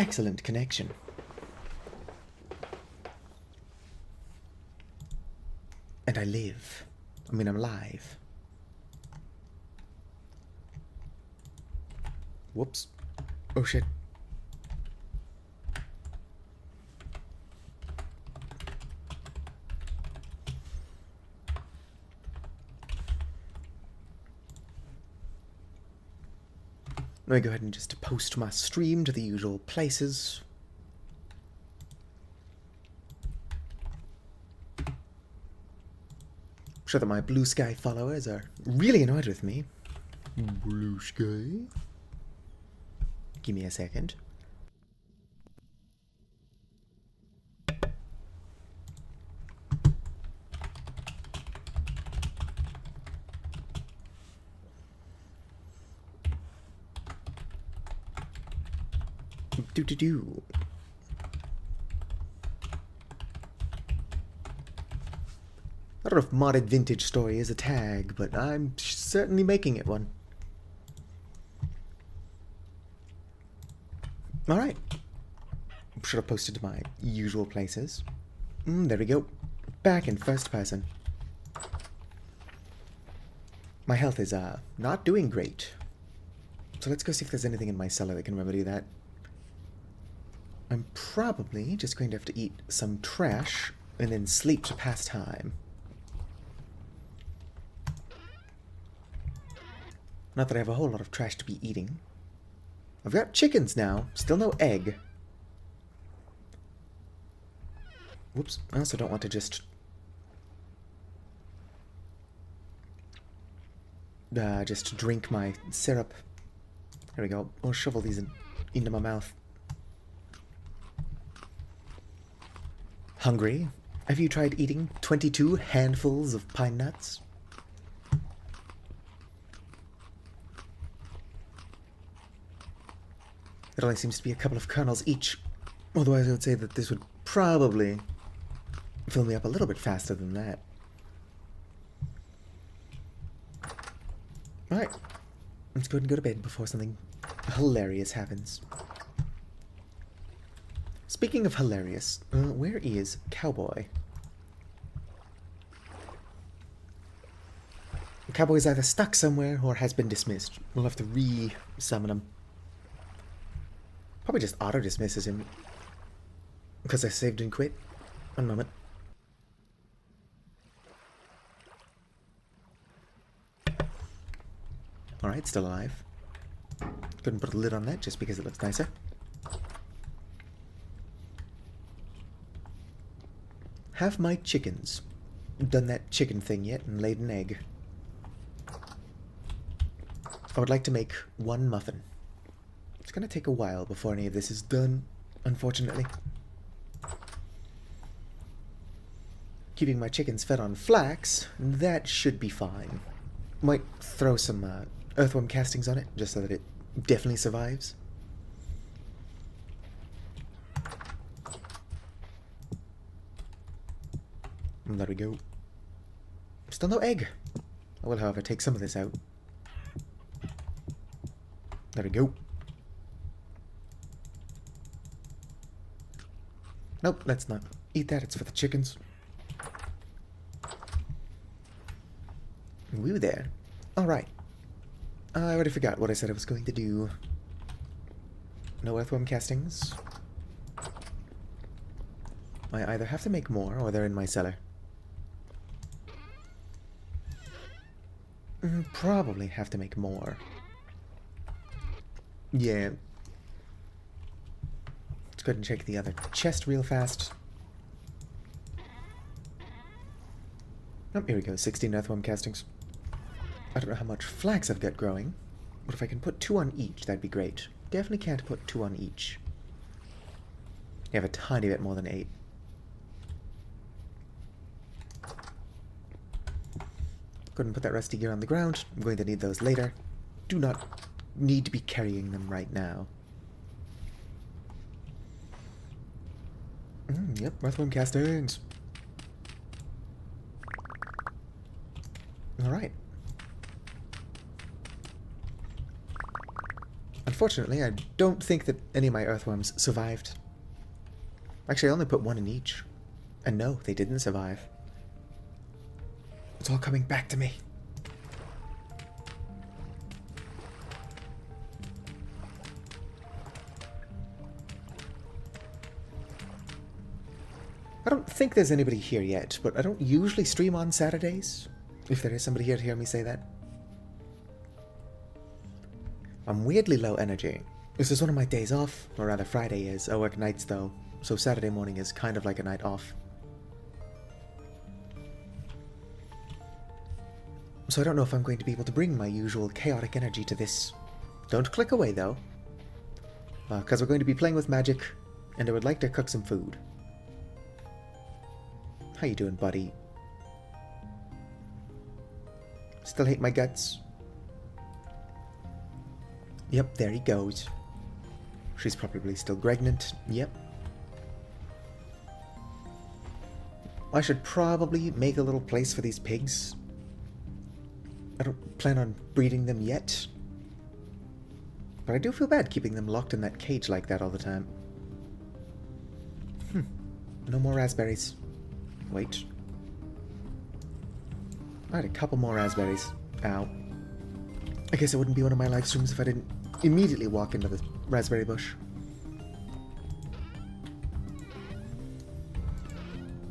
excellent connection. And I live. I mean, I'm alive. Whoops. Oh shit. Let me go ahead and just post my stream to the usual places. I'm sure that my Blue Sky followers are really annoyed with me. Blue Sky? Give me a second. Do. I don't know if modded vintage story is a tag, but I'm certainly making it one. Alright. Should have posted to my usual places. There we go. Back in first person. My health is, not doing great. So let's go see if there's anything in my cellar that can remedy that. I'm probably just going to have to eat some trash and then sleep to pass time. Not that I have a whole lot of trash to be eating. I've got chickens now, still no egg. Whoops, I also don't want to just drink my syrup. There we go. I'll shovel these into my mouth. Hungry? Have you tried eating 22 handfuls of pine nuts? It only seems to be a couple of kernels each. Otherwise, I would say that this would probably fill me up a little bit faster than that. Alright. Let's go ahead and go to bed before something hilarious happens. Speaking of hilarious, where is Cowboy? Cowboy's either stuck somewhere or has been dismissed. We'll have to re-summon him. Probably just auto-dismisses him. Because I saved and quit. One moment. Alright, still alive. Couldn't put a lid on that just because it looks nicer. Have my chickens done that chicken thing yet and laid an egg? I would like to make one muffin. It's gonna take a while before any of this is done, unfortunately. Keeping my chickens fed on flax, that should be fine. Might throw some earthworm castings on it, just so that it definitely survives. And there we go. Still no egg. I will, however, take some of this out. There we go. Nope, let's not eat that. It's for the chickens. Woo there. Alright. I already forgot what I said I was going to do. No earthworm castings. I either have to make more or they're in my cellar. Probably have to make more. Yeah. Let's go ahead and check the other chest real fast. Oh, here we go. 16 earthworm castings. I don't know how much flax I've got growing, but if I can put 2 on each, that'd be great. Definitely can't put 2 on each. You have a tiny bit more than 8. Go ahead and put that rusty gear on the ground. I'm going to need those later. Do not need to be carrying them right now. Yep, earthworm castings. Alright. Unfortunately, I don't think that any of my earthworms survived. Actually, I only put one in each. And no, they didn't survive. It's all coming back to me. I don't think there's anybody here yet, but I don't usually stream on Saturdays. If there is somebody here to hear me say that. I'm weirdly low energy. This is one of my days off, or rather Friday is. I work nights though, so Saturday morning is kind of like a night off. So I don't know if I'm going to be able to bring my usual chaotic energy to this. Don't click away though, because we're going to be playing with magic, and I would like to cook some food. How you doing, buddy? Still hate my guts? Yep, there he goes. She's probably still pregnant. Yep. I should probably make a little place for these pigs. I don't plan on breeding them yet. But I do feel bad keeping them locked in that cage like that all the time. No more raspberries. Wait. I had a couple more raspberries. Ow. I guess it wouldn't be one of my live streams if I didn't immediately walk into the raspberry bush.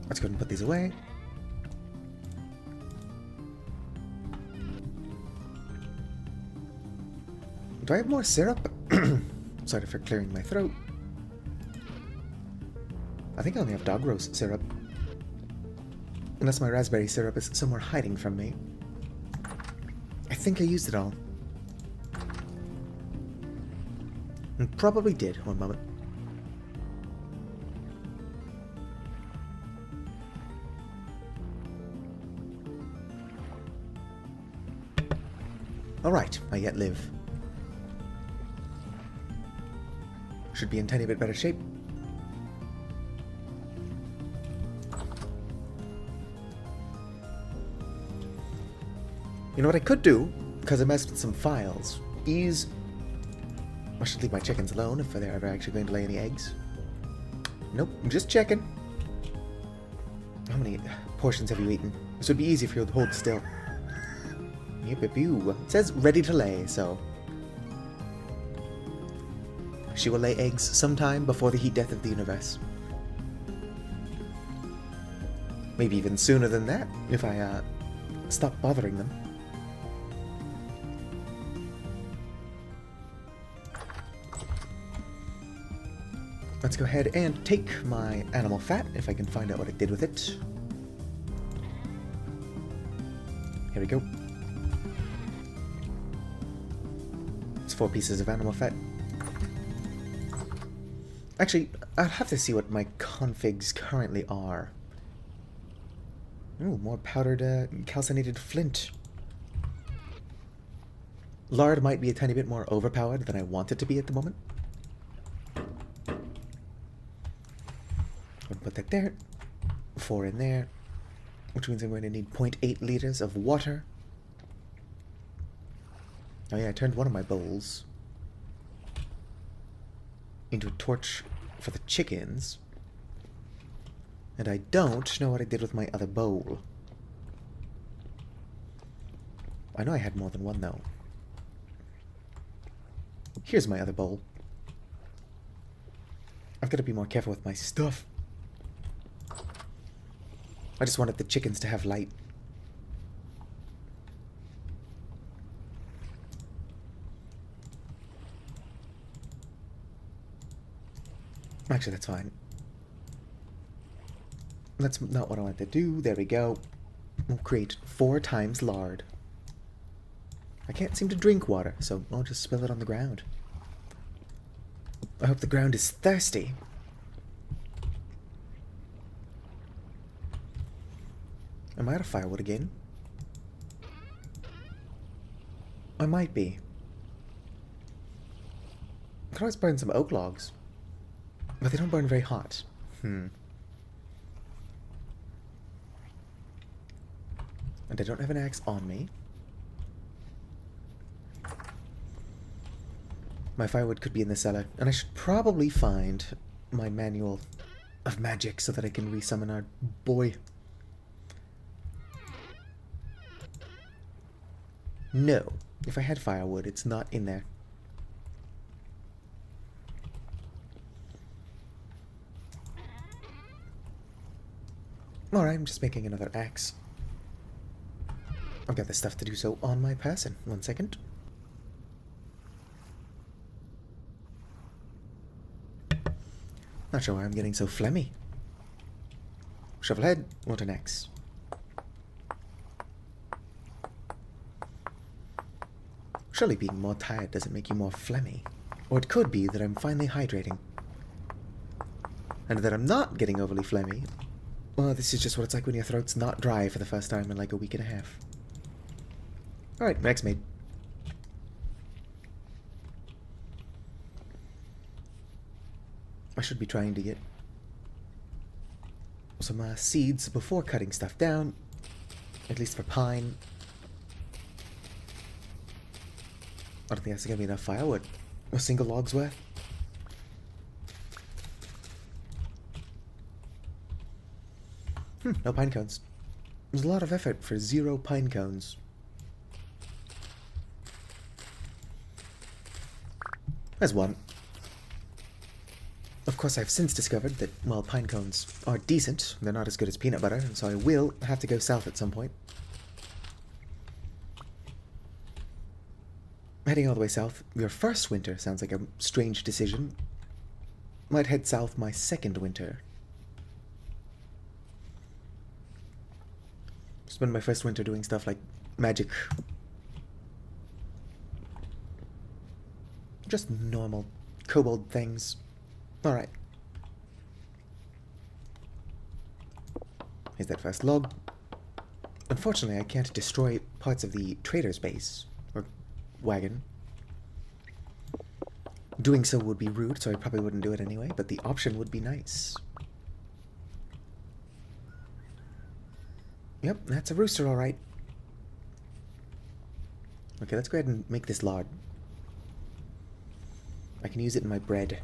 Let's go ahead and put these away. Do I have more syrup? Sorry for clearing my throat. I think I only have dog roast syrup. Unless my raspberry syrup is somewhere hiding from me. I think I used it all. And probably did. One moment. Alright, I yet live. Should be in tiny bit better shape. You know what I could do, because I messed with some files, is... I should leave my chickens alone if they're ever actually going to lay any eggs. Nope, I'm just checking. How many portions have you eaten? This would be easy for you to hold still. Yep, it says ready to lay, so... She will lay eggs sometime before the heat death of the universe. Maybe even sooner than that, if I, stop bothering them. Let's go ahead and take my animal fat, if I can find out what I did with it. Here we go. It's 4 pieces of animal fat. Actually, I'll have to see what my configs currently are. Ooh, more powdered calcinated flint. Lard might be a tiny bit more overpowered than I want it to be at the moment. I'll put that there. 4 in there. Which means I'm going to need 0.8 liters of water. Oh yeah, I turned one of my bowls into a torch for the chickens. And I don't know what I did with my other bowl. I know I had more than one, though. Here's my other bowl. I've got to be more careful with my stuff. I just wanted the chickens to have light. Actually, that's fine. That's not what I wanted to do. There we go. We'll create 4 times lard. I can't seem to drink water, so I'll just spill it on the ground. I hope the ground is thirsty. Am I out of firewood again? I might be. I could always burn some oak logs. But they don't burn very hot. And I don't have an axe on me. My firewood could be in the cellar, and I should probably find my manual of magic so that I can resummon our boy. No. If I had firewood, it's not in there. Alright, I'm just making another axe. I've got the stuff to do so on my person. 1 second. Not sure why I'm getting so phlegmy. Shovel head, want an axe. Surely being more tired doesn't make you more phlegmy. Or it could be that I'm finally hydrating. And that I'm not getting overly phlegmy. Well, this is just what it's like when your throat's not dry for the first time in like a week and a half. Alright, axe made. I should be trying to get some seeds before cutting stuff down, at least for pine. I don't think that's gonna be enough firewood. A single log's worth. No pine cones. There's a lot of effort for 0 pine cones. There's one. Of course, I've since discovered that, while pine cones are decent, they're not as good as peanut butter, and so I will have to go south at some point. Heading all the way south, your first winter sounds like a strange decision. Might head south my second winter. Spend my first winter doing stuff like magic. Just normal kobold things. Alright. Here's that first log. Unfortunately, I can't destroy parts of the trader's base, or wagon. Doing so would be rude, so I probably wouldn't do it anyway, but the option would be nice. Yep, that's a rooster, alright. Okay, let's go ahead and make this lard. I can use it in my bread.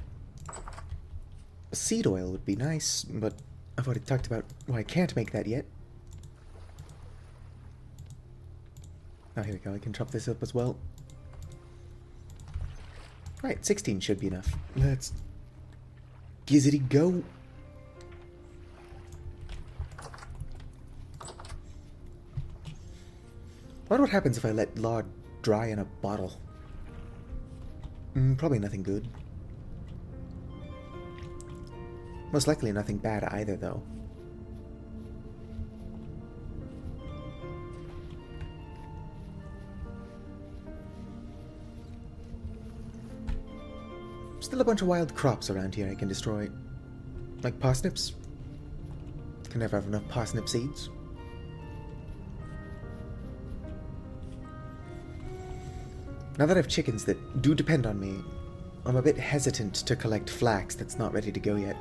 Seed oil would be nice, but I've already talked about why I can't make that yet. Oh, here we go. I can chop this up as well. Right, 16 should be enough. Let's gizzity go. I wonder what happens if I let lard dry in a bottle. Probably nothing good. Most likely nothing bad either, though. Still a bunch of wild crops around here I can destroy. Like parsnips. Can never have enough parsnip seeds. Now that I have chickens that do depend on me, I'm a bit hesitant to collect flax that's not ready to go yet.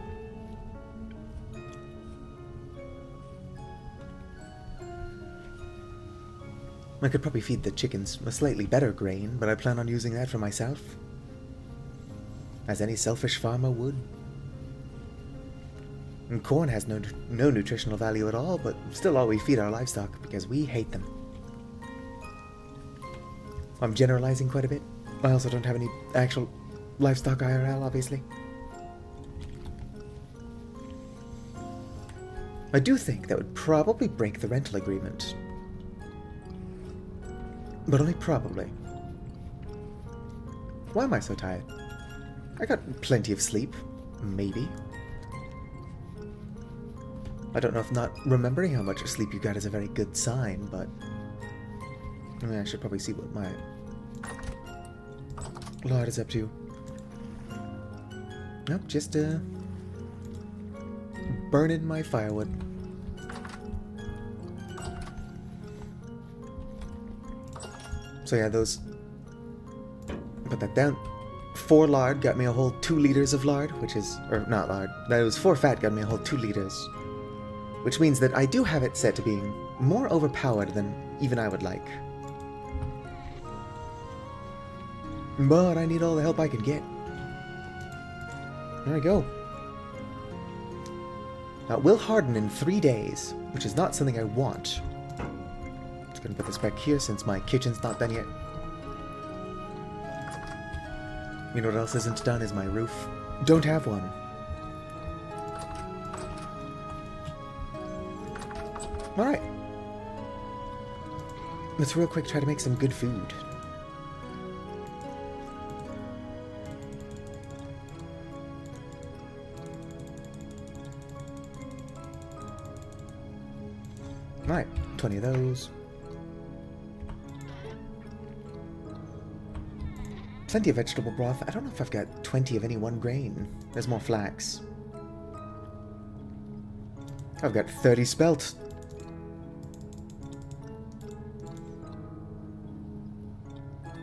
I could probably feed the chickens a slightly better grain, but I plan on using that for myself. As any selfish farmer would. And corn has no nutritional value at all, but still all we feed our livestock because we hate them. I'm generalizing quite a bit. I also don't have any actual livestock IRL, obviously. I do think that would probably break the rental agreement. But only probably. Why am I so tired? I got plenty of sleep. Maybe. I don't know if not remembering how much sleep you got is a very good sign, but... I mean, I should probably see what my lord is up to. Nope, just, burning my firewood. So yeah, those... Put that down. 4 lard got me a whole 2 liters of lard, which is... Or, not lard. That was 4 fat got me a whole 2 liters. Which means that I do have it set to being more overpowered than even I would like. But I need all the help I can get. There we go. Now, it will harden in 3 days, which is not something I want. Just gonna put this back here since my kitchen's not done yet. You know what else isn't done is my roof. Don't have one. Alright. Let's real quick try to make some good food. Alright, 20 of those. Plenty of vegetable broth. I don't know if I've got 20 of any one grain. There's more flax. I've got 30 spelt.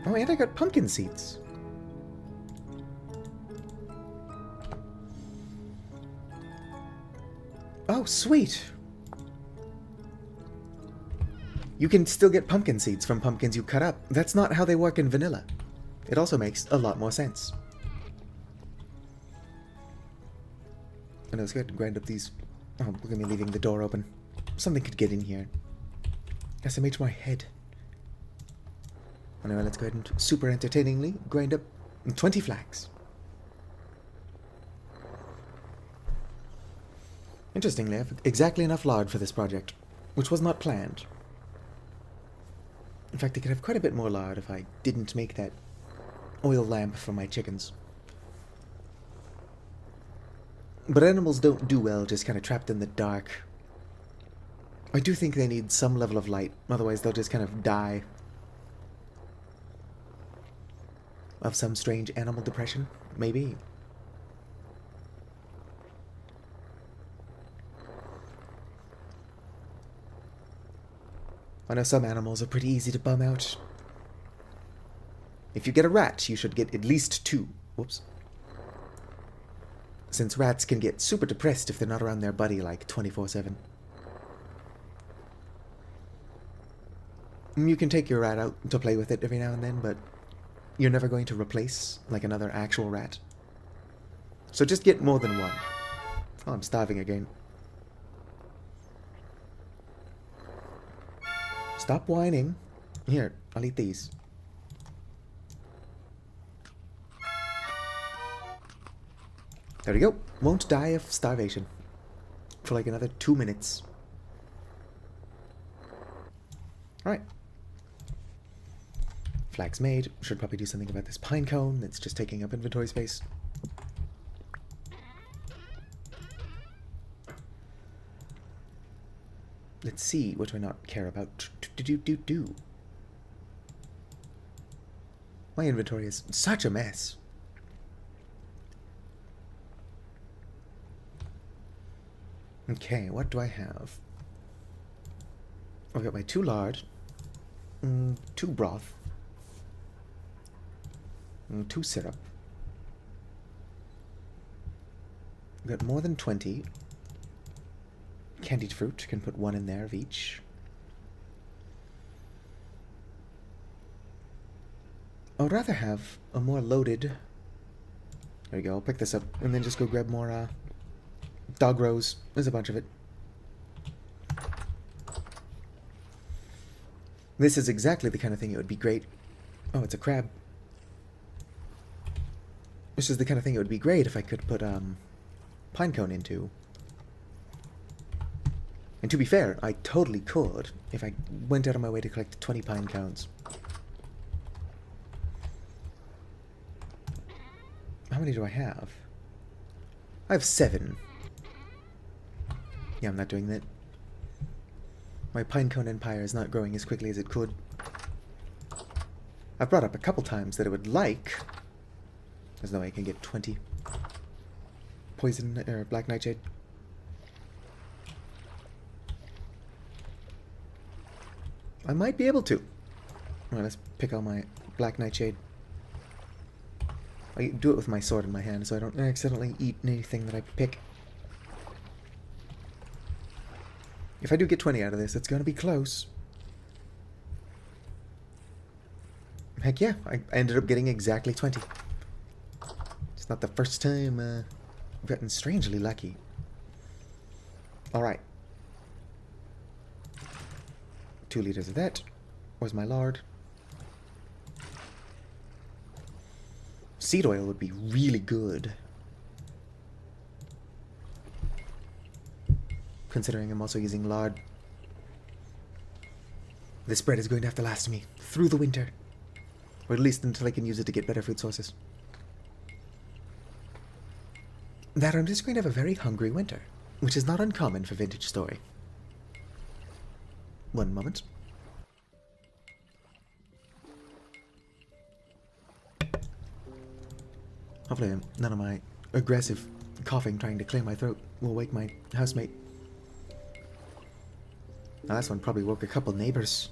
Oh, and I got pumpkin seeds. Oh, sweet. You can still get pumpkin seeds from pumpkins you cut up. That's not how they work in vanilla. It also makes a lot more sense. And I was going to grind up these... Oh, look at me leaving the door open. Something could get in here. SMH my head. Anyway, let's go ahead and super entertainingly grind up 20 flax. Interestingly, I have exactly enough lard for this project, which was not planned. In fact, I could have quite a bit more lard if I didn't make that oil lamp for my chickens. But animals don't do well just kind of trapped in the dark. I do think they need some level of light, otherwise they'll just kind of die of some strange animal depression, maybe. I know some animals are pretty easy to bum out. If you get a rat, you should get at least 2. Whoops. Since rats can get super depressed if they're not around their buddy like 24/7. You can take your rat out to play with it every now and then, but you're never going to replace like another actual rat. So just get more than one. Oh, I'm starving again. Stop whining. Here, I'll eat these. There we go. Won't die of starvation. For like another 2 minutes. Alright. Flax made. Should probably do something about this pine cone that's just taking up inventory space. Let's see. What do I not care about? My inventory is such a mess. Okay, what do I have? I've got my 2 lard, 2 broth, 2 syrup. I've got more than 20. Candied fruit, can put 1 in there of each. I would rather have a more loaded... There we go, I'll pick this up and then just go grab more, dog rose. There's a bunch of it. This is exactly the kind of thing it would be great... Oh, it's a crab. This is the kind of thing it would be great if I could put, pine cone into. And to be fair, I totally could if I went out of my way to collect 20 pine cones. How many do I have? I have 7. Yeah, I'm not doing that. My pinecone empire is not growing as quickly as it could. I've brought up a couple times that I would like... There's no way I can get 20 poison or black nightshade. I might be able to. Alright, let's pick all my black nightshade. I do it with my sword in my hand so I don't accidentally eat anything that I pick. If I do get 20 out of this, it's going to be close. Heck yeah, I ended up getting exactly 20. It's not the first time I've gotten strangely lucky. Alright. 2 liters of that. Where's my lard? Seed oil would be really good. Considering I'm also using lard. This bread is going to have to last me through the winter. Or at least until I can use it to get better food sources. That I'm just going to have a very hungry winter, which is not uncommon for Vintage Story. One moment. Hopefully none of my aggressive coughing trying to clear my throat will wake my housemate. Now this one probably woke a couple neighbors.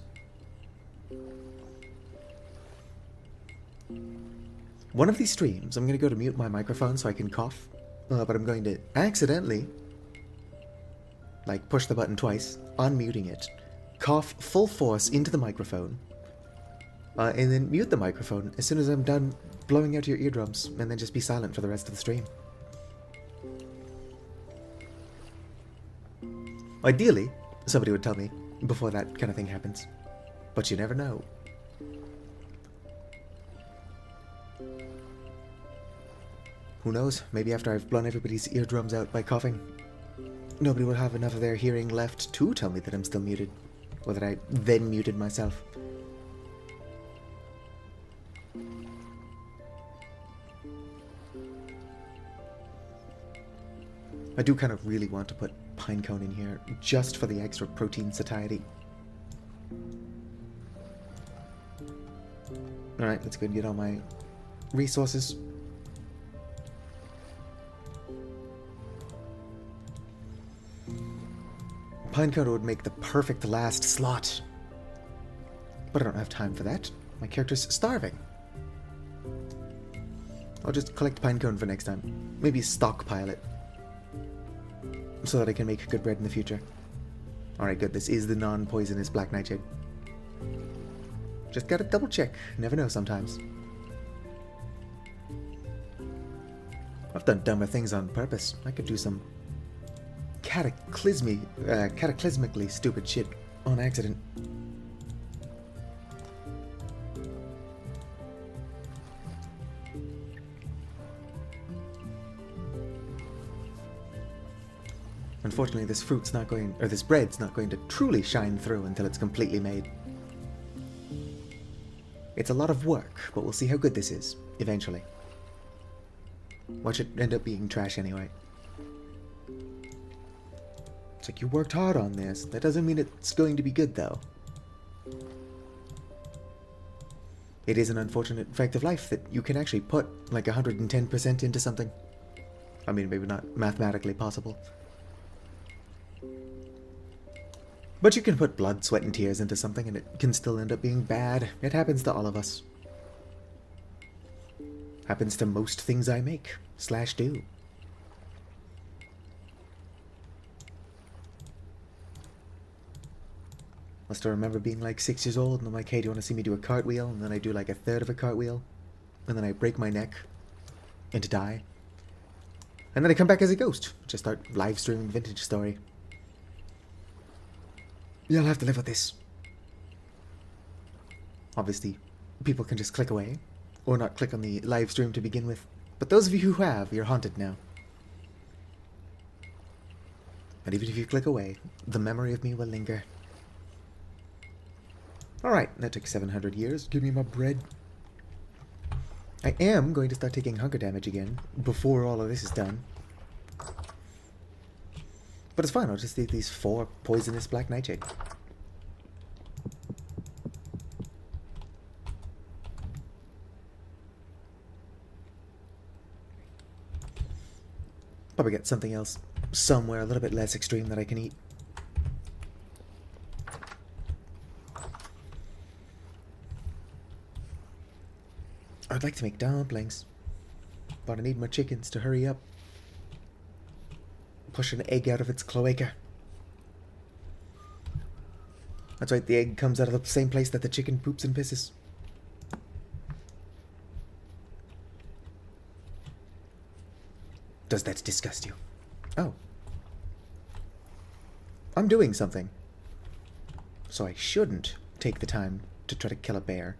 One of these streams, I'm going to go to mute my microphone so I can cough. But I'm going to accidentally, like, push the button twice, unmuting it, cough full force into the microphone, and then mute the microphone as soon as I'm done blowing out your eardrums, and then just be silent for the rest of the stream. Ideally, somebody would tell me before that kind of thing happens, but you never know. Who knows, maybe after I've blown everybody's eardrums out by coughing, nobody will have enough of their hearing left to tell me that I'm still muted, or that I then muted myself. I do kind of really want to put pinecone in here, just for the extra protein satiety. Alright, let's go and get all my resources. Pinecone would make the perfect last slot. But I don't have time for that. My character's starving. I'll just collect pinecone for next time. Maybe stockpile it. So that I can make good bread in the future. Alright, good. This is the non-poisonous black nightshade. Just gotta double check. Never know sometimes. I've done dumber things on purpose. I could do some cataclysmically stupid shit on accident. Unfortunately, this bread's not going to truly shine through until it's completely made. It's a lot of work, but we'll see how good this is, eventually. Watch it end up being trash anyway. It's like, you worked hard on this. That doesn't mean it's going to be good, though. It is an unfortunate fact of life that you can actually put, like, 110% into something. I mean, maybe not mathematically possible. But you can put blood, sweat, and tears into something, and it can still end up being bad. It happens to all of us. Happens to most things I make, / do. I still remember being like 6 years old, and I'm like, hey, do you want to see me do a cartwheel? And then I do like a third of a cartwheel, and then I break my neck, and die. And then I come back as a ghost, just start live streaming Vintage Story. You'll have to live with this. Obviously, people can just click away, or not click on the live stream to begin with. But those of you who have, you're haunted now. And even if you click away, the memory of me will linger. Alright, that took 700 years. Give me my bread. I am going to start taking hunger damage again, before all of this is done. But it's fine, I'll just eat these 4 poisonous black nightshade. Probably get something else somewhere a little bit less extreme that I can eat. I'd like to make dumplings, but I need my chickens to hurry up. Push an egg out of its cloaca. That's right, the egg comes out of the same place that the chicken poops and pisses. Does that disgust you? Oh. I'm doing something. So I shouldn't take the time to try to kill a bear.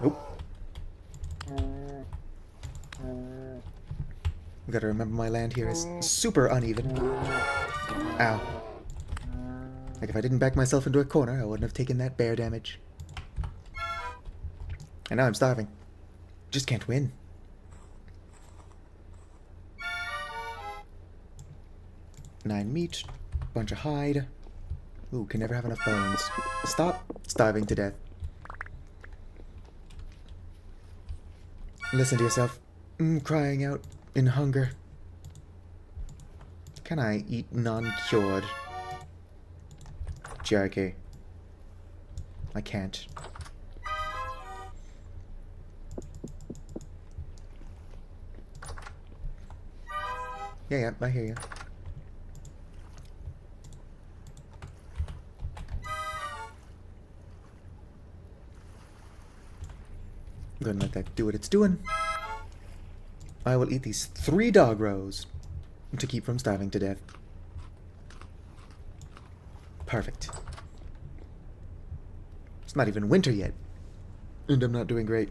Nope. We gotta remember my land here is super uneven. Ow. Like if I didn't back myself into a corner, I wouldn't have taken that bear damage. And now I'm starving. Just can't win. Nine meat, bunch of hide. Ooh, can never have enough bones. Stop starving to death. Listen to yourself. Crying out in hunger. Can I eat non-cured jerky? I can't. Yeah, I hear you. I'm gonna let that do what it's doing. I will eat these 3 dog rows to keep from starving to death. Perfect. It's not even winter yet, and I'm not doing great.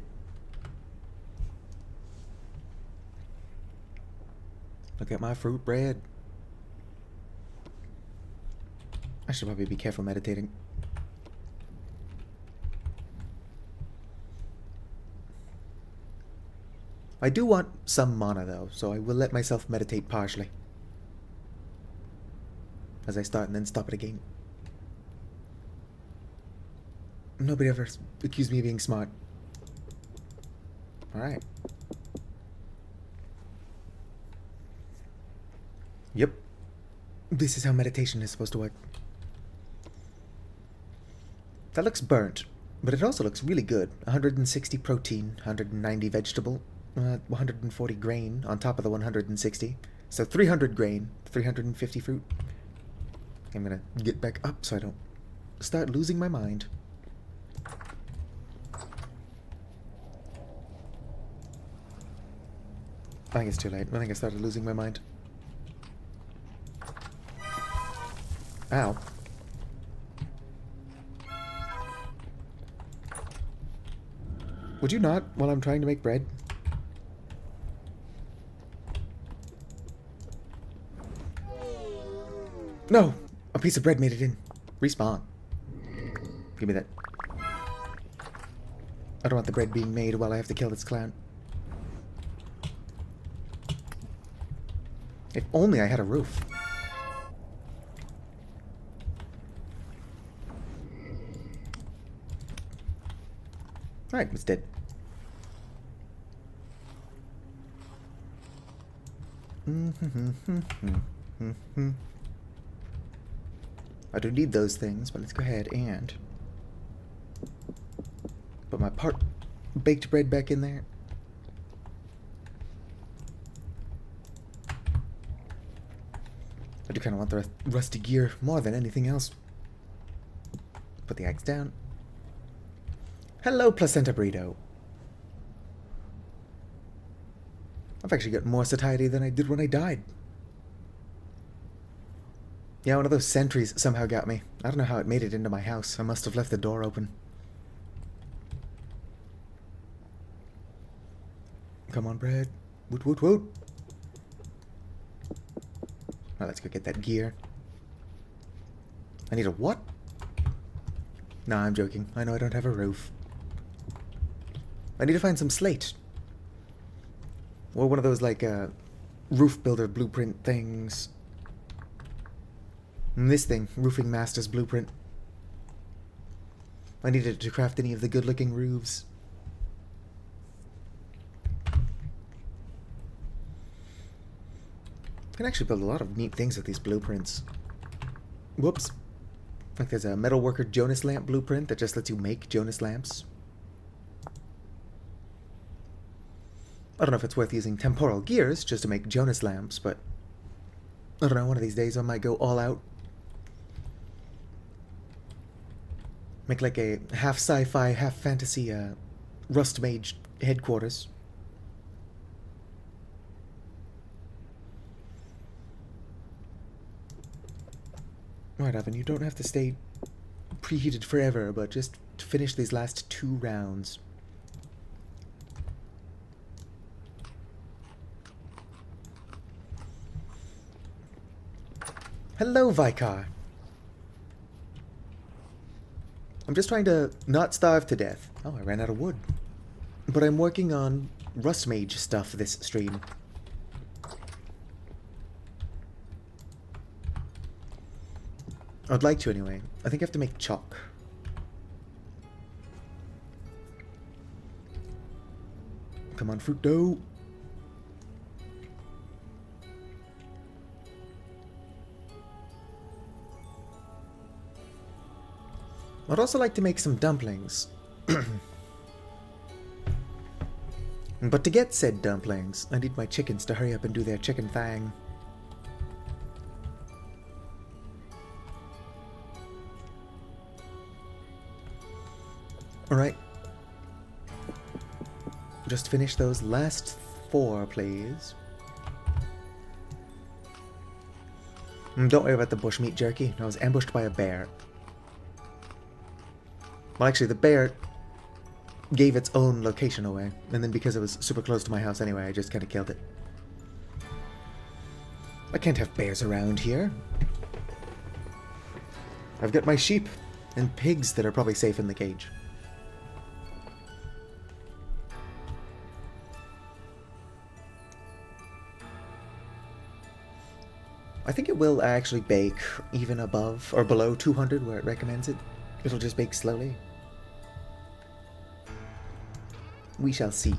Look at my fruit bread. I should probably be careful meditating. I do want some mana though, so I will let myself meditate partially. As I start and then stop it again. Nobody ever accused me of being smart. Alright. Yep. This is how meditation is supposed to work. That looks burnt, but it also looks really good. 160 protein, 190 vegetable, 140 grain on top of the 160. So 300 grain, 350 fruit. I'm gonna get back up so I don't start losing my mind. I think it's too late. I think I started losing my mind. Ow. Would you not, while I'm trying to make bread? No! A piece of bread made it in. Respawn. Give me that. I don't want the bread being made while I have to kill this clown. If only I had a roof. Alright, it's dead. I don't need those things, but let's go ahead and put my baked bread back in there. I do kind of want the rusty gear more than anything else. Put the axe down. Hello, Placenta Burrito. I've actually got more satiety than I did when I died. Yeah, one of those sentries somehow got me. I don't know how it made it into my house. I must have left the door open. Come on, bread. Woot, woot, woot. Now let's go get that gear. I need a what? Nah, I'm joking. I know I don't have a roof. I need to find some slate. Or one of those, like, roof builder blueprint things. And this thing, Roofing Master's blueprint. I needed it to craft any of the good-looking roofs. You can actually build a lot of neat things with these blueprints. Whoops. Like there's a metalworker Jonas lamp blueprint that just lets you make Jonas lamps. I don't know if it's worth using temporal gears just to make Jonas lamps, but I don't know, one of these days I might go all out. Make like a half sci-fi, half fantasy Rust Mage headquarters. Right, Evan, you don't have to stay preheated forever, but just to finish these last 2 rounds. Hello, Vikar. I'm just trying to not starve to death. Oh, I ran out of wood. But I'm working on Rust Mage stuff this stream. I'd like to anyway. I think I have to make chalk. Come on, fruit dough. I'd also like to make some dumplings. But to get said dumplings, I need my chickens to hurry up and do their chicken thing. Alright. Just finish those last 4, please. Don't worry about the bushmeat jerky. I was ambushed by a bear. Well, actually, the bear gave its own location away, and then because it was super close to my house anyway, I just kind of killed it. I can't have bears around here. I've got my sheep and pigs that are probably safe in the cage. I think it will actually bake even above or below 200 where it recommends it. It'll just bake slowly. We shall see.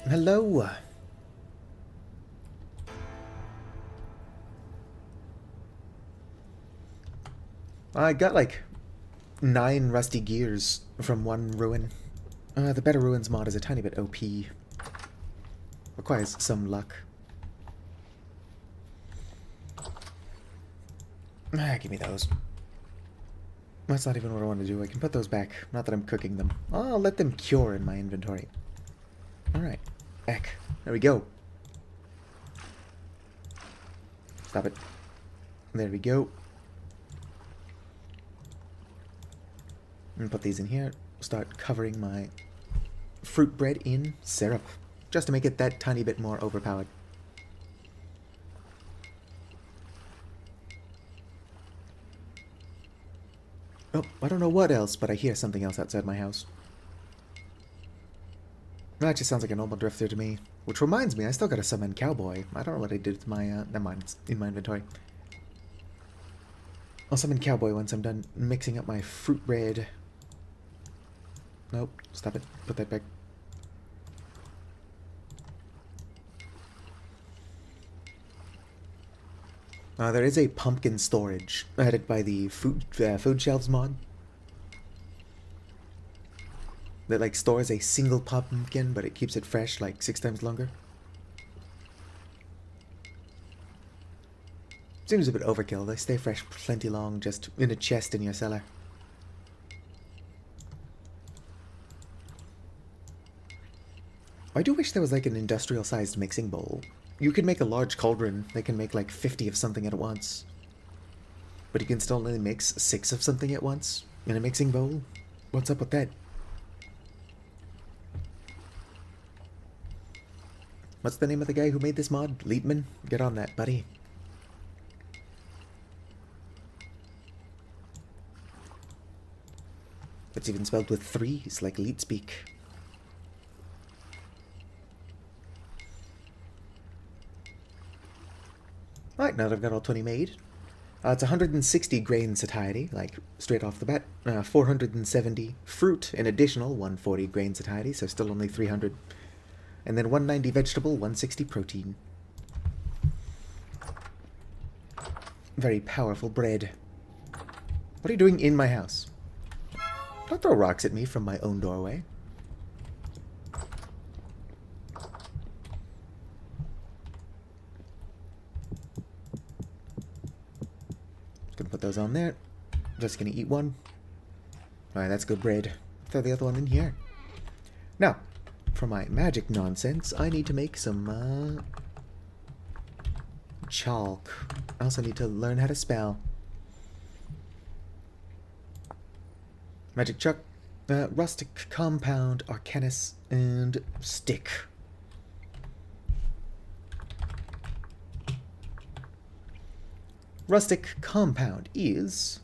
Hello. I got like 9 rusty gears from one ruin. The Better Ruins mod is a tiny bit OP. Requires some luck. Give me those. That's not even what I want to do. I can put those back. Not that I'm cooking them. I'll let them cure in my inventory. Alright. Back. There we go. Stop it. There we go. And put these in here. Start covering my fruit bread in syrup. Just to make it that tiny bit more overpowered. Oh, I don't know what else, but I hear something else outside my house. That just sounds like a normal drifter to me. Which reminds me, I still gotta summon Cowboy. I don't know what I did with my, never mind, it's in my inventory. I'll summon Cowboy once I'm done mixing up my fruit bread. Nope, stop it. Put that back. There is a pumpkin storage added by the food shelves mod that like stores a single pumpkin, but it keeps it fresh like 6 times longer. Seems a bit overkill. They stay fresh plenty long, just in a chest in your cellar. I do wish there was like an industrial-sized mixing bowl. You could make a large cauldron. They can make like 50 of something at once. But you can still only mix 6 of something at once in a mixing bowl. What's up with that? What's the name of the guy who made this mod? Leetman? Get on that, buddy. It's even spelled with 3s, like Leet speak. Right, now that I've got all 20 made, it's 160 grain satiety, like straight off the bat. 470 fruit, an additional 140 grain satiety, so still only 300. And then 190 vegetable, 160 protein. Very powerful bread. What are you doing in my house? Don't throw rocks at me from my own doorway. those on there. Just gonna eat one. Alright, that's good bread. Throw the other one in here. Now, for my magic nonsense, I need to make some, chalk. I also need to learn how to spell. Magic chalk, rustic compound, arcanus, and stick. Rustic compound is...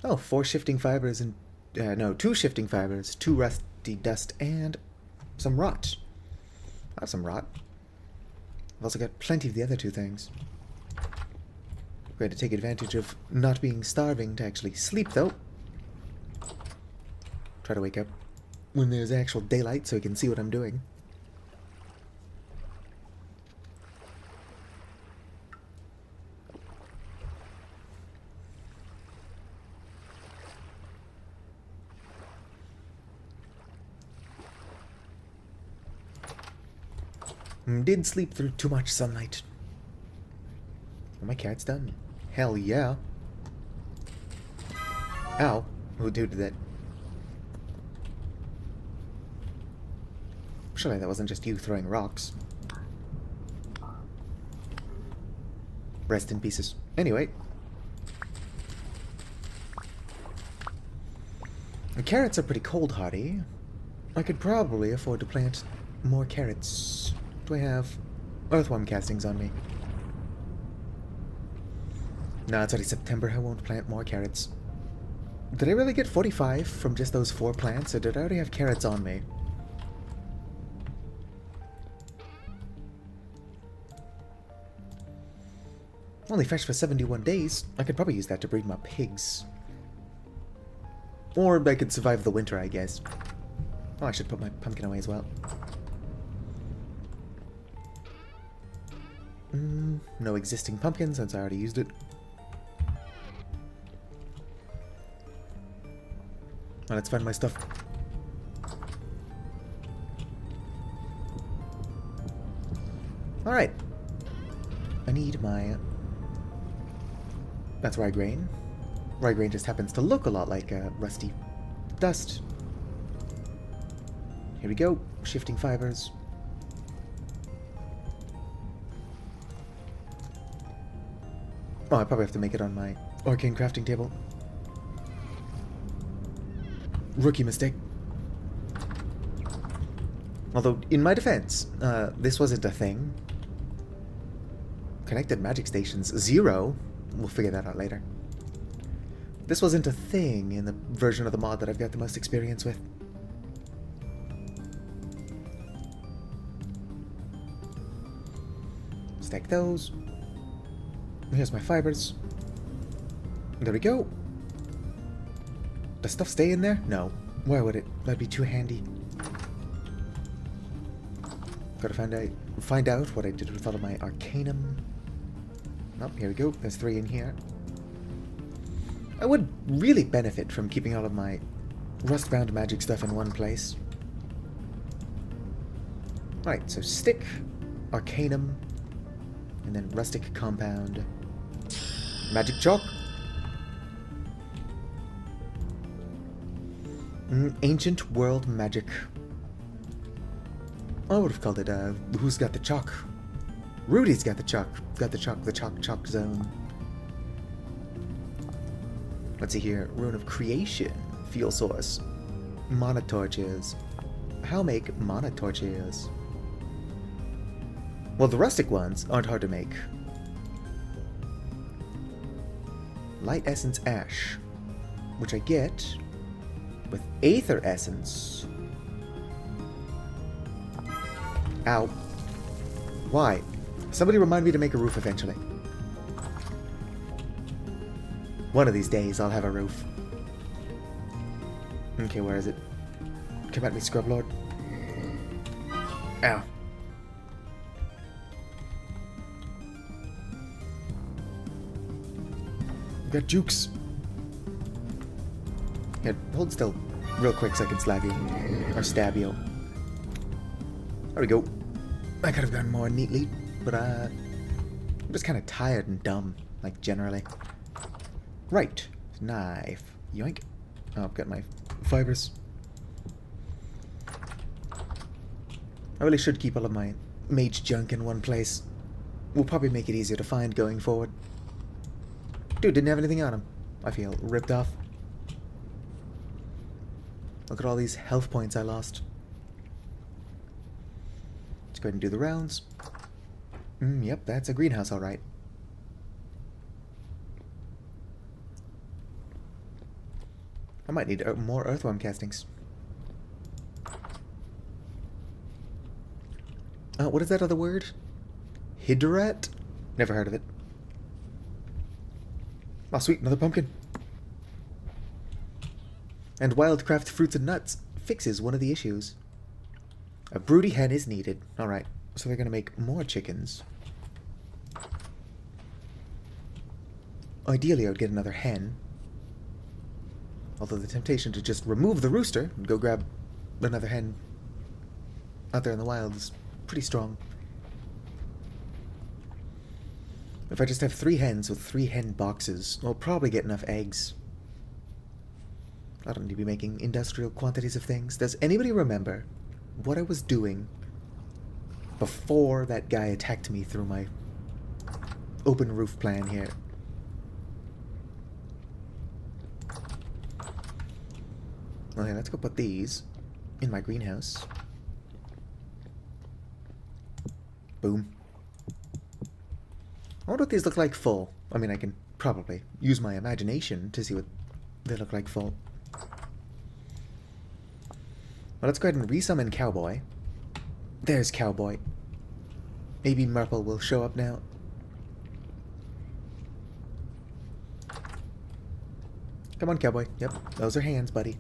oh, 4 shifting fibers and... no, 2 shifting fibers, 2 rusty dust, and some rot. I have some rot. I've also got plenty of the other 2 things. I'm going to take advantage of not being starving to actually sleep, though. Try to wake up when there's actual daylight so I can see what I'm doing. Did sleep through too much sunlight. Are my cats done? Hell yeah. Ow. Who did that? Surely that wasn't just you throwing rocks. Rest in pieces. Anyway. The carrots are pretty cold hardy. I could probably afford to plant more carrots. Do I have earthworm castings on me? No, it's already September. I won't plant more carrots. Did I really get 45 from just those 4 plants, or did I already have carrots on me? Only fresh for 71 days. I could probably use that to breed my pigs. Or I could survive the winter, I guess. Oh, I should put my pumpkin away as well. No existing pumpkin since I already used it. Well, let's find my stuff. Alright. I need my... that's rye grain. Rye grain just happens to look a lot like rusty dust. Here we go. Shifting fibers. Oh, I probably have to make it on my arcane crafting table. Rookie mistake. Although, in my defense, this wasn't a thing. Connected magic stations, 0. We'll figure that out later. This wasn't a thing in the version of the mod that I've got the most experience with. Stack those. Here's my fibers. There we go. Does stuff stay in there? No. Why would it? That'd be too handy. Gotta find out what I did with all of my arcanum. Oh, here we go. There's 3 in here. I would really benefit from keeping all of my rust-bound magic stuff in one place. Alright, so stick, arcanum, and then rustic compound. Magic chalk. Ancient world magic. I would have called it, who's got the chalk? Rudy's got the chalk. Got the chalk zone. Let's see here. Rune of creation. Fuel source. Mana torches. How make mana torches? Well, the rustic ones aren't hard to make. Light essence ash, which I get with aether essence. Ow. Why? Somebody remind me to make a roof eventually. One of these days I'll have a roof. Okay, where is it? Come at me, Scrub Lord. Ow. Got jukes. Yeah, hold still real quick so I can slap you. Or stab you. There we go. I could have gone more neatly, but I'm just kind of tired and dumb, like generally. Right. Knife. Yoink. Oh, I've got my fibers. I really should keep all of my mage junk in one place. Will probably make it easier to find going forward. Dude, didn't have anything on him. I feel ripped off. Look at all these health points I lost. Let's go ahead and do the rounds. Yep, that's a greenhouse, alright. I might need more earthworm castings. What is that other word? Hydrat? Never heard of it. Oh, sweet, another pumpkin. And wildcraft fruits and nuts fixes one of the issues. A broody hen is needed. Alright, so they're gonna make more chickens. Ideally, I would get another hen. Although the temptation to just remove the rooster and go grab another hen out there in the wild is pretty strong. If I just have 3 hens with 3 hen boxes, I'll probably get enough eggs. I don't need to be making industrial quantities of things. Does anybody remember what I was doing before that guy attacked me through my open roof plan here? Okay, let's go put these in my greenhouse. Boom. I wonder what these look like full. I mean, I can probably use my imagination to see what they look like full. Well, let's go ahead and resummon Cowboy. There's Cowboy. Maybe Merple will show up now. Come on, Cowboy. Yep, those are hands, buddy.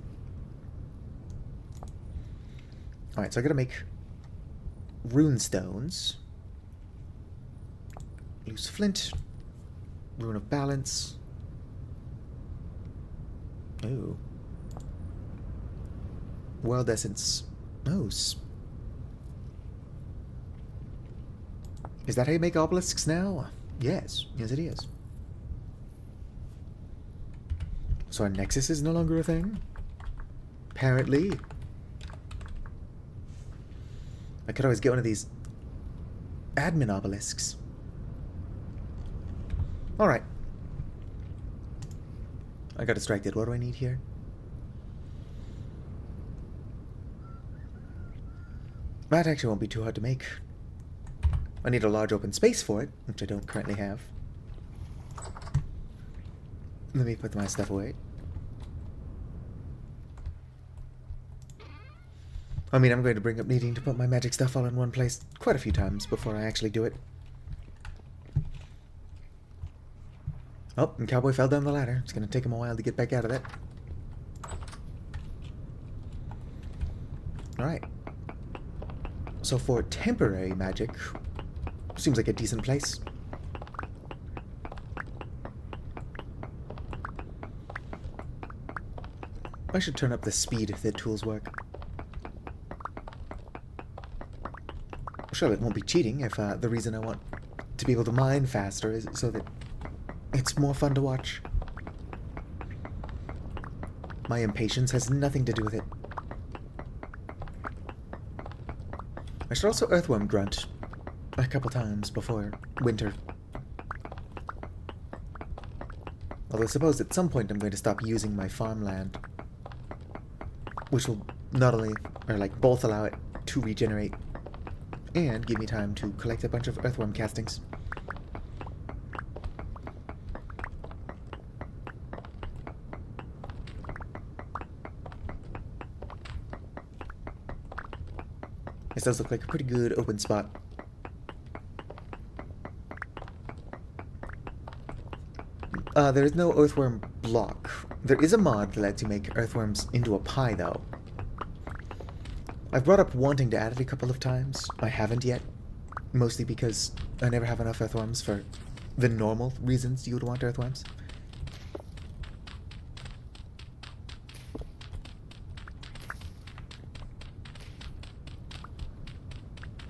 Alright, so I gotta make rune stones. Loose flint. Rune of balance. Ooh. World essence. Oh. Is that how you make obelisks now? Yes. Yes, it is. So our nexus is no longer a thing? Apparently. I could always get one of these admin obelisks. Alright. I got distracted. What do I need here? That actually won't be too hard to make. I need a large open space for it, which I don't currently have. Let me put my stuff away. I mean, I'm going to bring up needing to put my magic stuff all in one place quite a few times before I actually do it. Oh, and Cowboy fell down the ladder. It's going to take him a while to get back out of that. Alright. So for temporary magic, seems like a decent place. I should turn up the speed if the tools work. Sure, it won't be cheating if the reason I want to be able to mine faster is so that it's more fun to watch. My impatience has nothing to do with it. I should also earthworm grunt a couple times before winter. Although I suppose at some point I'm going to stop using my farmland, which will not only, or like both allow it to regenerate and give me time to collect a bunch of earthworm castings. This does look like a pretty good open spot. There is no earthworm block. There is a mod that lets you make earthworms into a pie, though. I've brought up wanting to add it a couple of times. I haven't yet. Mostly because I never have enough earthworms for the normal reasons you would want earthworms.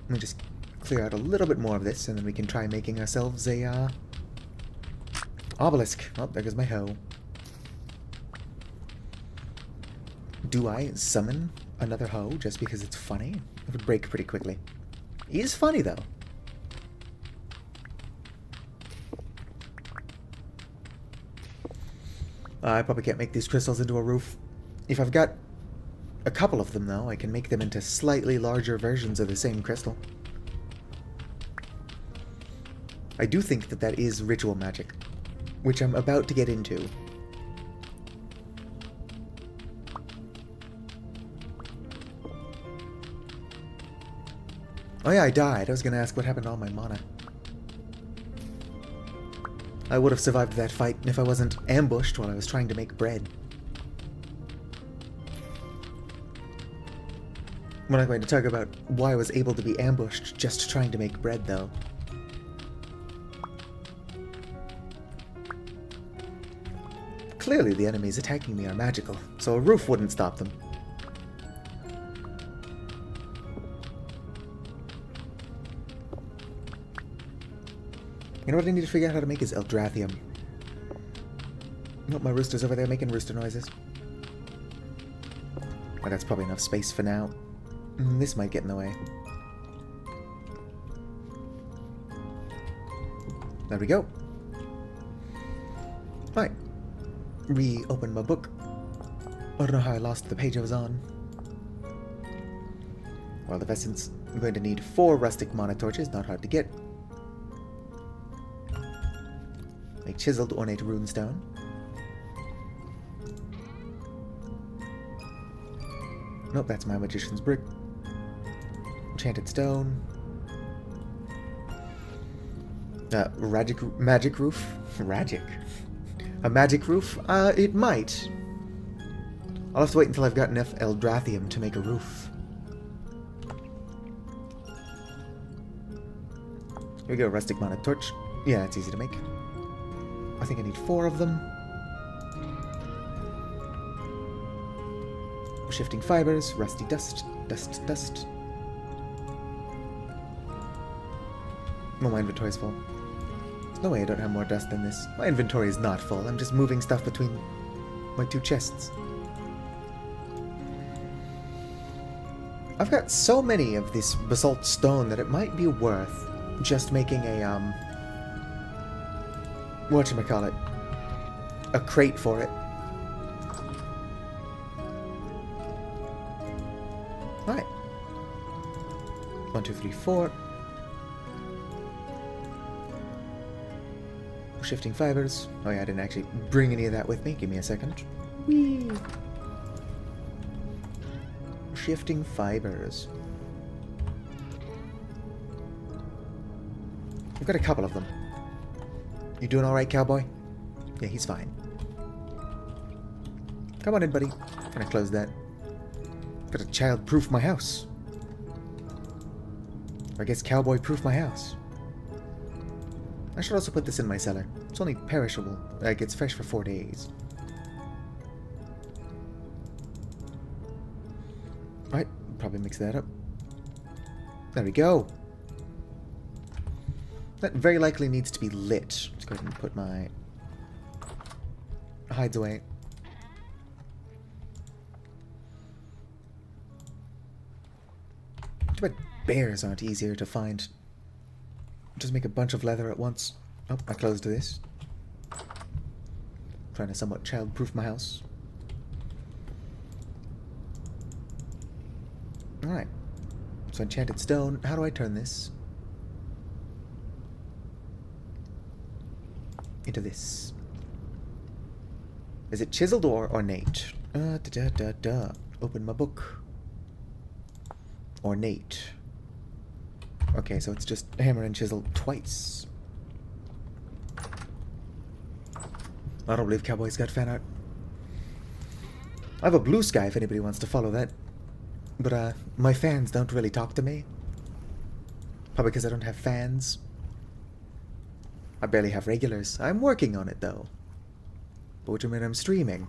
Let me just clear out a little bit more of this, and then we can try making ourselves a Obelisk. Oh, there goes my hoe. Do I summon another hoe just because it's funny? It would break pretty quickly. He is funny, though. I probably can't make these crystals into a roof. If I've got a couple of them, though, I can make them into slightly larger versions of the same crystal. I do think that that is ritual magic, which I'm about to get into. Oh yeah, I died. I was gonna ask what happened to all my mana. I would have survived that fight if I wasn't ambushed while I was trying to make bread. We're not going to talk about why I was able to be ambushed just trying to make bread, though. Clearly the enemies attacking me are magical, so a roof wouldn't stop them. You know what I need to figure out how to make is Eldrathrium. Nope, my rooster's over there making rooster noises. Well, that's probably enough space for now. This might get in the way. There we go. Right. Reopen my book. I don't know how I lost the page I was on. Well, the essence, I'm going to need 4 rustic mana torches, not hard to get. A chiseled ornate runestone. Nope, that's my magician's brick. Enchanted stone. Magic roof? Ragic. A magic roof? It might. I'll have to wait until I've got enough Eldrathrium to make a roof. Here we go, rustic mana torch. Yeah, it's easy to make. I think I need 4 of them. Shifting fibers, rusty dust, dust. Oh, my inventory's full. There's no way I don't have more dust than this. My inventory is not full. I'm just moving stuff between my 2 chests. I've got so many of this basalt stone that it might be worth just making a, whatchamacallit, a crate for it. Alright. 1, 2, 3, 4. Shifting fibers. Oh yeah, I didn't actually bring any of that with me. Give me a second. Whee! Shifting fibers. I've got a couple of them. You doing alright, cowboy? Yeah, he's fine. Come on in, buddy. Can I close that? Gotta child-proof my house. Or I guess cowboy-proof my house. I should also put this in my cellar. It's only perishable. Like, it's fresh for 4 days. Right, probably mix that up. There we go. That very likely needs to be lit. Let's go ahead and put my hides away. Too bad bears aren't easier to find. Just make a bunch of leather at once. Oh, I closed this. Trying to somewhat child-proof my house. Alright. So enchanted stone. How do I turn this into this? Is it chiseled or ornate? Open my book. Ornate. Okay, so it's just hammer and chisel twice. I don't believe Cowboy's got fan art. I have a blue sky if anybody wants to follow that. But, my fans don't really talk to me. Probably because I don't have fans. I barely have regulars. I'm working on it, though. But what do you mean I'm streaming?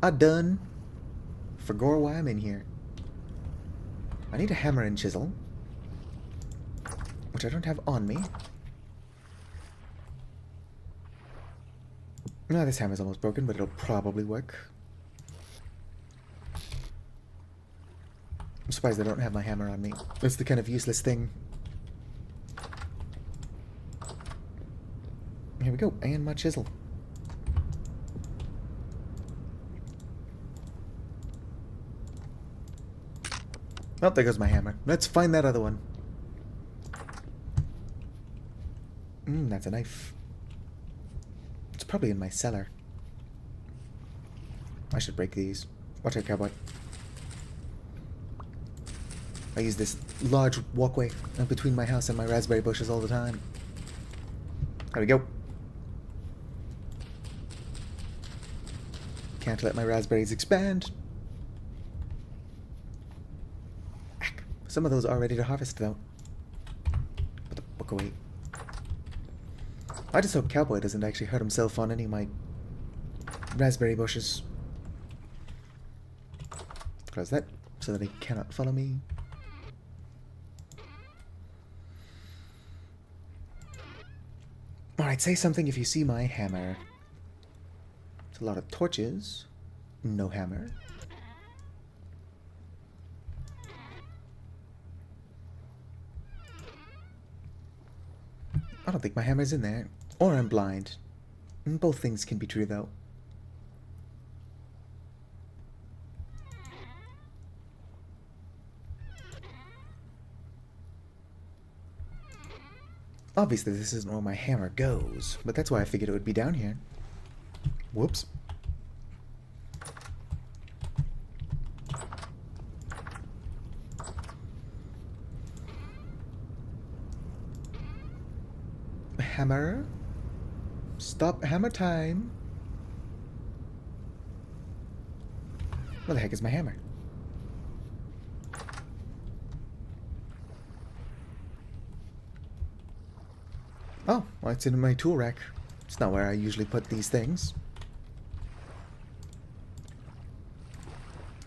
I done. Forgot why I'm in here. I need a hammer and chisel, which I don't have on me. No, this hammer's almost broken, but it'll probably work. I'm surprised I don't have my hammer on me. It's the kind of useless thing. Here we go, and my chisel. Oh, there goes my hammer. Let's find that other one. That's a knife. It's probably in my cellar. I should break these. Watch out, cowboy. I use this large walkway between my house and my raspberry bushes all the time. There we go. Can't let my raspberries expand. Some of those are ready to harvest, though. Put the book away. I just hope Cowboy doesn't actually hurt himself on any of my raspberry bushes. Close that, so that he cannot follow me. Alright, say something if you see my hammer. It's a lot of torches. No hammer. I don't think my hammer's in there. Or I'm blind. Both things can be true, though. Obviously, this isn't where my hammer goes, but that's why I figured it would be down here. Whoops. Hammer? Stop hammer time. Where the heck is my hammer? Oh, well, it's in my tool rack. It's not where I usually put these things.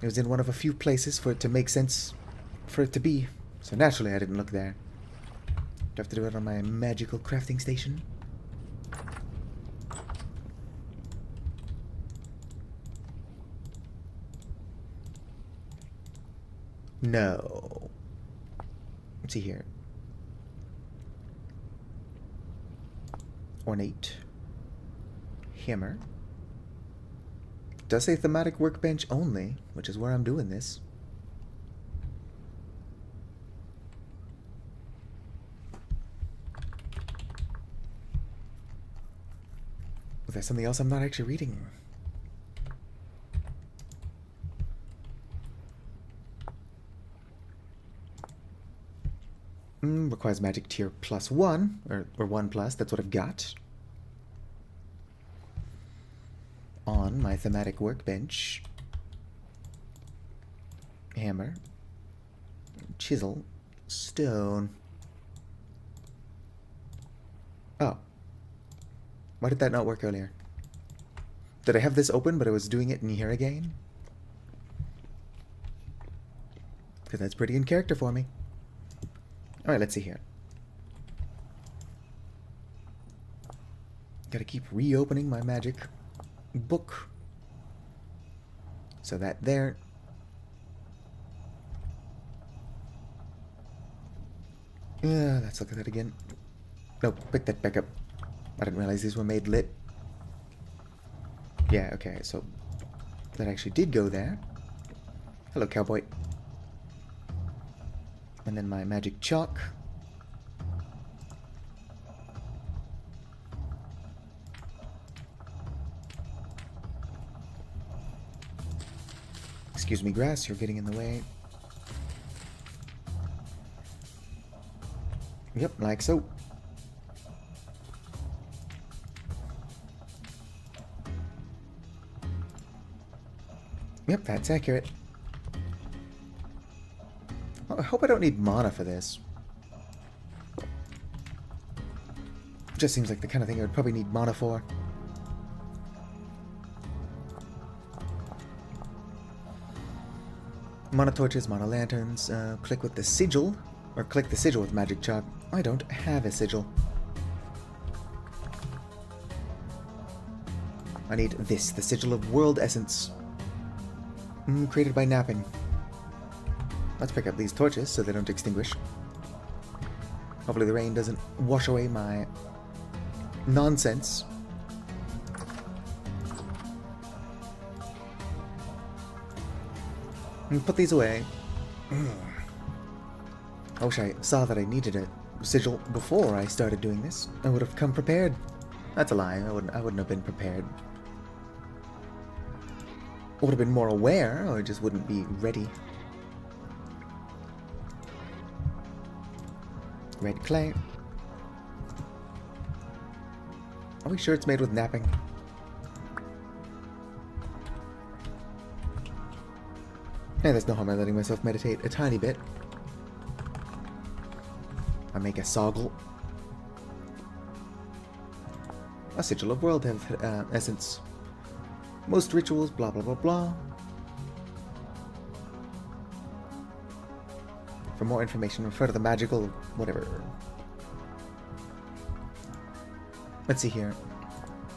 It was in one of a few places for it to make sense for it to be. So naturally I didn't look there. Do I have to do it on my magical crafting station? No. Let's see here. Ornate. Hammer. Does say thematic workbench only, which is where I'm doing this. Is there something else I'm not actually reading? Requires magic tier +1, or 1+, that's what I've got. On my thematic workbench. Hammer. Chisel. Stone. Oh. Why did that not work earlier? Did I have this open, but I was doing it in here again? Because that's pretty in character for me. Alright, let's see here. Gotta keep reopening my magic book. So that there. Let's look at that again. Nope, pick that back up. I didn't realize these were made lit. Yeah, okay, so that actually did go there. Hello, cowboy. And then my magic chalk. Excuse me, grass, you're getting in the way. Yep, like so. Yep, that's accurate. I hope I don't need mana for this. Just seems like the kind of thing I would probably need mana for. Mana torches, mana lanterns, click with the sigil, or click the sigil with magic chalk. I don't have a sigil. I need this, the Sigil of World Essence. Created by napping. Let's pick up these torches so they don't extinguish. Hopefully the rain doesn't wash away my nonsense. And put these away. I wish I saw that I needed a sigil before I started doing this. I would have come prepared. That's a lie. I wouldn't have been prepared. I would have been more aware, or just wouldn't be ready. Red clay. Are we sure it's made with napping? Yeah, there's no harm in letting myself meditate a tiny bit. I make a soggle. A Sigil of World Essence. Most rituals, blah blah blah blah. For more information, refer to the magical whatever. Let's see here.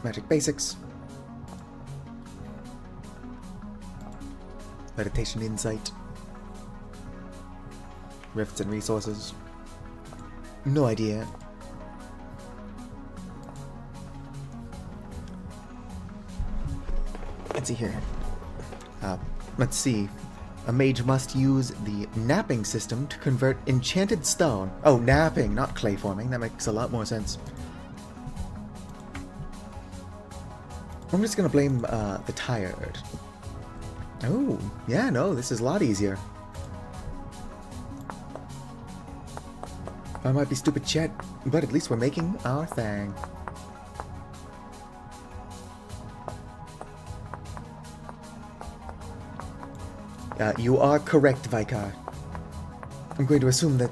Magic basics. Meditation insight. Rifts and resources. No idea. Let's see here. Let's see. A mage must use the napping system to convert enchanted stone. Oh, napping, not clay forming. That makes a lot more sense. I'm just gonna blame the tired. Oh, yeah, no, this is a lot easier. I might be stupid Chet, but at least we're making our thing. You are correct, Vikar. I'm going to assume that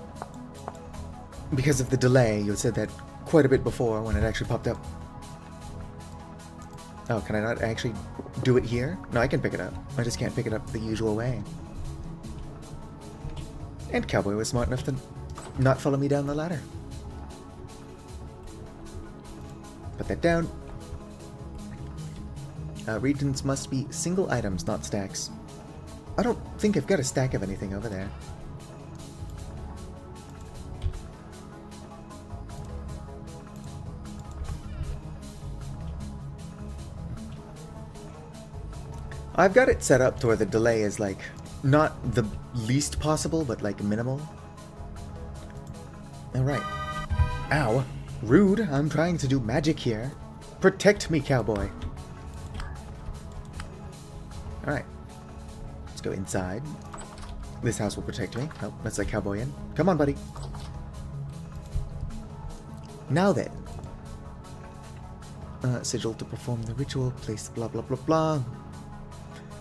because of the delay, you said that quite a bit before when it actually popped up. Oh, can I not actually do it here? No, I can pick it up. I just can't pick it up the usual way. And Cowboy was smart enough to not follow me down the ladder. Put that down. Regions must be single items, not stacks. I don't think I've got a stack of anything over there. I've got it set up to where the delay is like not the least possible, but like minimal. Alright. Ow. Rude. I'm trying to do magic here. Protect me, Cowboy. Alright. Let's go inside. This house will protect me. Oh, let's let Cowboy in. Come on, buddy. Now then. Sigil to perform the ritual. Place blah blah blah blah.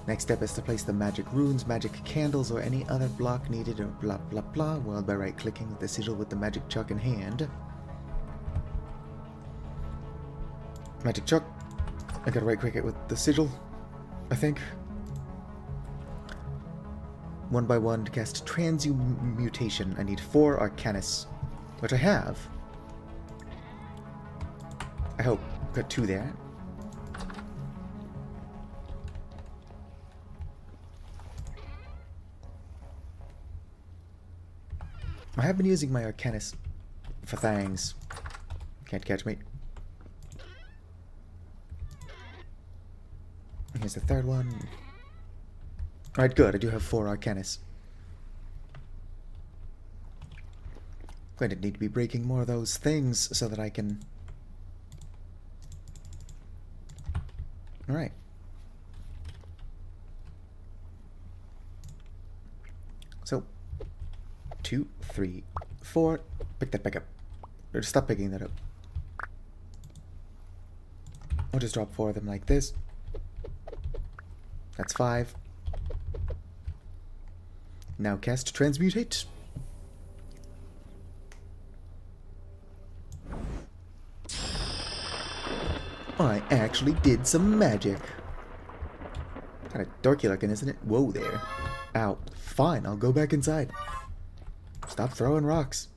Next step is to place the magic runes, magic candles, or any other block needed, or blah blah blah, while by right-clicking the sigil with the magic chuck in hand. Magic chuck. I gotta right-click it with the sigil, I think. One by one to cast Transmutation. I need 4 Arcanus, which I have. I hope. Got 2 there. I have been using my Arcanus for things. Can't catch me. Here's the third one. Alright, good. I do have 4 Arcanus. Going to need to be breaking more of those things so that I can... Alright. So... 2, 3, 4. Pick that back up. Or stop picking that up. I'll just drop 4 of them like this. That's 5. Now cast Transmutate. I actually did some magic. Kinda dorky looking, isn't it? Whoa there. Ow. Fine, I'll go back inside. Stop throwing rocks.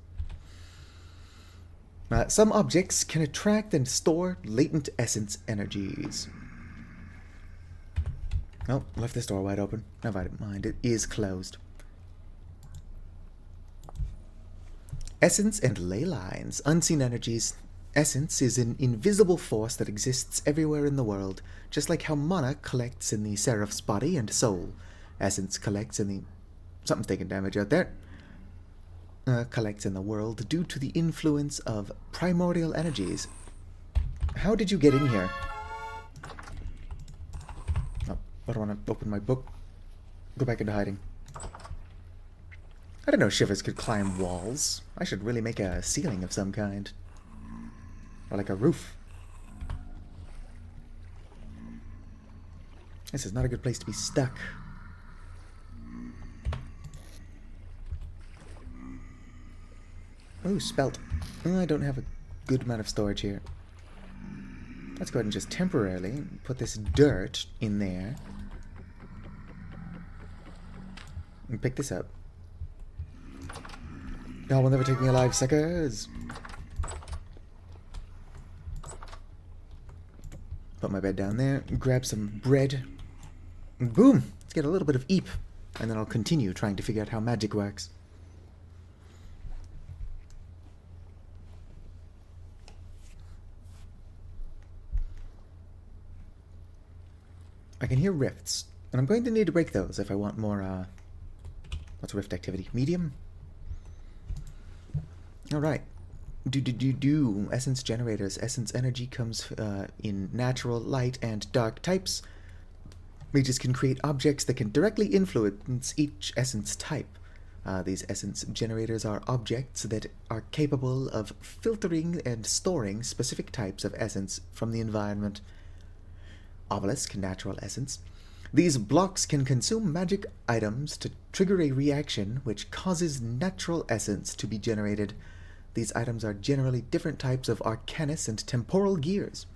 Some objects can attract and store latent essence energies. Oh, left this door wide open. Never mind, it is closed. Essence and ley lines. Unseen energies. Essence is an invisible force that exists everywhere in the world, just like how mana collects in the seraph's body and soul. Essence collects in the... Something's taking damage out there. Collects in the world due to the influence of primordial energies. How did you get in here? Oh, I don't want to open my book. Go back into hiding. I didn't know shivers could climb walls. I should really make a ceiling of some kind. Or like a roof. This is not a good place to be stuck. Oh, spelt. Oh, I don't have a good amount of storage here. Let's go ahead and just temporarily put this dirt in there. And pick this up. Y'all will never take me alive, suckers! Put my bed down there, grab some bread. And boom! Let's get a little bit of eep. And then I'll continue trying to figure out how magic works. I can hear rifts, and I'm going to need to break those if I want more, what's rift activity? Medium? Alright. Essence generators. Essence energy comes in natural, light, and dark types. Mages can create objects that can directly influence each essence type. These essence generators are objects that are capable of filtering and storing specific types of essence from the environment. Obelisk, natural essence. These blocks can consume magic items to trigger a reaction which causes natural essence to be generated. These items are generally different types of arcanus and temporal gears.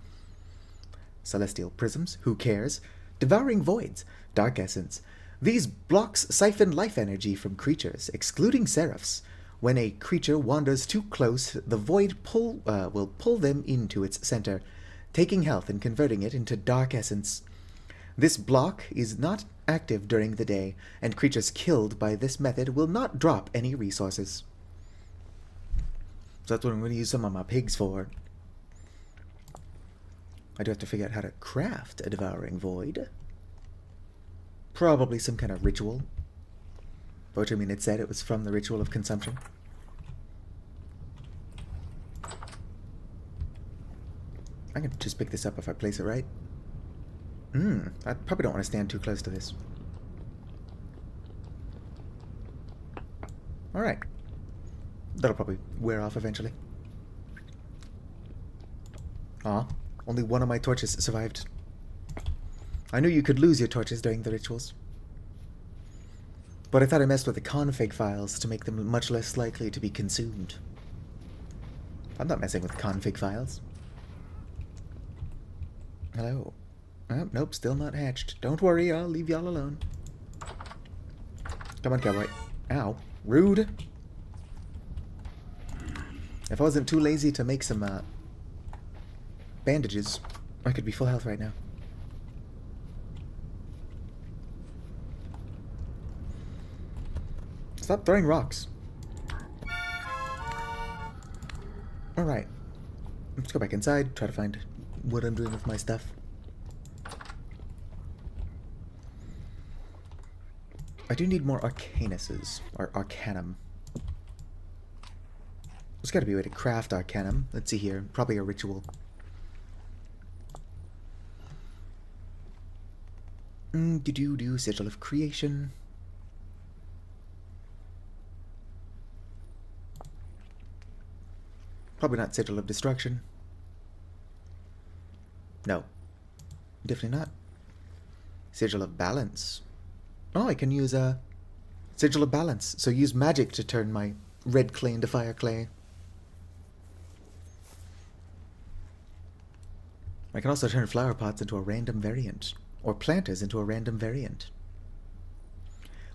Celestial prisms, who cares? Devouring voids, dark essence. These blocks siphon life energy from creatures, excluding seraphs. When a creature wanders too close, the void will pull them into its center, taking health and converting it into dark essence. This block is not active during the day, and creatures killed by this method will not drop any resources. So that's what I'm going to use some of my pigs for. I do have to figure out how to craft a Devouring Void. Probably some kind of ritual. But I mean, it said it was from the ritual of consumption. I can just pick this up if I place it right. I probably don't want to stand too close to this. Alright. That'll probably wear off eventually. Aw, only one of my torches survived. I knew you could lose your torches during the rituals. But I thought I messed with the config files to make them much less likely to be consumed. I'm not messing with config files. Hello. Oh, nope, still not hatched. Don't worry, I'll leave y'all alone. Come on, cowboy. Ow. Rude. If I wasn't too lazy to make some, bandages, I could be full health right now. Stop throwing rocks. Alright. Let's go back inside, try to find what I'm doing with my stuff. I do need more arcanuses, or arcanum. There's gotta be a way to craft arcanum. Let's see here. Probably a ritual. Sigil of Creation. Probably not Sigil of Destruction. No. Definitely not. Sigil of Balance. Oh, I can use a Sigil of Balance. So use magic to turn my red clay into fire clay. I can also turn flower pots into a random variant, or planters into a random variant.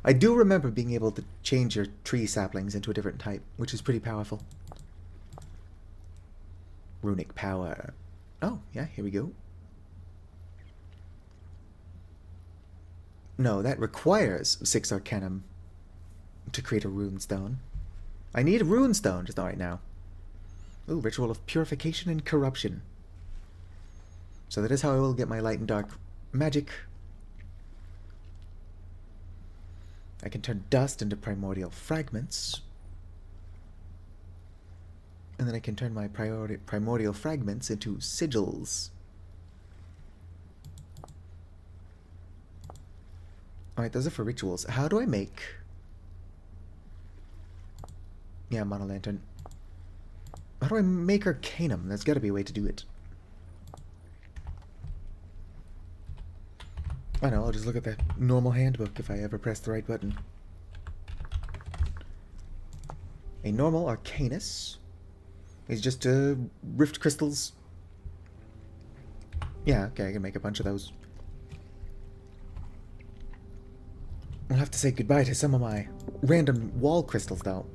I do remember being able to change your tree saplings into a different type, which is pretty powerful. Runic power. Oh, yeah, here we go. No, that requires 6 Arcanum to create a runestone. I need a runestone just right now. Ooh, Ritual of Purification and Corruption. So that is how I will get my light and dark magic. I can turn dust into primordial fragments. And then I can turn my primordial fragments into sigils. Alright, those are for rituals. How do I make... Yeah, Mono Lantern. How do I make Arcanum? There's gotta be a way to do it. I know, I'll just look at the normal handbook if I ever press the right button. A normal Arcanus is just rift crystals. Yeah, okay, I can make a bunch of those. I'll have to say goodbye to some of my random wall crystals, though.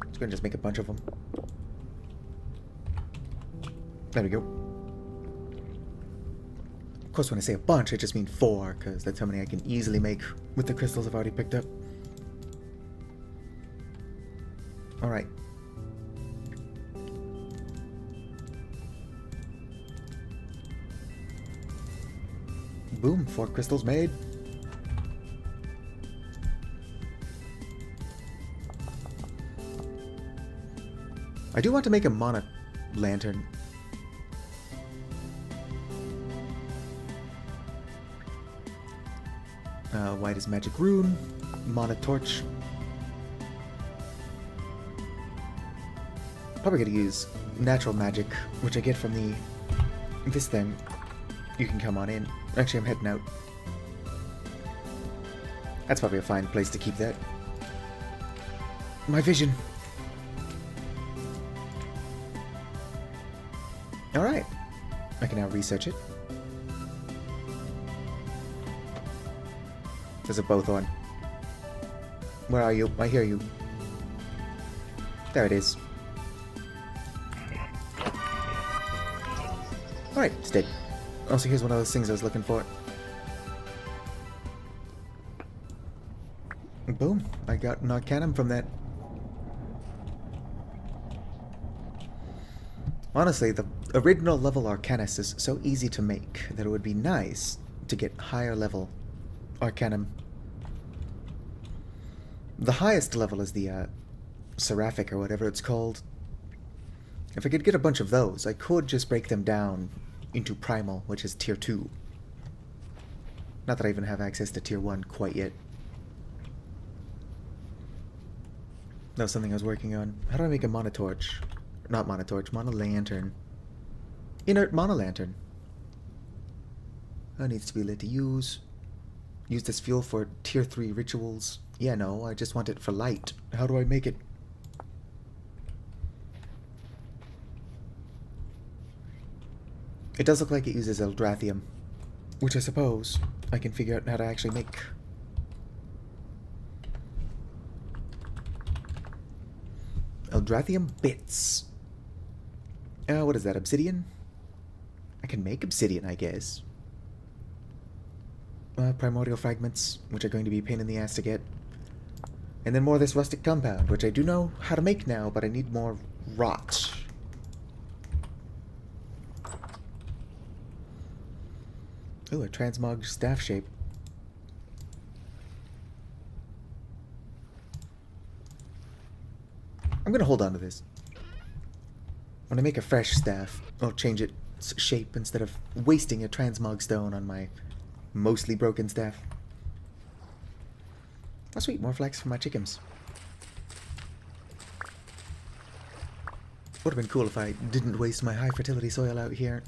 Just gonna just make a bunch of them. There we go. Of course, when I say a bunch, I just mean 4, because that's how many I can easily make with the crystals I've already picked up. Alright. Boom, 4 crystals made. I do want to make a Mono Lantern. White is Magic Rune, Mono Torch. Probably gonna use Natural Magic, which I get from this thing. You can come on in. Actually, I'm heading out. That's probably a fine place to keep that. My vision. Alright. I can now research it. There's a both on. Where are you? I hear you. There it is. Alright, it's dead. Also, here's one of those things I was looking for. Boom. I got an Arcanum from that. Honestly, the original level Arcanus is so easy to make that it would be nice to get higher level Arcanum. The highest level is the Seraphic or whatever it's called. If I could get a bunch of those, I could just break them down into Primal, which is Tier 2. Not that I even have access to Tier 1 quite yet. That was something I was working on. How do I make a Mono Torch? Not Mono Torch, Mono Lantern. Inert Mono Lantern. That needs to be lit to use. Use this fuel for Tier 3 rituals. Yeah, no, I just want it for light. How do I make it? It does look like it uses Eldrathrium, which I suppose I can figure out how to actually make. Eldrathrium bits. What is that, obsidian? I can make obsidian, I guess. Primordial fragments, which are going to be a pain in the ass to get. And then more of this rustic compound, which I do know how to make now, but I need more rot. Ooh, a transmog staff shape. I'm gonna hold on to this. When I make a fresh staff, I'll change its shape instead of wasting a transmog stone on my mostly broken staff. Oh sweet, more flax for my chickens. Would have been cool if I didn't waste my high fertility soil out here.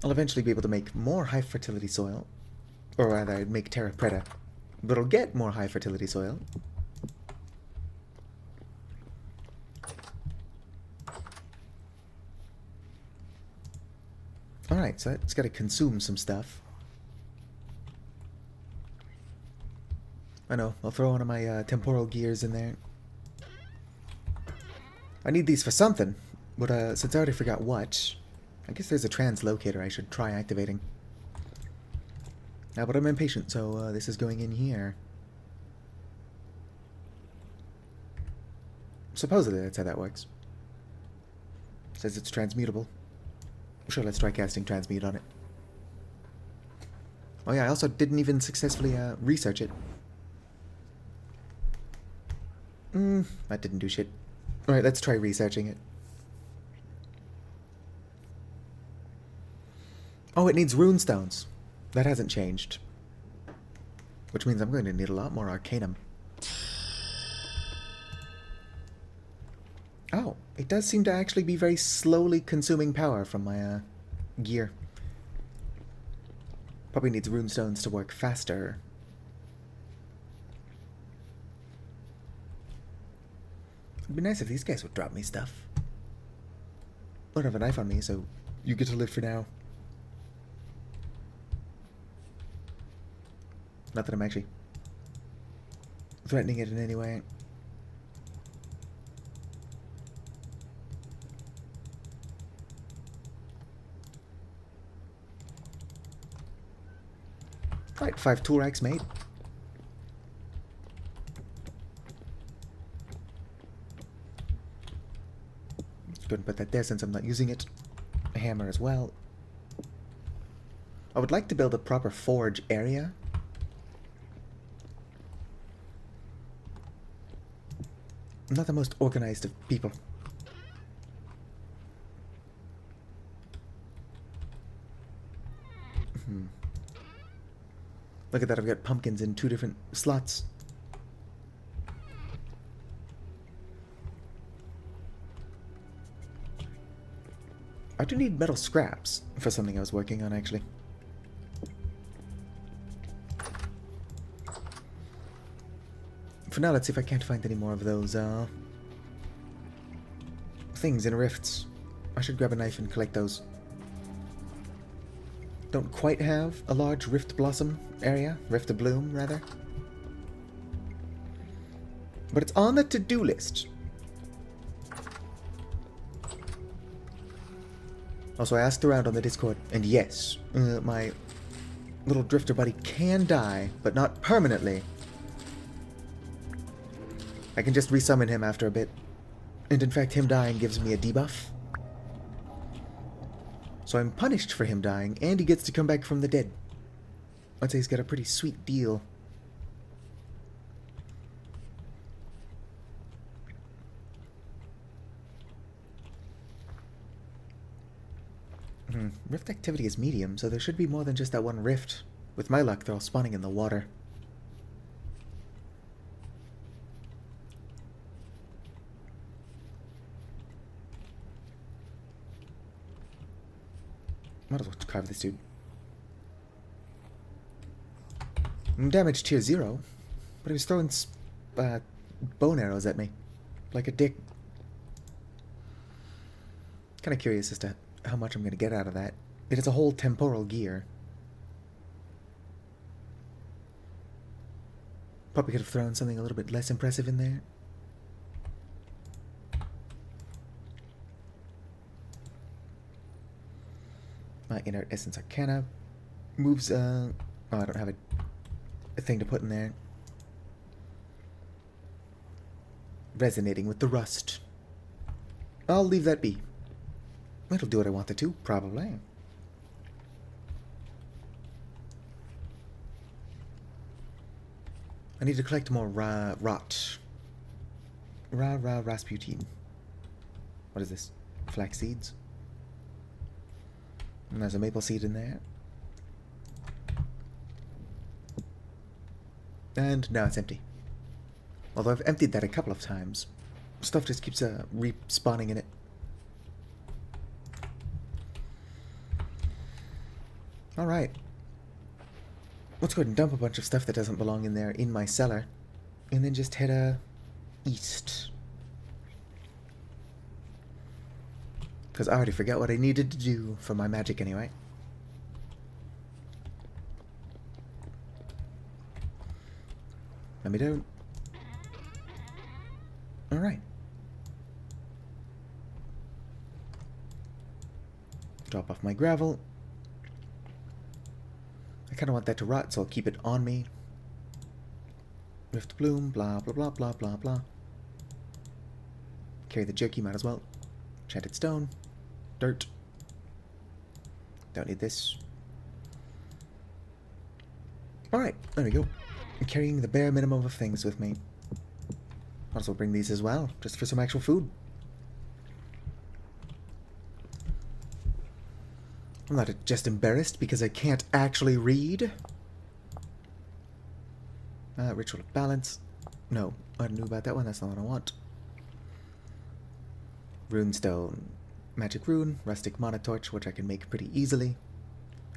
I'll eventually be able to make more high fertility soil. Or rather, I'd make Terra Preta. But I'll get more high fertility soil. Alright, so it's got to consume some stuff. I know, I'll throw one of my temporal gears in there. I need these for something, but since I already forgot what, I guess there's a translocator I should try activating. But I'm impatient, so this is going in here. Supposedly that's how that works. Says it's transmutable. Sure, let's try casting transmute on it. Oh yeah, I also didn't even successfully research it. That didn't do shit. Alright, let's try researching it. Oh, it needs runestones. That hasn't changed. Which means I'm going to need a lot more Arcanum. Oh, it does seem to actually be very slowly consuming power from my gear. Probably needs runestones to work faster. It'd be nice if these guys would drop me stuff. I don't have a knife on me, so you get to live for now. Not that I'm actually threatening it in any way. Right, 5 tool racks made. Go and put that there since I'm not using it. A hammer as well. I would like to build a proper forge area. I'm not the most organized of people. Look at that, I've got pumpkins in 2 different slots. I do need metal scraps for something I was working on, actually. For now, let's see if I can't find any more of those, things in rifts. I should grab a knife and collect those. Don't quite have a large rift blossom area, rift of bloom, rather. But it's on the to-do list. Also, I asked around on the Discord, and yes, my little drifter buddy can die, but not permanently. I can just resummon him after a bit. And in fact, him dying gives me a debuff. So I'm punished for him dying, and he gets to come back from the dead. I'd say he's got a pretty sweet deal. Rift activity is medium, so there should be more than just that one rift. With my luck, they're all spawning in the water. Might as well carve this dude. Damage tier 0, but he was throwing bone arrows at me. Like a dick. Kind of curious as to how much I'm going to get out of that. It is a whole temporal gear. Probably could have thrown something a little bit less impressive in there. My inert essence arcana moves, oh, I don't have a thing to put in there. Resonating with the rust. I'll leave that be. It'll do what I want it to, probably. I need to collect more rot. Rasputin. What is this? Flax seeds? And there's a maple seed in there. And now it's empty. Although I've emptied that a couple of times. Stuff just keeps respawning in it. Alright. Let's go ahead and dump a bunch of stuff that doesn't belong in there in my cellar. And then just head east. Because I already forgot what I needed to do for my magic anyway. Let me down. Alright. Drop off my gravel. I kind of want that to rot, so I'll keep it on me. Rift bloom, blah, blah, blah, blah, blah, blah. Carry the jerky, might as well. Enchanted stone. Dirt. Don't need this. Alright, there we go. I'm carrying the bare minimum of things with me. Might as well bring these as well, just for some actual food. I'm not just embarrassed because I can't actually read. Ritual of Balance. No, I knew about that one. That's not what I want. Runestone. Magic Rune. Rustic Monotorch, which I can make pretty easily.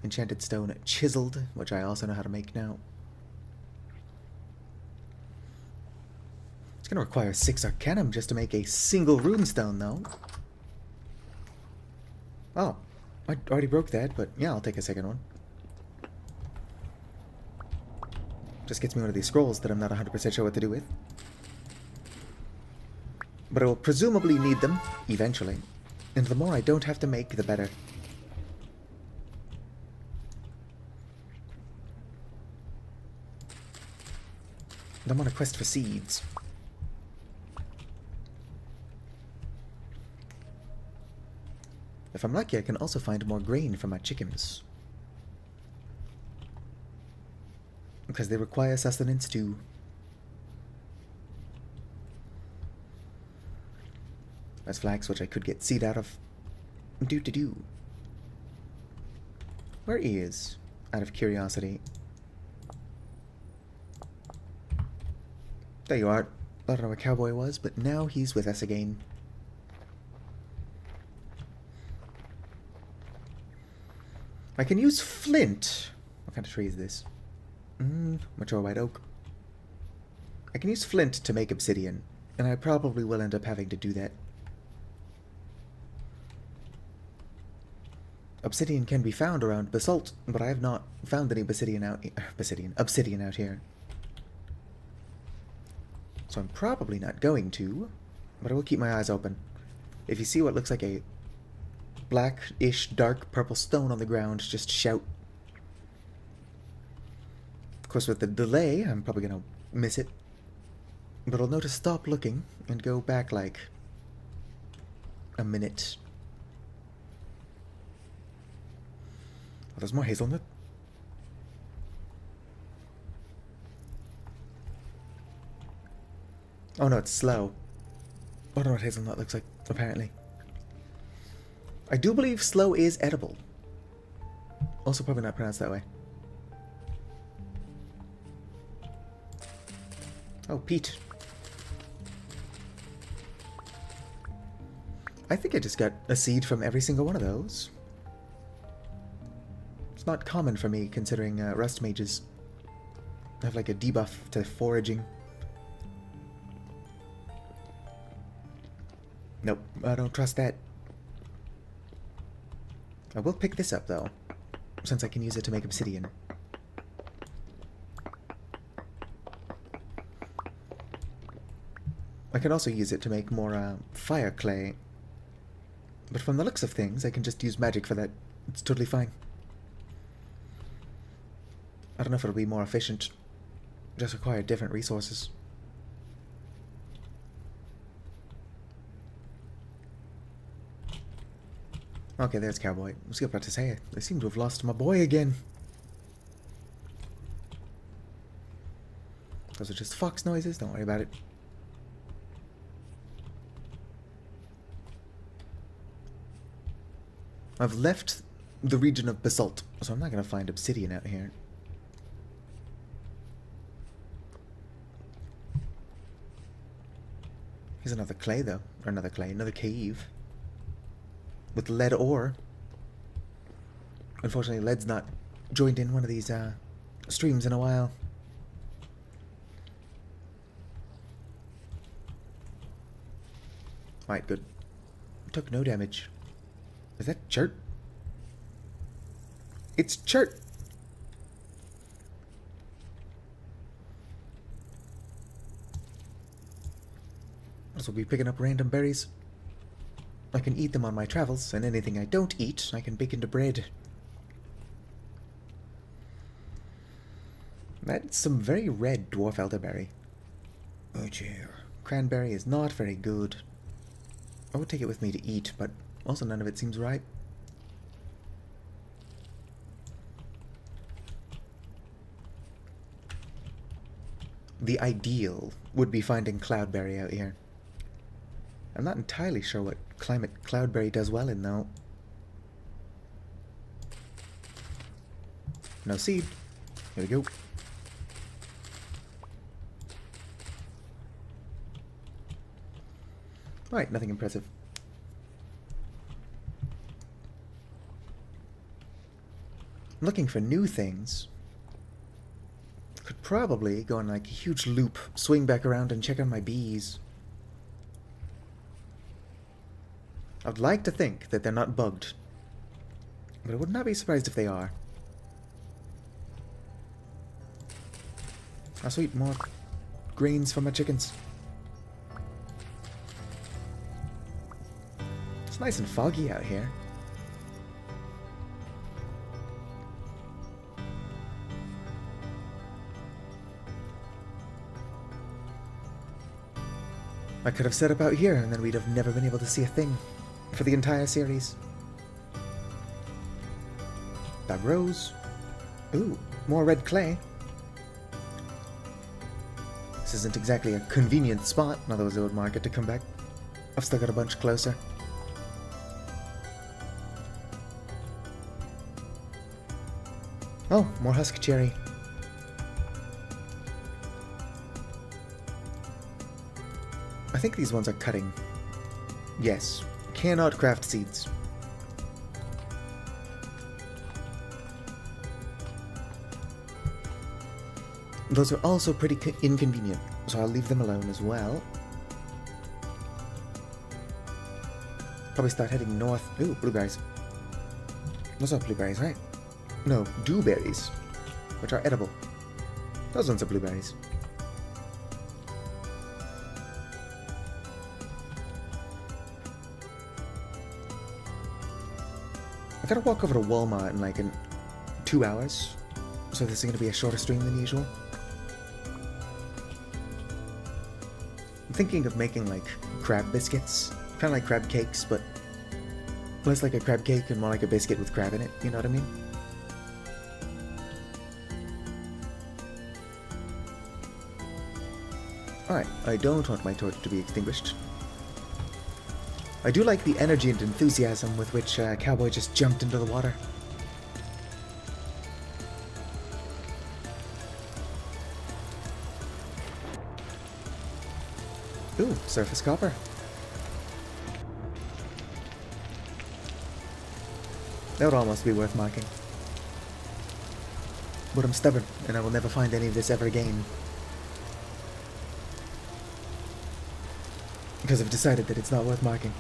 Enchanted Stone Chiseled, which I also know how to make now. It's going to require 6 Arcanum just to make a single runestone, though. Oh. I already broke that, but yeah, I'll take a second one. Just gets me one of these scrolls that I'm not 100% sure what to do with. But I will presumably need them, eventually. And the more I don't have to make, the better. And I'm on a quest for seeds. If I'm lucky, I can also find more grain for my chickens. Because they require sustenance too. There's flax, which I could get seed out of. Do. Where is, out of curiosity? There you are. I don't know where Cowboy was, but now he's with us again. I can use flint. What kind of tree is this? Mature white oak. I can use flint to make obsidian, and I probably will end up having to do that. Obsidian can be found around basalt, but I have not found any obsidian out here. So I'm probably not going to, but I will keep my eyes open. If you see what looks like a black-ish dark purple stone on the ground, just shout. Of course, with the delay, I'm probably going to miss it. But I'll know to stop looking and go back like a minute. Oh, there's more hazelnut. Oh no, it's slow. I don't know what hazelnut looks like, apparently. I do believe slow is edible. Also probably not pronounced that way. Oh, peat. I think I just got a seed from every single one of those. It's not common for me, considering rust mages have like a debuff to foraging. Nope, I don't trust that. I will pick this up, though, since I can use it to make obsidian. I can also use it to make more fire clay. But from the looks of things, I can just use magic for that. It's totally fine. I don't know if it'll be more efficient. Just require different resources. Okay, there's Cowboy. I was about to say it. I seem to have lost my boy again. Those are just fox noises. Don't worry about it. I've left the region of basalt, so I'm not going to find obsidian out here. Here's another clay, though. Or another clay. Another cave. With lead ore. Unfortunately, lead's not joined in one of these streams in a while. Alright, good. Took no damage. Is that Chert? It's Chert! Also be picking up random berries. I can eat them on my travels, and anything I don't eat, I can bake into bread. That's some very red dwarf elderberry. Oh dear. Cranberry is not very good. I would take it with me to eat, but also none of it seems ripe. The ideal would be finding cloudberry out here. I'm not entirely sure what climate cloudberry does well in, though. No seed. Here we go. Right, nothing impressive. Looking for new things. Could probably go on like a huge loop, swing back around and check on my bees. I'd like to think that they're not bugged, but I would not be surprised if they are. Oh sweet, more grains for my chickens. It's nice and foggy out here. I could have set up out here, and then we'd have never been able to see a thing for the entire series. Dog rose. Ooh, more red clay. This isn't exactly a convenient spot, otherwise I would mark it to come back. I've still got a bunch closer. Oh, more husk cherry. I think these ones are cutting. Yes. Cannot craft seeds. Those are also pretty inconvenient, so I'll leave them alone as well. Probably start heading north. Ooh, blueberries. Those are blueberries, right? No, dewberries, which are edible. Those ones are blueberries. I gotta walk over to Walmart in like 2 hours, so this is gonna be a shorter stream than usual. I'm thinking of making like crab biscuits, kind of like crab cakes, but less like a crab cake and more like a biscuit with crab in it, you know what I mean? Alright, I don't want my torch to be extinguished. I do like the energy and enthusiasm with which Cowboy just jumped into the water. Ooh, surface copper. That would almost be worth marking. But I'm stubborn, and I will never find any of this ever again. Because I've decided that it's not worth marking.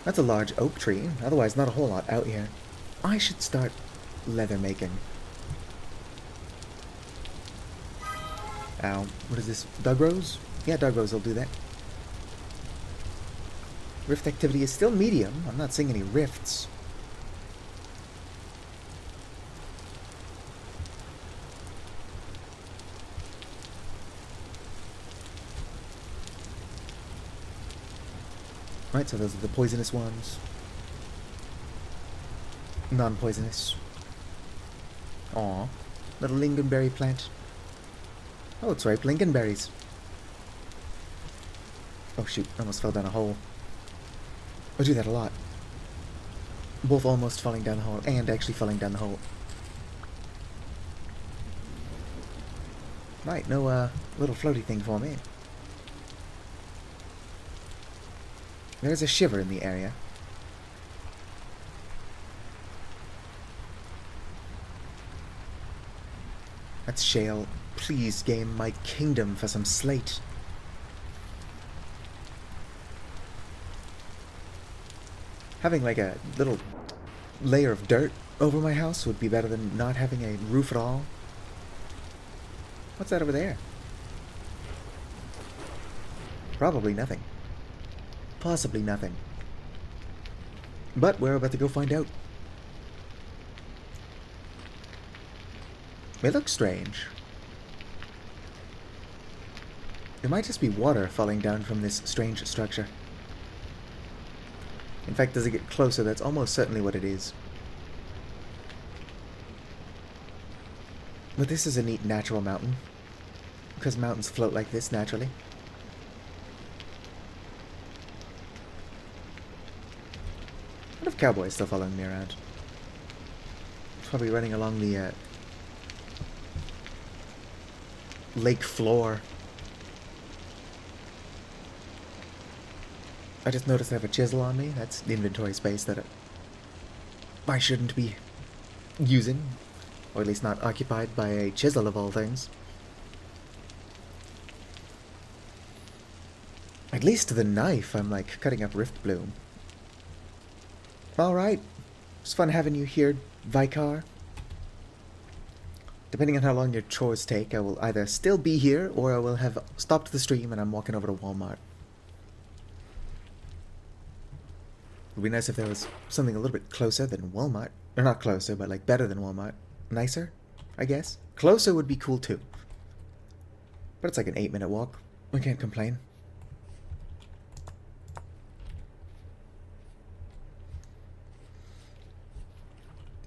That's a large oak tree, otherwise not a whole lot out here. I should start leather making. Ow, what is this? Dug rose? Yeah, dug rose will do that. Rift activity is still medium. I'm not seeing any rifts. Right, so those are the poisonous ones. Non-poisonous. Aw, little lingonberry plant. Oh, it's ripe lingonberries. Oh shoot, I almost fell down a hole. I do that a lot. Both almost falling down the hole and actually falling down the hole. Right, no little floaty thing for me. There's a shiver in the area. That's shale. Please game my kingdom for some slate. Having like a little layer of dirt over my house would be better than not having a roof at all. What's that over there? Probably nothing. Possibly nothing. But we're about to go find out. It looks strange. It might just be water falling down from this strange structure. In fact, as I get closer, that's almost certainly what it is. But this is a neat natural mountain, because mountains float like this naturally. What if Cowboy's still following me around? He's probably running along the lake floor. I just noticed I have a chisel on me. That's the inventory space that I shouldn't be using, or at least not occupied by a chisel of all things. At least the knife, I'm like cutting up Rift Bloom. Alright, it's fun having you here, Vicar. Depending on how long your chores take, I will either still be here, or I will have stopped the stream and I'm walking over to Walmart. It would be nice if there was something a little bit closer than Walmart. Or not closer, but like better than Walmart. Nicer, I guess. Closer would be cool too. But it's like an 8-minute walk. We can't complain.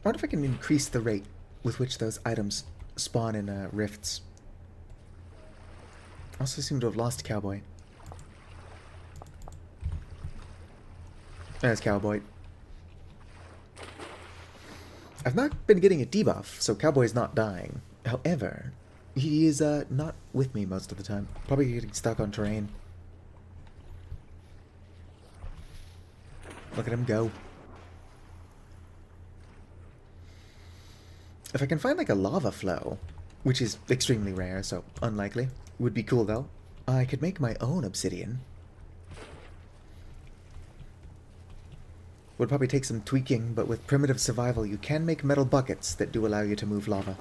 I wonder if I can increase the rate with which those items spawn in rifts. I also seem to have lost Cowboy. There's Cowboy. I've not been getting a debuff, so Cowboy's not dying. However, he is not with me most of the time. Probably getting stuck on terrain. Look at him go. If I can find like a lava flow, which is extremely rare, so unlikely, would be cool though. I could make my own obsidian. Would probably take some tweaking, but with primitive survival you can make metal buckets that do allow you to move lava.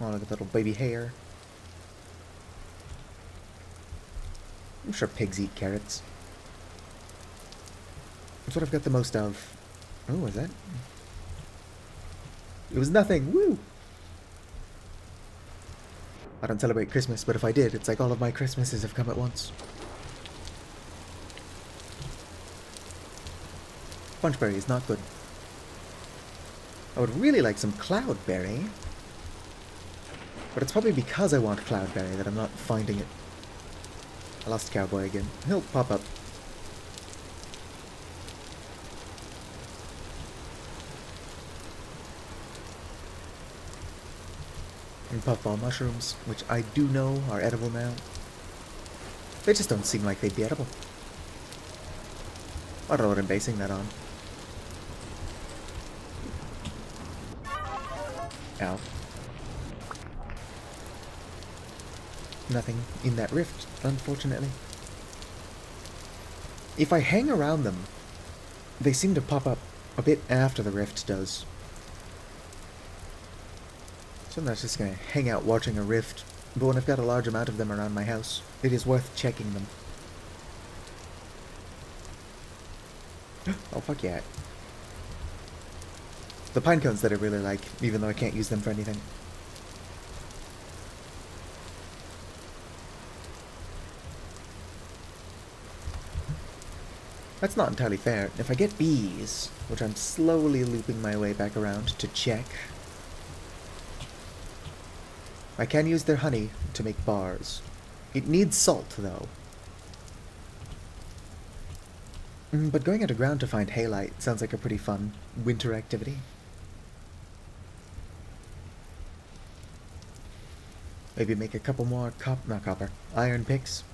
Oh, look at the little baby hair. I'm sure pigs eat carrots. That's what I've got the most of. Oh, was that? It was nothing. Woo! I don't celebrate Christmas, but if I did, it's like all of my Christmases have come at once. Punchberry is not good. I would really like some Cloudberry. But it's probably because I want Cloudberry that I'm not finding it. I lost Cowboy again. He'll pop up. And puffball mushrooms, which I do know are edible now. They just don't seem like they'd be edible. I don't know what I'm basing that on. Ow. Nothing in that rift, unfortunately. If I hang around them, they seem to pop up a bit after the rift does. So I'm not just gonna hang out watching a rift, but when I've got a large amount of them around my house, it is worth checking them. Oh, fuck yeah. The pine cones that I really like, even though I can't use them for anything. That's not entirely fair. If I get bees, which I'm slowly looping my way back around to check, I can use their honey to make bars. It needs salt, though. But going underground to find halite sounds like a pretty fun winter activity. Maybe make a couple more iron picks.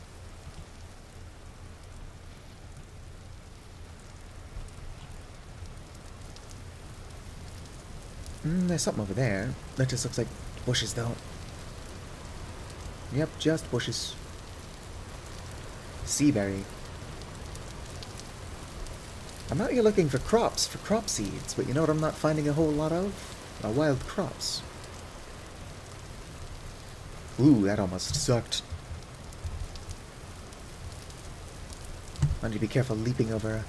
There's something over there. That just looks like bushes, though. Yep, just bushes. Seaberry. I'm out here looking for crops, for crop seeds, but you know what I'm not finding a whole lot of? Wild crops. Ooh, that almost sucked. I need to be careful leaping over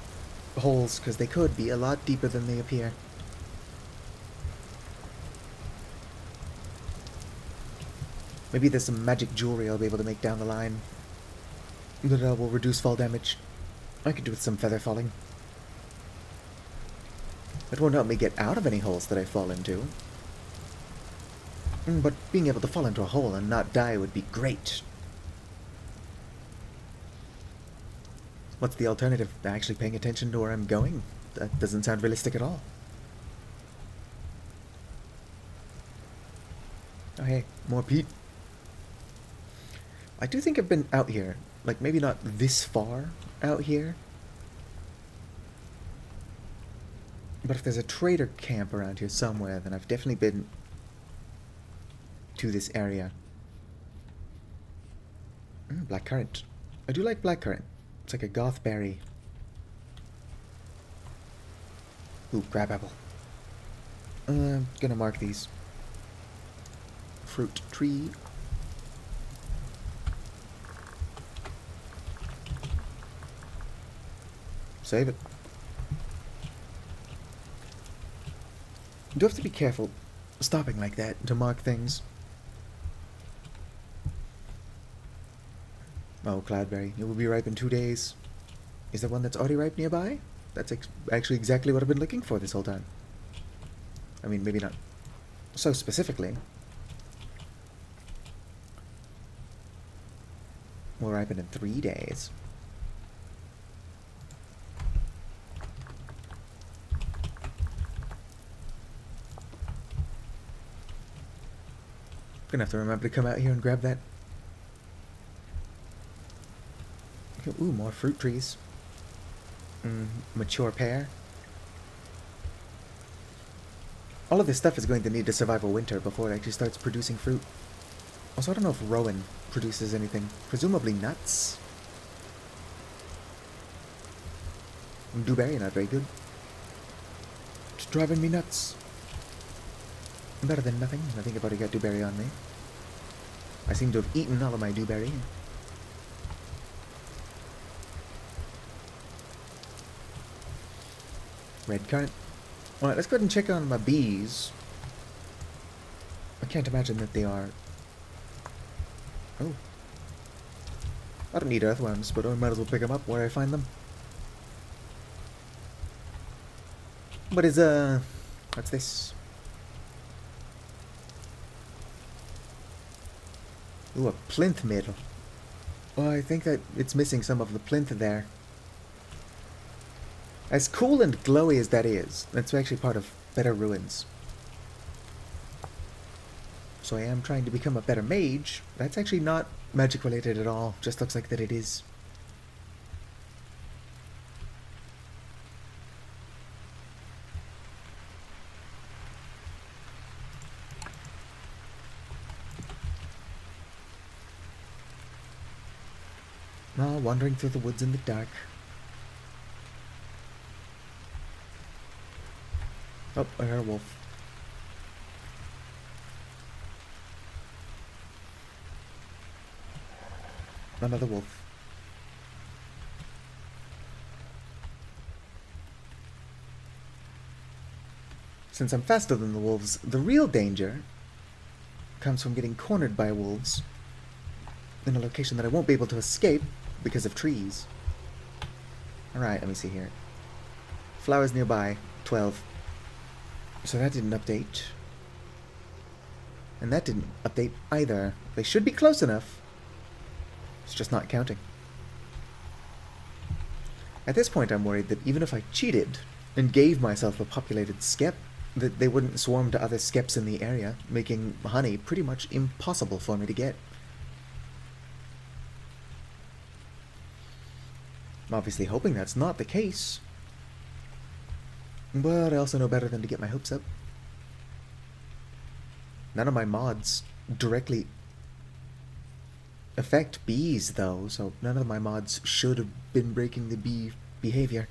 holes, because they could be a lot deeper than they appear. Maybe there's some magic jewelry I'll be able to make down the line that will reduce fall damage. I could do with some feather falling. It won't help me get out of any holes that I fall into. But being able to fall into a hole and not die would be great. What's the alternative? Actually paying attention to where I'm going? That doesn't sound realistic at all. Oh hey, more peat. I do think I've been out here. Like, maybe not this far out here. But if there's a trader camp around here somewhere, then I've definitely been to this area. Blackcurrant. I do like blackcurrant. It's like a goth berry. Ooh, crabapple. I'm gonna mark these. Fruit tree. Save it. You do have to be careful stopping like that to mark things. Oh, cloudberry. It will be ripe in 2 days. Is there one that's already ripe nearby? That's actually exactly what I've been looking for this whole time. I mean, maybe not so specifically. Will ripen in 3 days. Gonna have to remember to come out here and grab that. Ooh, more fruit trees. Mature pear. All of this stuff is going to need to survive a winter before it actually starts producing fruit. Also, I don't know if Rowan produces anything. Presumably nuts. Dewberry, not very good. It's driving me nuts. Better than nothing. I think I've already got dewberry on me. I seem to have eaten all of my dewberry. Red currant. Alright, let's go ahead and check on my bees. I can't imagine that they are... Oh. I don't need earthworms, but I might as well pick them up where I find them. What is, what's this? Ooh, a plinth middle. Well, I think that it's missing some of the plinth there. As cool and glowy as that is, that's actually part of better ruins. So I am trying to become a better mage. That's actually not magic related at all. Just looks like that it is. Oh, wandering through the woods in the dark. Oh, I heard a wolf. Another wolf. Since I'm faster than the wolves, the real danger comes from getting cornered by wolves in a location that I won't be able to escape because of trees. Alright, let me see here. Flowers nearby, 12. So that didn't update. And that didn't update either. They should be close enough. It's just not counting. At this point, I'm worried that even if I cheated and gave myself a populated skep, that they wouldn't swarm to other skeps in the area, making honey pretty much impossible for me to get. I'm obviously hoping that's not the case. But I also know better than to get my hopes up. None of my mods directly affect bees, though, so none of my mods should have been breaking the bee behavior.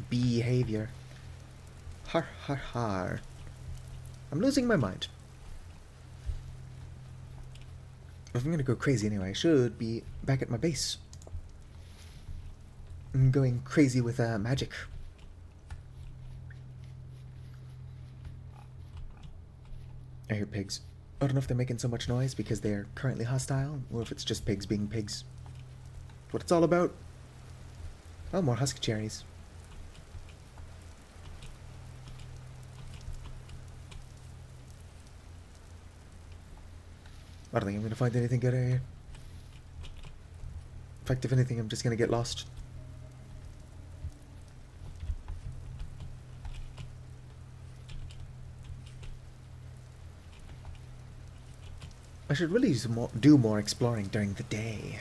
Behavior. Har har har. I'm losing my mind. If I'm gonna go crazy anyway, I should be back at my base. I'm going crazy with magic. I hear pigs. I don't know if they're making so much noise because they're currently hostile, or if it's just pigs being pigs. What it's all about. Oh, more husk cherries. I don't think I'm gonna find anything good here. In fact, if anything, I'm just gonna get lost. I should really do more exploring during the day.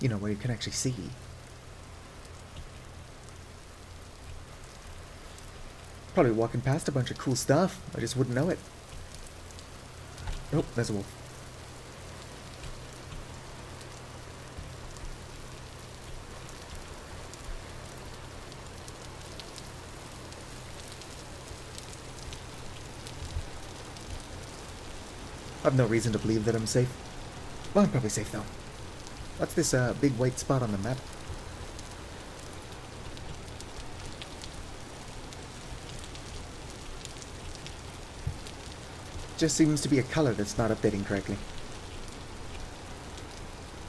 You know, where you can actually see. Probably walking past a bunch of cool stuff. I just wouldn't know it. Oh, there's a wolf. I've no reason to believe that I'm safe. Well, I'm probably safe, though. What's this big white spot on the map? Just seems to be a color that's not updating correctly.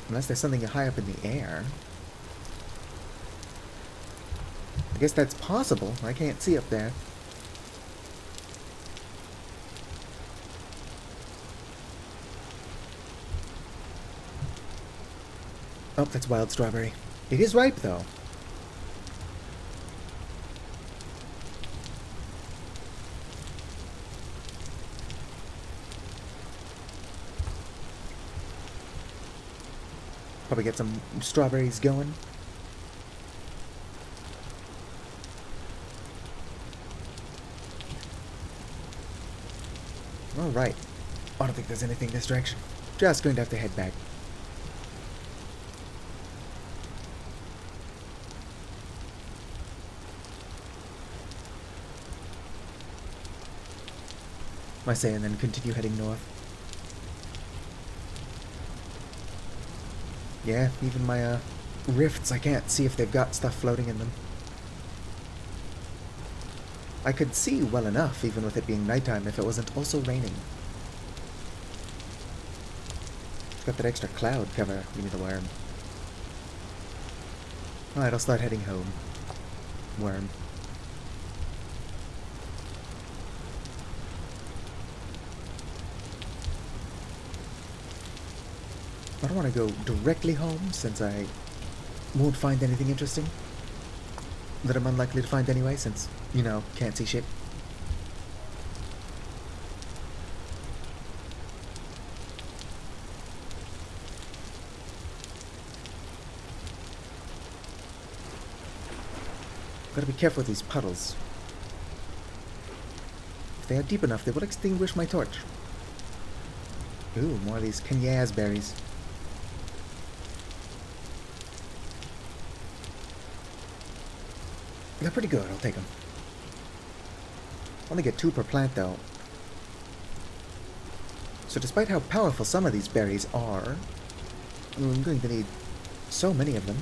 Unless there's something high up in the air. I guess that's possible. I can't see up there. Oh, that's wild strawberry. It is ripe, though. Probably get some strawberries going. Alright. I don't think there's anything in this direction. Just going to have to head back. I say, and then continue heading north. Yeah, even my rifts, I can't see if they've got stuff floating in them. I could see well enough, even with it being nighttime, if it wasn't also raining. It's got that extra cloud cover. Give me the worm. Alright, I'll start heading home. Worm. I don't want to go directly home, since I won't find anything interesting. That I'm unlikely to find anyway, since, you know, can't see shit. Gotta be careful with these puddles. If they are deep enough, they will extinguish my torch. Ooh, more of these Kenyaz berries. They're pretty good, I'll take them. Only get 2 per plant, though. So despite how powerful some of these berries are, I'm going to need so many of them.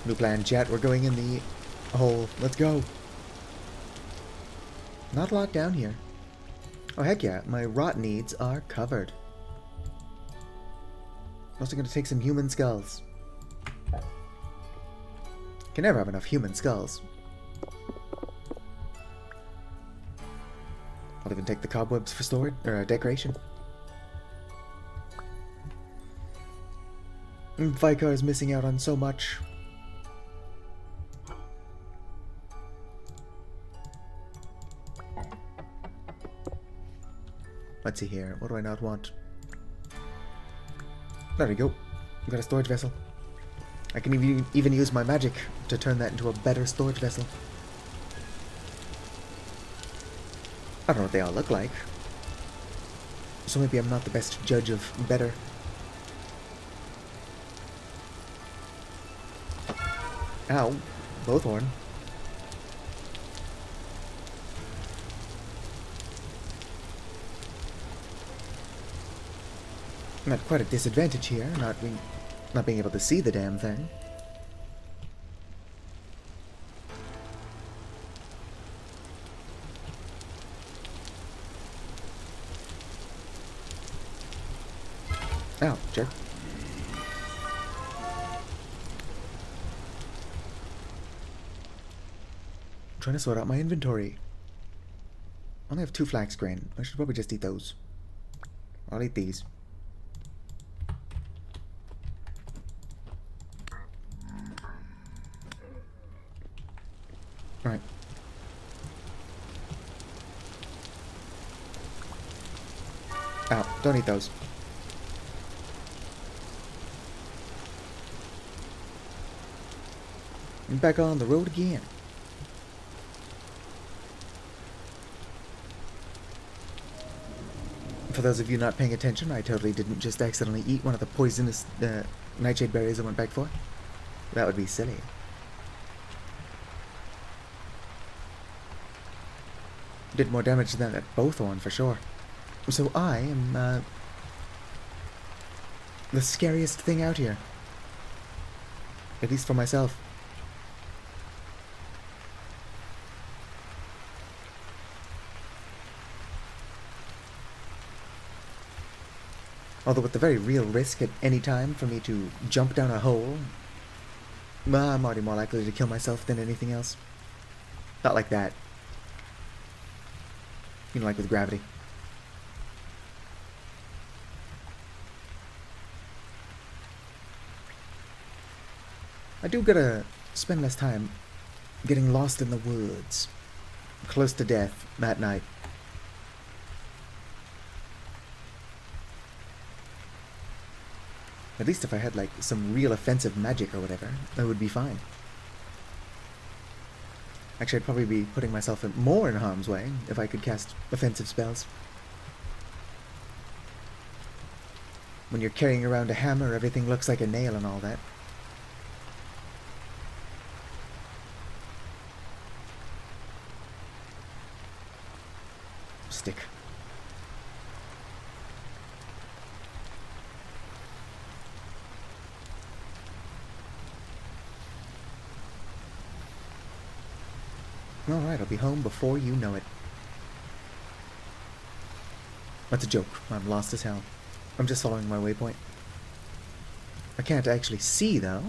New plan, chat. We're going in the hole. Let's go. Not a lot down here. Oh, heck yeah. My rot needs are covered. Also going to take some human skulls. Can never have enough human skulls. I'll even take the cobwebs for storage or decoration. Vicar is missing out on so much. Let's see here. What do I not want? There we go. We've got a storage vessel. I can even use my magic to turn that into a better storage vessel. I don't know what they all look like. So maybe I'm not the best judge of better. Ow. Both horn. I'm at quite a disadvantage here, not being able to see the damn thing. Ow, jerk. I'm trying to sort out my inventory. I only have 2 flax grain. I should probably just eat those. I'll eat these. Right. Ow, don't eat those. I'm back on the road again. For those of you not paying attention, I totally didn't just accidentally eat one of the poisonous nightshade berries I went back for. That would be silly. Did more damage than that Bowthorn for sure. So I am the scariest thing out here. At least for myself. Although with the very real risk at any time for me to jump down a hole, I'm already more likely to kill myself than anything else. Not like that. You know, like with gravity. I do gotta spend less time getting lost in the woods, close to death that night. At least if I had, like, some real offensive magic or whatever, that would be fine. Actually, I'd probably be putting myself more in harm's way if I could cast offensive spells. When you're carrying around a hammer, everything looks like a nail and all that. Stick. Alright, I'll be home before you know it. That's a joke. I'm lost as hell. I'm just following my waypoint. I can't actually see, though.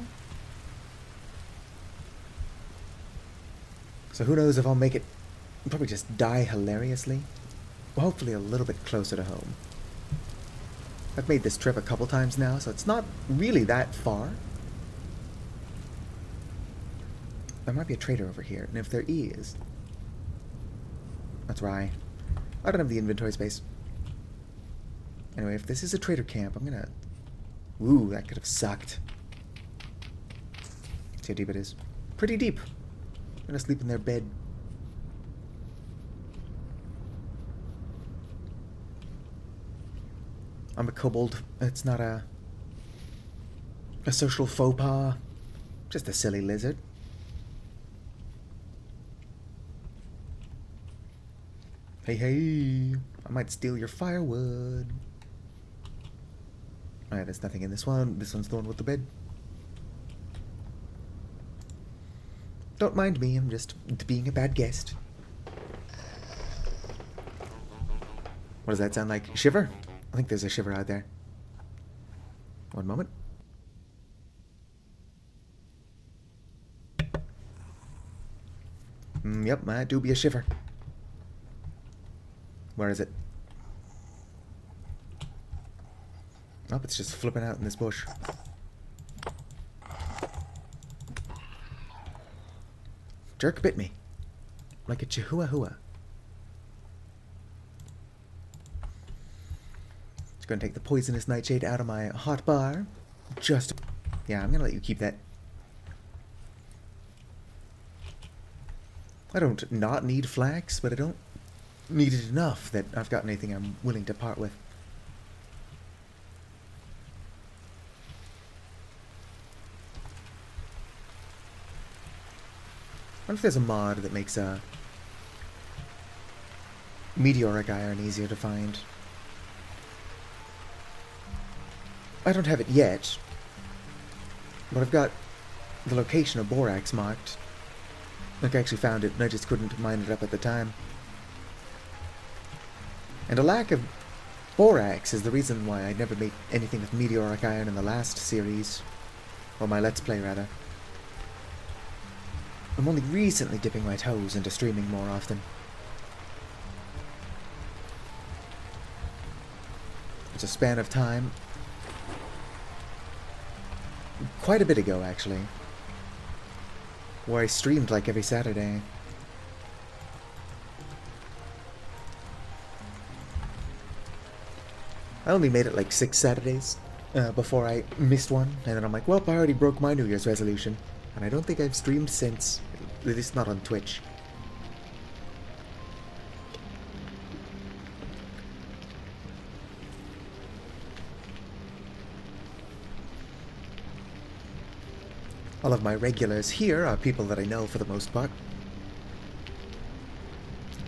So who knows if I'll make it. I'll probably just die hilariously. Well, hopefully a little bit closer to home. I've made this trip a couple times now, so it's not really that far. There might be a trader over here, and if there is... That's right. I don't have the inventory space. Anyway, if this is a trader camp, I'm gonna... Ooh, that could have sucked. See how deep it is. Pretty deep. I'm gonna sleep in their bed. I'm a kobold. It's not a social faux pas. Just a silly lizard. Hey, hey. I might steal your firewood. Alright, there's nothing in this one. This one's the one with the bed. Don't mind me, I'm just being a bad guest. What does that sound like? Shiver? I think there's a shiver out there. One moment. Yep, I do be a shiver. Where is it? Oh, it's just flipping out in this bush. Jerk bit me. Like a chihuahua. Just gonna take the poisonous nightshade out of my hot bar. Just... Yeah, I'm gonna let you keep that. I don't not need flax, but I don't need it enough that I've got anything I'm willing to part with. wonder if there's a mod that makes meteoric iron easier to find. I don't have it yet, but I've got the location of borax marked. Like I actually found it, and I just couldn't mine it up at the time. And a lack of borax is the reason why I never made anything with meteoric iron in the last series. Or my Let's Play, rather. I'm only recently dipping my toes into streaming more often. It's a span of time. Quite a bit ago, actually. Where I streamed like every Saturday. I only made it like 6 Saturdays before I missed one, and then I'm like, well, I already broke my New Year's resolution, and I don't think I've streamed since, at least not on Twitch. All of my regulars here are people that I know for the most part,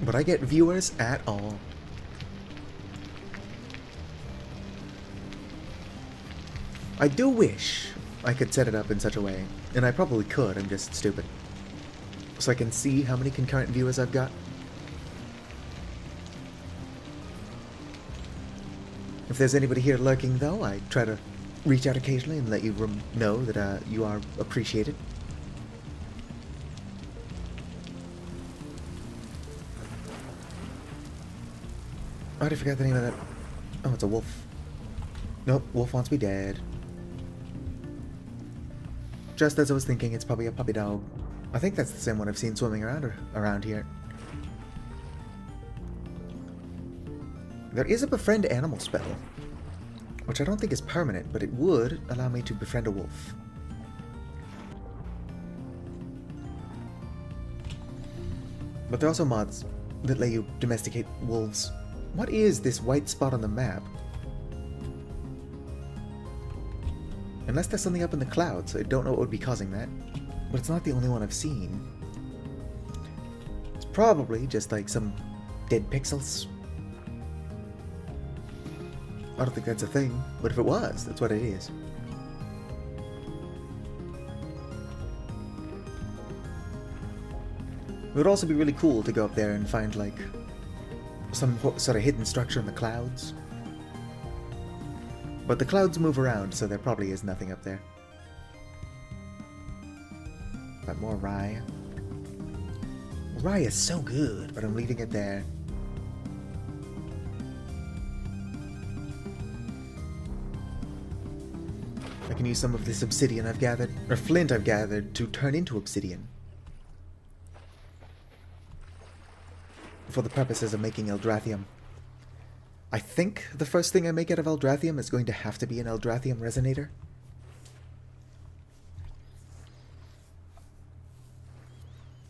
but I get viewers at all. I do wish I could set it up in such a way, and I probably could, I'm just stupid, so I can see how many concurrent viewers I've got. If there's anybody here lurking, though, I try to reach out occasionally and let you know that you are appreciated. I already forgot the name of that. Oh, it's a wolf. Nope, wolf wants me dead. Just as I was thinking, it's probably a puppy dog. I think that's the same one I've seen swimming around here. There is a befriend animal spell, which I don't think is permanent, but it would allow me to befriend a wolf. But there are also mods that let you domesticate wolves. What is this white spot on the map? Unless there's something up in the clouds, I don't know what would be causing that. But it's not the only one I've seen. It's probably just like some dead pixels. I don't think that's a thing, but if it was, that's what it is. It would also be really cool to go up there and find, like, some sort of hidden structure in the clouds. But the clouds move around, so there probably is nothing up there. But more rye. Rye is so good, but I'm leaving it there. I can use some of this obsidian I've gathered, or flint I've gathered, to turn into obsidian. For the purposes of making Eldrathrium. I think the first thing I make out of Eldrathrium is going to have to be an Eldrathrium resonator.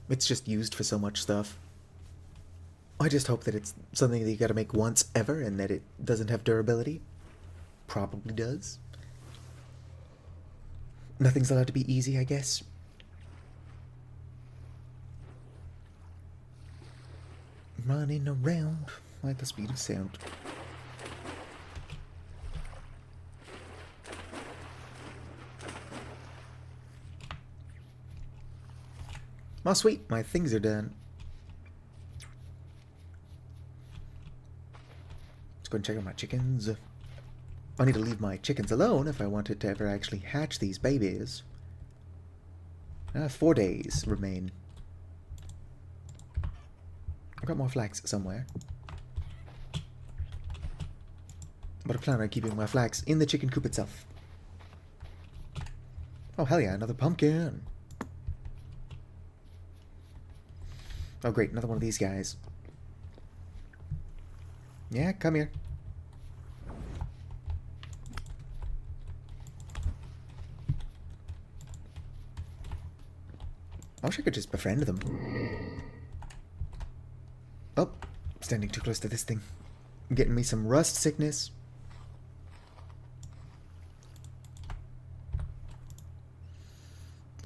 It's just used for so much stuff. I just hope that it's something that you gotta make once ever and that it doesn't have durability. Probably does. Nothing's allowed to be easy, I guess. Running around at the speed of sound. Oh, sweet, my things are done. Let's go and check out my chickens. I need to leave my chickens alone if I wanted to ever actually hatch these babies. 4 days remain. I've got more flax somewhere. But I plan on keeping my flax in the chicken coop itself. Oh, hell yeah, another pumpkin. Oh, great, another one of these guys. Yeah, come here. I wish I could just befriend them. Oh, standing too close to this thing. Getting me some rust sickness.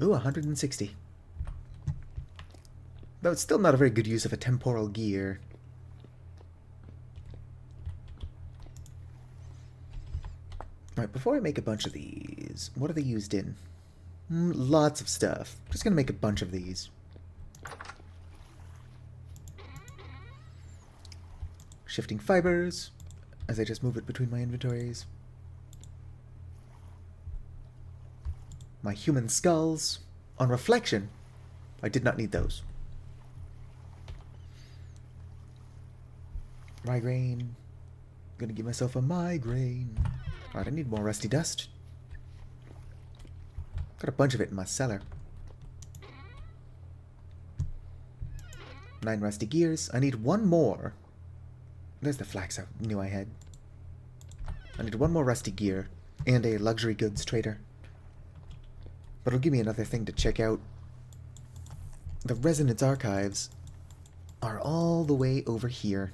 Ooh, 160. Though it's still not a very good use of a temporal gear. Alright, before I make a bunch of these, what are they used in? Lots of stuff. Just gonna make a bunch of these. Shifting fibers, as I just move it between my inventories. My human skulls. On reflection, I did not need those. Migraine. Gonna give myself a migraine. Alright, I need more rusty dust. Got a bunch of it in my cellar. 9 rusty gears. I need one more. There's the flax I knew I had. I need one more rusty gear and a luxury goods trader. But it'll give me another thing to check out. The Resonance Archives are all the way over here.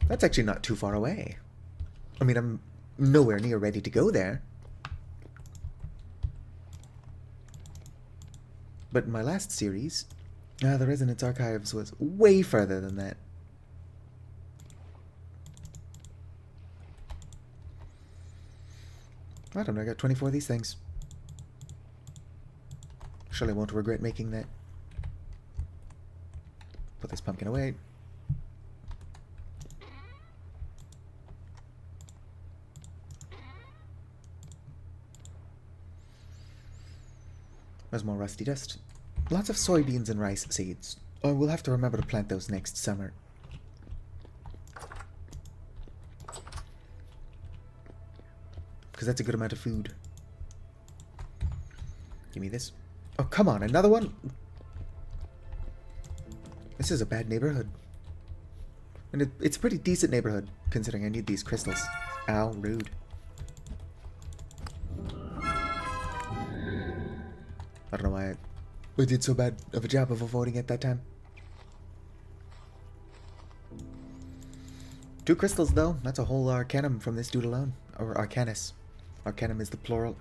That's actually not too far away. I mean, I'm nowhere near ready to go there. But in my last series, the Resonance Archives was way further than that. I don't know, I got 24 of these things. Surely won't regret making that. Put this pumpkin away. There's more rusty dust. Lots of soybeans and rice seeds. Oh, we'll have to remember to plant those next summer. Because that's a good amount of food. Give me this. Oh, come on, another one? This is a bad neighborhood. And it's a pretty decent neighborhood, considering I need these crystals. Ow, rude. I don't know why I did so bad of a job of avoiding it that time. 2 crystals, though. That's a whole arcanum from this dude alone. Or arcanus. Arcanum is the plural.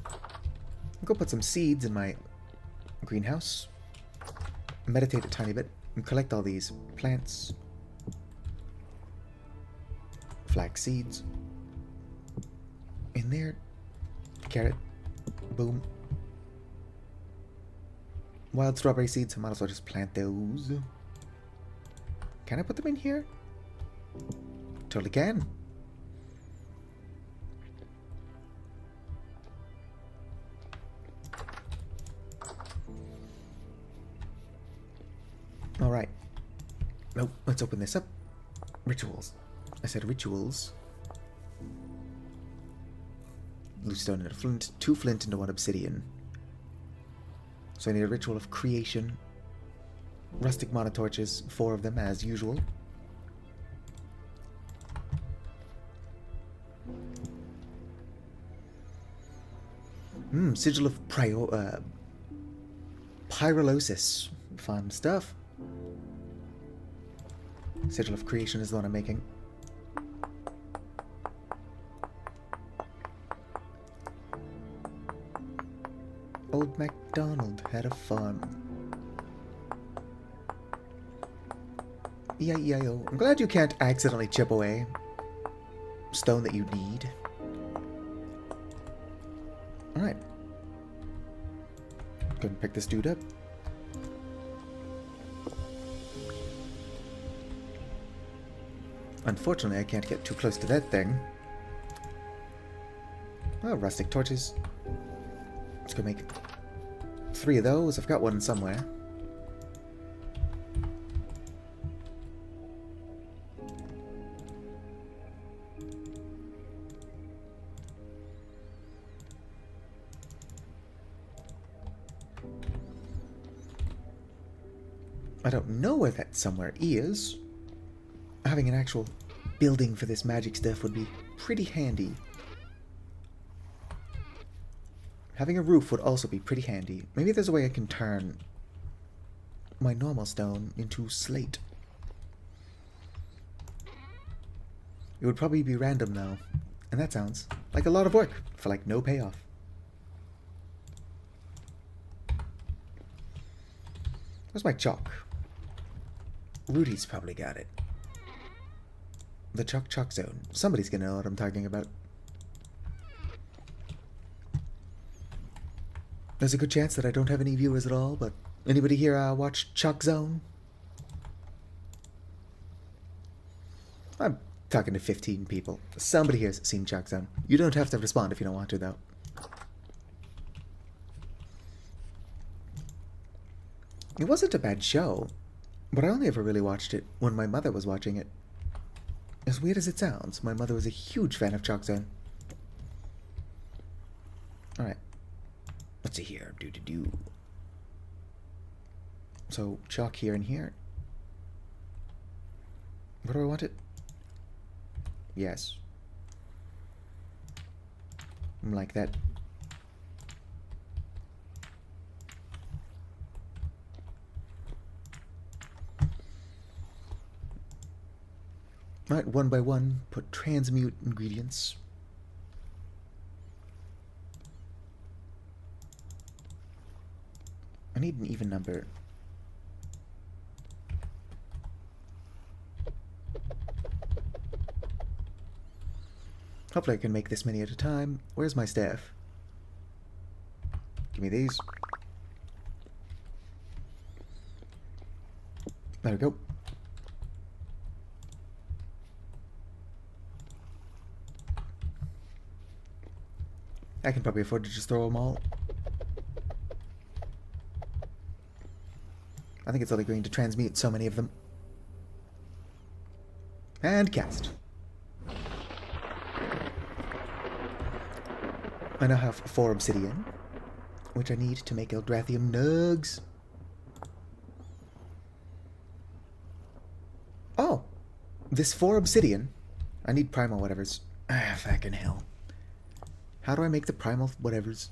I'll go put some seeds in my greenhouse. Meditate a tiny bit. And collect all these plants. Flax seeds. In there. Carrot. Boom. Wild strawberry seeds. I might as well just plant those. Can I put them in here? Totally can. Alright. Nope, let's open this up. Rituals. I said rituals. Blue stone and a flint. 2 flint into 1 obsidian. So I need a ritual of creation. Rustic monotorches. 4 of them as usual. Sigil of Pyrolysis. Fun stuff. Sigil of Creation is the one I'm making. Old MacDonald had a farm. E-I-E-I-O. I'm glad you can't accidentally chip away stone that you need. Alright. Go and pick this dude up. Unfortunately, I can't get too close to that thing. Oh, rustic torches. Let's go make 3 of those. I've got one somewhere. I don't know where that somewhere is. Having an actual building for this magic stuff would be pretty handy. Having a roof would also be pretty handy. Maybe there's a way I can turn my normal stone into slate. It would probably be random though. And that sounds like a lot of work for like no payoff. Where's my chalk? Rudy's probably got it. The chalk zone. Somebody's gonna know what I'm talking about. There's a good chance that I don't have any viewers at all, but anybody here watch Chalk Zone? I'm talking to 15 people. Somebody here's seen Chalk Zone. You don't have to respond if you don't want to, though. It wasn't a bad show, but I only ever really watched it when my mother was watching it. As weird as it sounds, my mother was a huge fan of Chalk Zone. Alright. Let's see here. Do. So, chalk here and here. Where do I want it? Yes. Like that. Alright, one by one, put transmute ingredients. I need an even number. Hopefully I can make this many at a time. Where's my staff? Give me these. There we go. I can probably afford to just throw them all. I think it's only going to transmute so many of them. And cast. I now have 4 obsidian, which I need to make Eldrathrium nugs. Oh! This 4 obsidian. I need primal whatevers. Ah, fucking hell. How do I make the primal whatevers?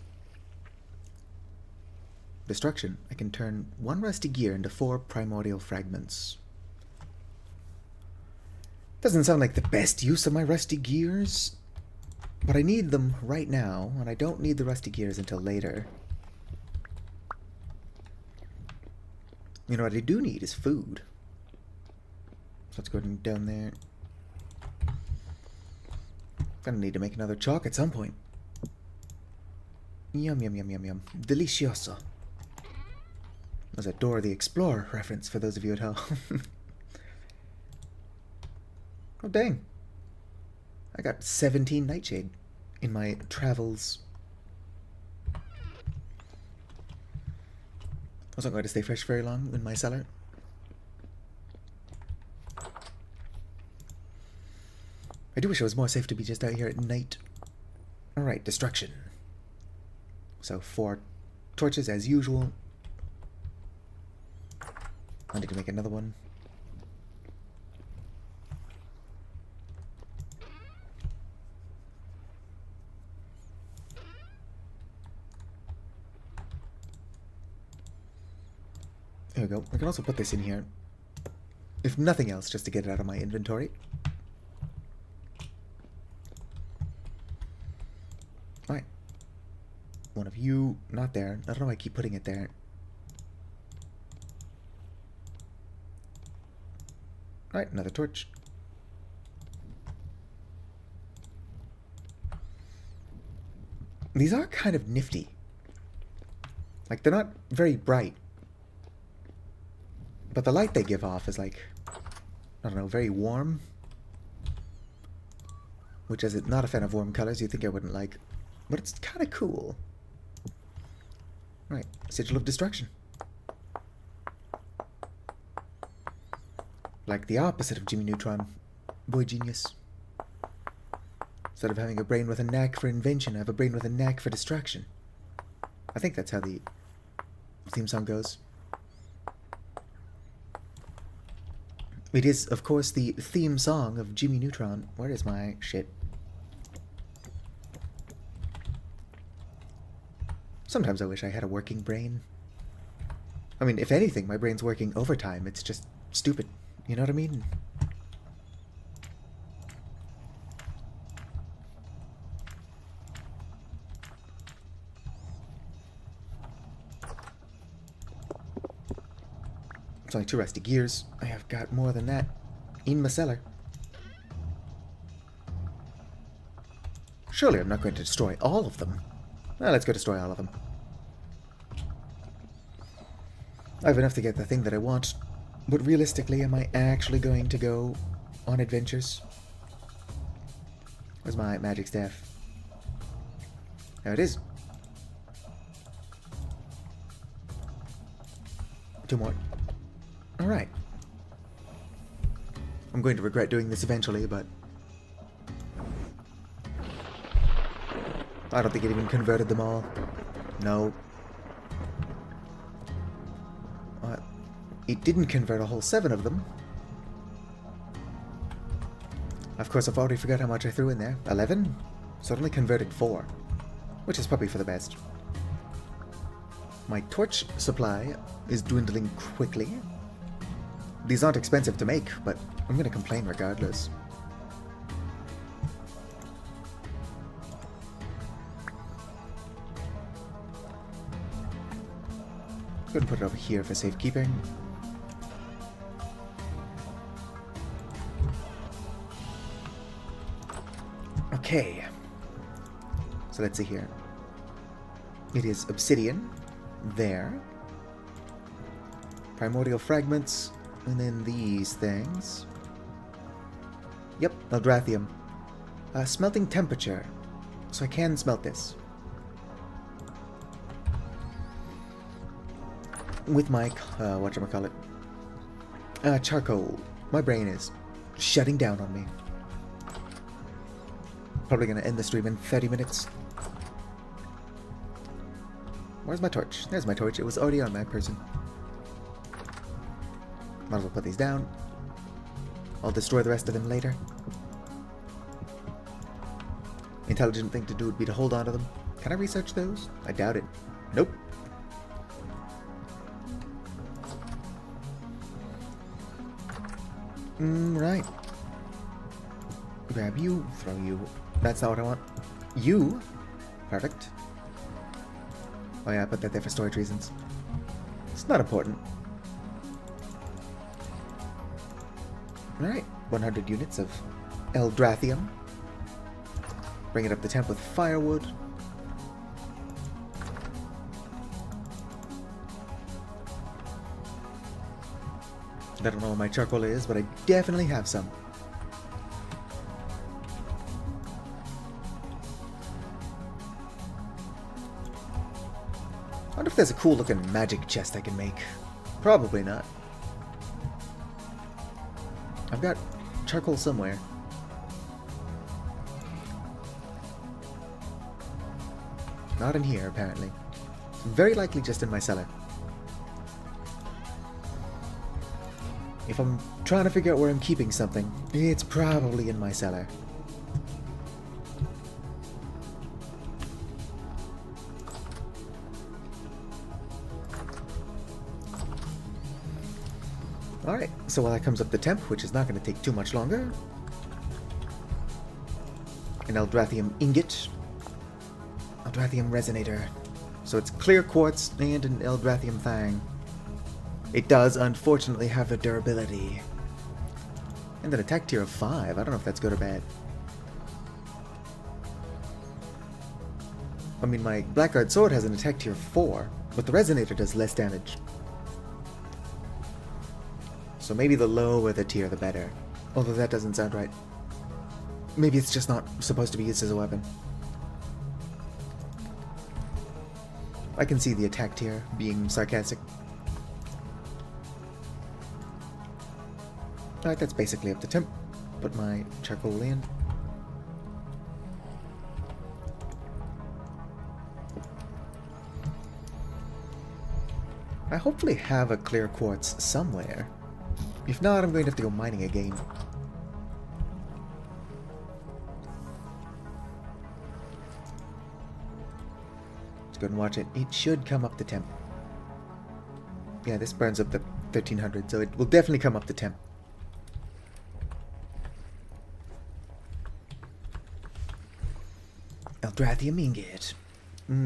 Destruction. I can turn 1 rusty gear into 4 primordial fragments. Doesn't sound like the best use of my rusty gears, but I need them right now, and I don't need the rusty gears until later. You know what I do need is food. So let's go down there. Gonna need to make another chalk at some point. Yum, yum, yum, yum, yum. Delicioso. That was a Dora the Explorer reference for those of you at home. Oh, dang. I got 17 Nightshade in my travels. I wasn't going to stay fresh very long in my cellar. I do wish it was more safe to be just out here at night. Alright, destruction. So 4 torches as usual. I need to make another one. There we go. I can also put this in here. If nothing else, just to get it out of my inventory. Alright. One of you, not there. I don't know why I keep putting it there. Alright, another torch. These are kind of nifty. Like, they're not very bright. But the light they give off is like, I don't know, very warm. Which, as not a fan of warm colors, you'd think I wouldn't like. But it's kind of cool. Right, Sigil of Destruction. Like the opposite of Jimmy Neutron. Boy genius. Instead of having a brain with a knack for invention, I have a brain with a knack for destruction. I think that's how the theme song goes. It is, of course, the theme song of Jimmy Neutron. Where is my shit? Sometimes I wish I had a working brain. I mean, if anything, my brain's working overtime. It's just stupid. You know what I mean? It's only 2 rusty gears. I have got more than that in my cellar. Surely I'm not going to destroy all of them. Well, let's go destroy all of them. I have enough to get the thing that I want, but realistically, am I actually going to go on adventures? Where's my magic staff? There it is. 2 more. Alright. I'm going to regret doing this eventually, but I don't think it even converted them all. No. It didn't convert a whole 7 of them. Of course, I've already forgot how much I threw in there. 11? Suddenly converted 4. Which is probably for the best. My torch supply is dwindling quickly. These aren't expensive to make, but I'm going to complain regardless. Go ahead and put it over here for safekeeping. Okay. So let's see here. It is obsidian. There. Primordial fragments. And then these things. Yep, Eldrathrium. Smelting temperature. So I can smelt this. With my, whatchamacallit. Charcoal. My brain is shutting down on me. Probably gonna end the stream in 30 minutes. Where's my torch? There's my torch. It was already on my person. Might as well put these down. I'll destroy the rest of them later. Intelligent thing to do would be to hold on to them. Can I research those? I doubt it. Nope. Right. Grab you, throw you. That's not what I want. You. Perfect. Oh yeah, I put that there for storage reasons. It's not important. Alright, 100 units of Eldrathrium. Bring it up the temp with firewood. I don't know where my charcoal is, but I definitely have some. I wonder if there's a cool looking magic chest I can make. Probably not. I've got charcoal somewhere. Not in here, apparently. Very likely just in my cellar. If I'm trying to figure out where I'm keeping something, it's probably in my cellar. Alright, so while that comes up the temp, which is not going to take too much longer, an Eldrathrium ingot, Eldrathrium resonator. So it's clear quartz and an Eldrathrium thang. It does, unfortunately, have the durability. And an attack tier of 5. I don't know if that's good or bad. I mean, my Blackguard sword has an attack tier of 4, but the resonator does less damage. So maybe the lower the tier, the better. Although that doesn't sound right. Maybe it's just not supposed to be used as a weapon. I can see the attack tier being sarcastic. Alright, that's basically up to temp. Put my charcoal in. I hopefully have a clear quartz somewhere. If not, I'm going to have to go mining again. Let's go and watch it. It should come up to temp. Yeah, this burns up to 1300, so it will definitely come up to temp. Eldrathrium ingot.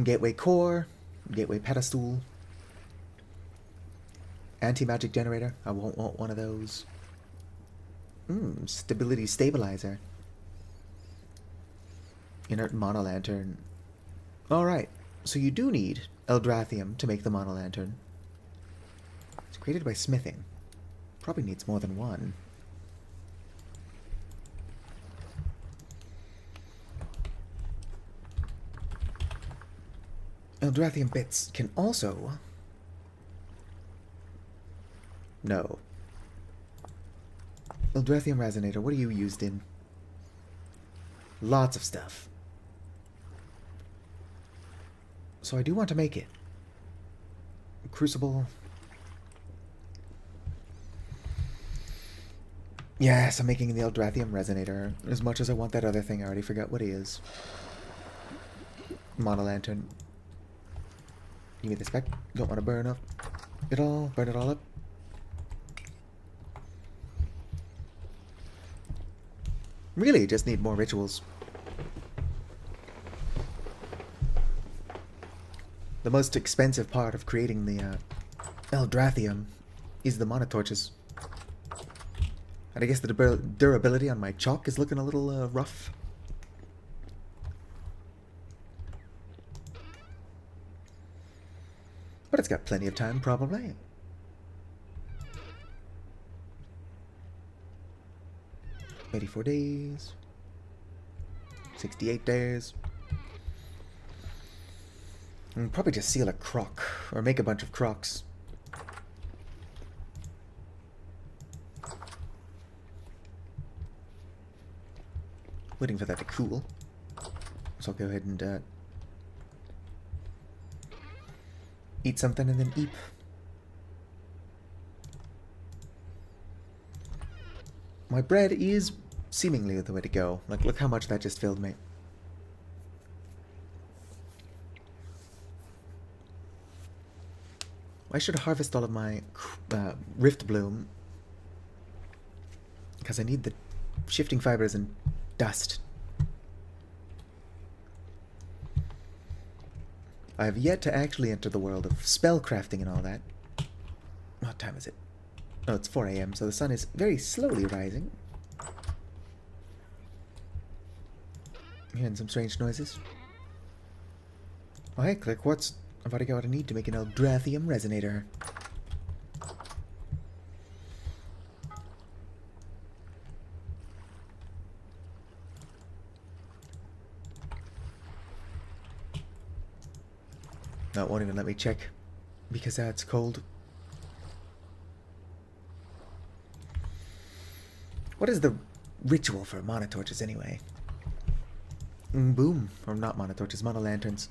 Gateway core. Gateway pedestal. Anti-magic generator. I won't want one of those. Stability stabilizer. Inert monolantern. Alright, so you do need Eldrathrium to make the monolantern. It's created by smithing. Probably needs more than one. Eldrathrium bits can also... No. Eldrathrium resonator, what are you used in? Lots of stuff. So I do want to make it. Crucible. Yes, I'm making the Eldrathrium resonator. As much as I want that other thing, I already forgot what it is. Monolantern. Give me the spec. Don't want to burn up it all. Burn it all up. Really, just need more rituals. The most expensive part of creating the Eldrathrium is the mana torches. And I guess the durability on my chalk is looking a little rough. But it's got plenty of time, probably. $84 days. 68 days. And probably just seal a croc, or make a bunch of crocs. Waiting for that to cool. So I'll go ahead and eat something and then eat. My bread is seemingly the way to go. Like, look how much that just filled me. I should harvest all of my Rift Bloom, because I need the shifting fibers and dust. I have yet to actually enter the world of spellcrafting and all that. What time is it? Oh, it's 4 a.m., so the sun is very slowly rising. Hearing some strange noises. Oh, hey, click what's... I've already got what I need to make an Eldrathrium resonator. No, it won't even let me check, because it's cold. What is the ritual for mana torches anyway? Boom. Or not mana torches, mana lanterns.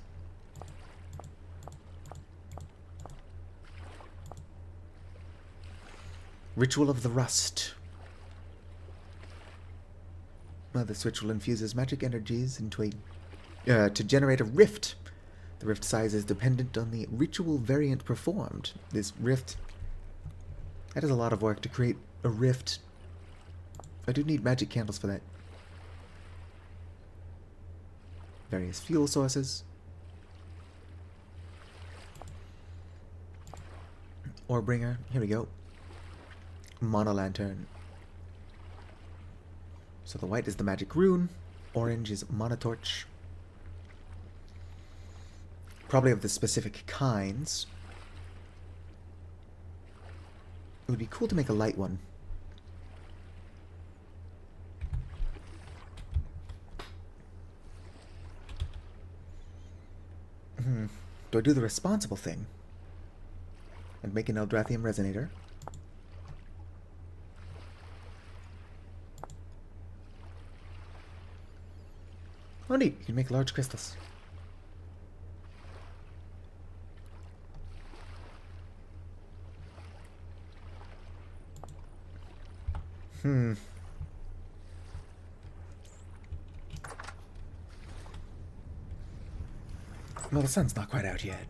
Ritual of the Rust. Well, this ritual infuses magic energies into a... to generate a rift. The rift size is dependent on the ritual variant performed. This rift... That is a lot of work to create a rift. I do need magic candles for that. Various fuel sources. Orebringer. Here we go. Monolantern. So the white is the magic rune. Orange is mana torch. Probably of the specific kinds. It would be cool to make a light one. Do I do the responsible thing and make an Eldrathrium resonator? Oh neat, you can make large crystals. Well, the sun's not quite out yet.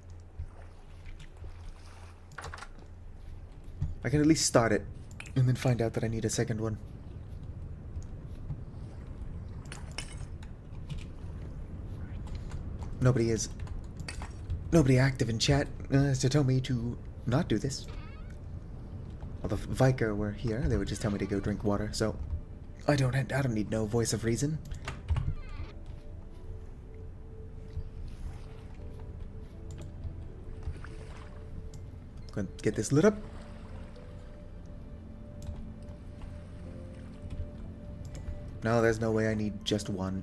I can at least start it, and then find out that I need a second one. Nobody active in chat to tell me to not do this. Well, if Viker were here, they would just tell me to go drink water, so I don't need no voice of reason. Go and get this lit up. No, there's no way I need just one.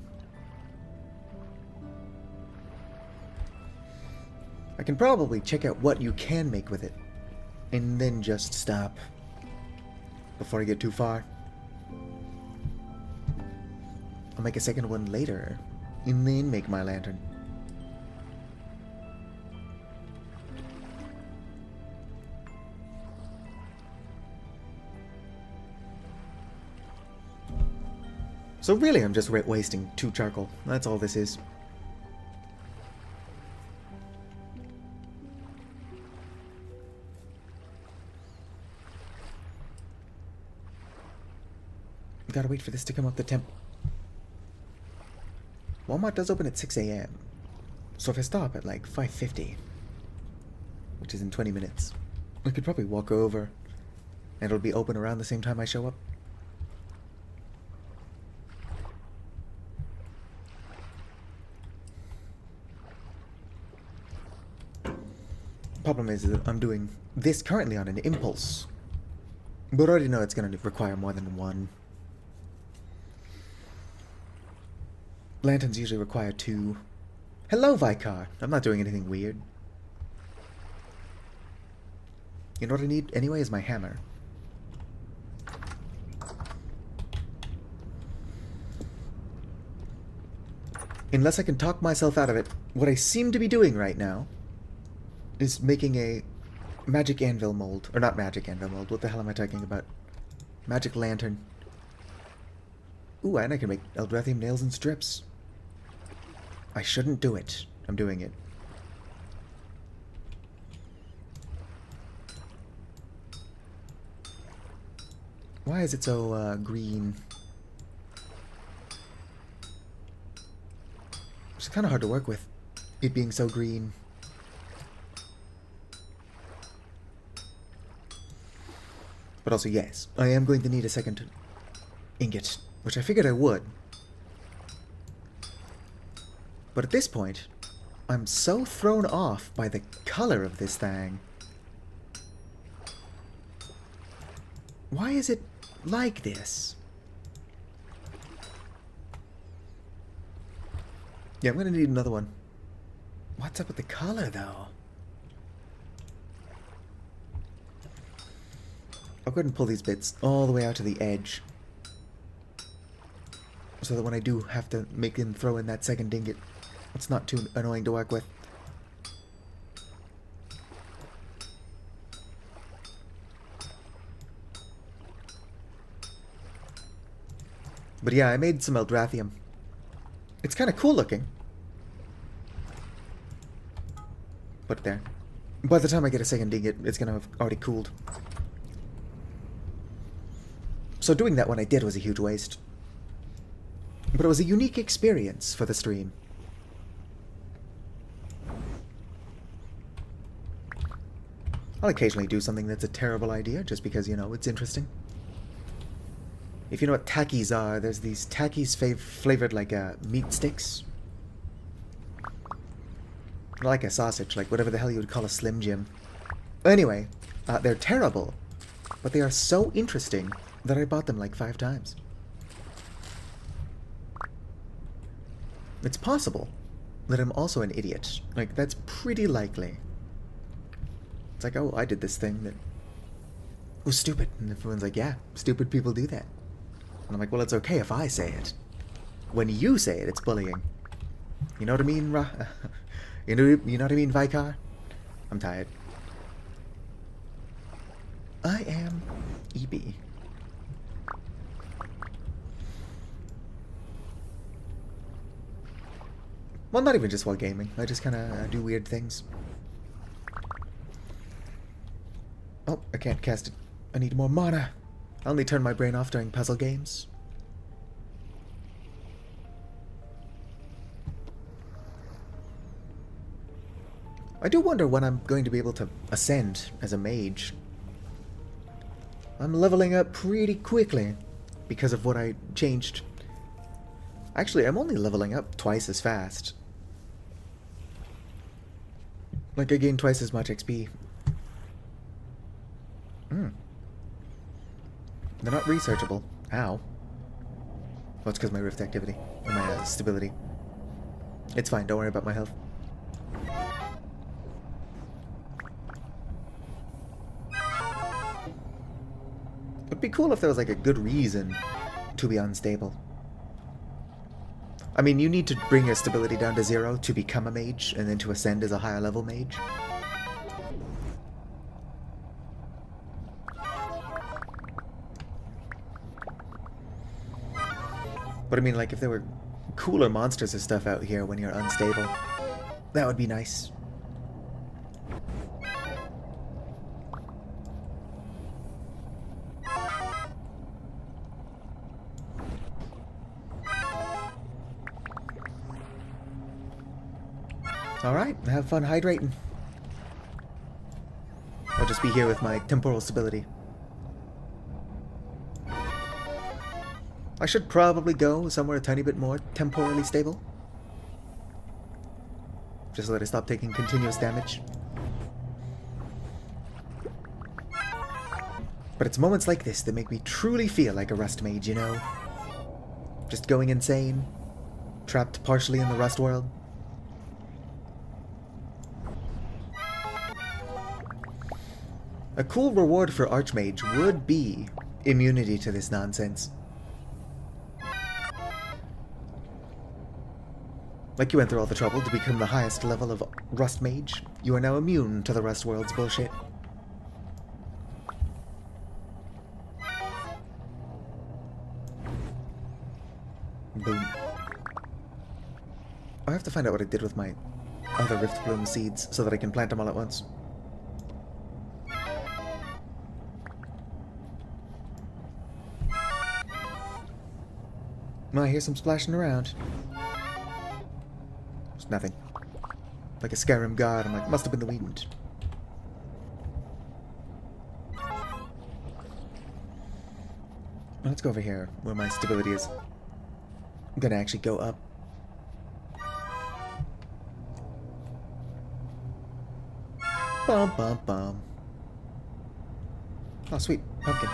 I can probably check out what you can make with it, and then just stop before I get too far. I'll make a second one later, and then make my lantern. So really, I'm just wasting 2 charcoal. That's all this is. Gotta wait for this to come up the temple. Walmart does open at 6 a.m. So if I stop at like 5:50, which is in 20 minutes, I could probably walk over, and it'll be open around the same time I show up. Problem is that I'm doing this currently on an impulse, but I already know it's going to require more than one. Lanterns usually require 2. Hello, Vicar. I'm not doing anything weird. You know what I need anyway is my hammer. Unless I can talk myself out of it, what I seem to be doing right now is making a magic anvil mold. Or not magic anvil mold, what the hell am I talking about? Magic lantern. Ooh, and I can make Eldratham nails and strips. I shouldn't do it. I'm doing it. Why is it so, green? It's kind of hard to work with, it being so green. But also, yes, I am going to need a second ingot, which I figured I would. But at this point, I'm so thrown off by the color of this thing. Why is it like this? Yeah, I'm gonna need another one. What's up with the color, though? I'll go ahead and pull these bits all the way out to the edge, so that when I do have to make him throw in that second ingot, it's not too annoying to work with. But yeah, I made some Eldratham. It's kind of cool looking. Put it there. By the time I get a second ingot, it's going to have already cooled. So doing that when I did was a huge waste. But it was a unique experience for the stream. I'll occasionally do something that's a terrible idea, just because, you know, it's interesting. If you know what Takis are, there's these Takis flavored like meat sticks. Like a sausage, like whatever the hell you would call a Slim Jim. Anyway, they're terrible, but they are so interesting that I bought them like 5 times. It's possible that I'm also an idiot. Like, that's pretty likely. It's like, oh, I did this thing that was stupid. And everyone's like, yeah, stupid people do that. And I'm like, well, it's okay if I say it. When you say it, it's bullying. You know what I mean, you know what I mean, Vicar? I'm tired. I am EB. Well, not even just while gaming. I just kind of do weird things. Oh, I can't cast it. I need more mana. I only turn my brain off during puzzle games. I do wonder when I'm going to be able to ascend as a mage. I'm leveling up pretty quickly because of what I changed. Actually, I'm only leveling up twice as fast. Like, I gain twice as much XP. They're not researchable. Ow. Well, it's because of my rift activity. Or my stability. It's fine, don't worry about my health. It'd be cool if there was like a good reason to be unstable. I mean, you need to bring your stability down to 0 to become a mage, and then to ascend as a higher level mage. But I mean, like, if there were cooler monsters and stuff out here when you're unstable, that would be nice. Alright, have fun hydrating. I'll just be here with my temporal stability. I should probably go somewhere a tiny bit more temporally stable. Just so that I stop taking continuous damage. But it's moments like this that make me truly feel like a Rust mage, you know? Just going insane. Trapped partially in the Rust world. A cool reward for Archmage would be immunity to this nonsense. Like, you went through all the trouble to become the highest level of Rust Mage. You are now immune to the Rust world's bullshit. Boom. I have to find out what I did with my other Rift Bloom seeds so that I can plant them all at once. Well, I hear some splashing around. It's nothing. Like a Skyrim god, I'm like, must have been the wind. Let's go over here, where my stability is gonna actually go up. Bum bum bum. Oh, sweet. Pumpkin.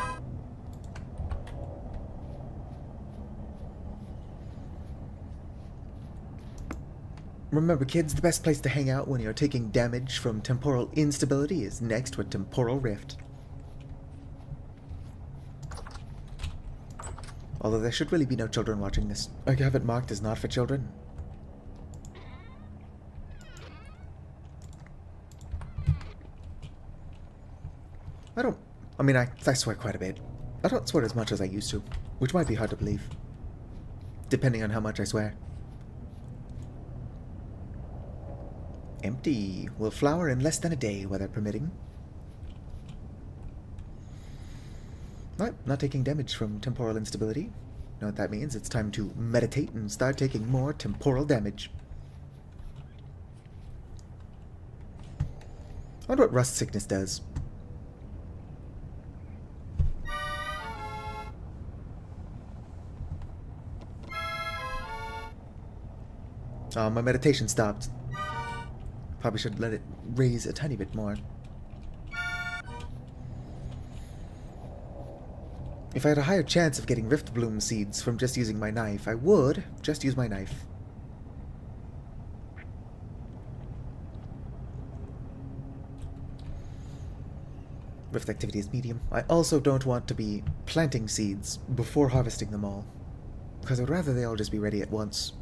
Remember, kids, the best place to hang out when you're taking damage from temporal instability is next to a temporal rift. Although there should really be no children watching this. I have it marked as not for children. I mean, I swear quite a bit. I don't swear as much as I used to, which might be hard to believe. Depending on how much I swear. Empty. Will flower in less than a day, weather permitting. Right, not taking damage from temporal instability. You know what that means? It's time to meditate and start taking more temporal damage. I wonder what rust sickness does. Oh, my meditation stopped. Probably should let it raise a tiny bit more. If I had a higher chance of getting Rift Bloom seeds from just using my knife, I would just use my knife. Rift activity is medium. I also don't want to be planting seeds before harvesting them all, because I'd rather they all just be ready at once.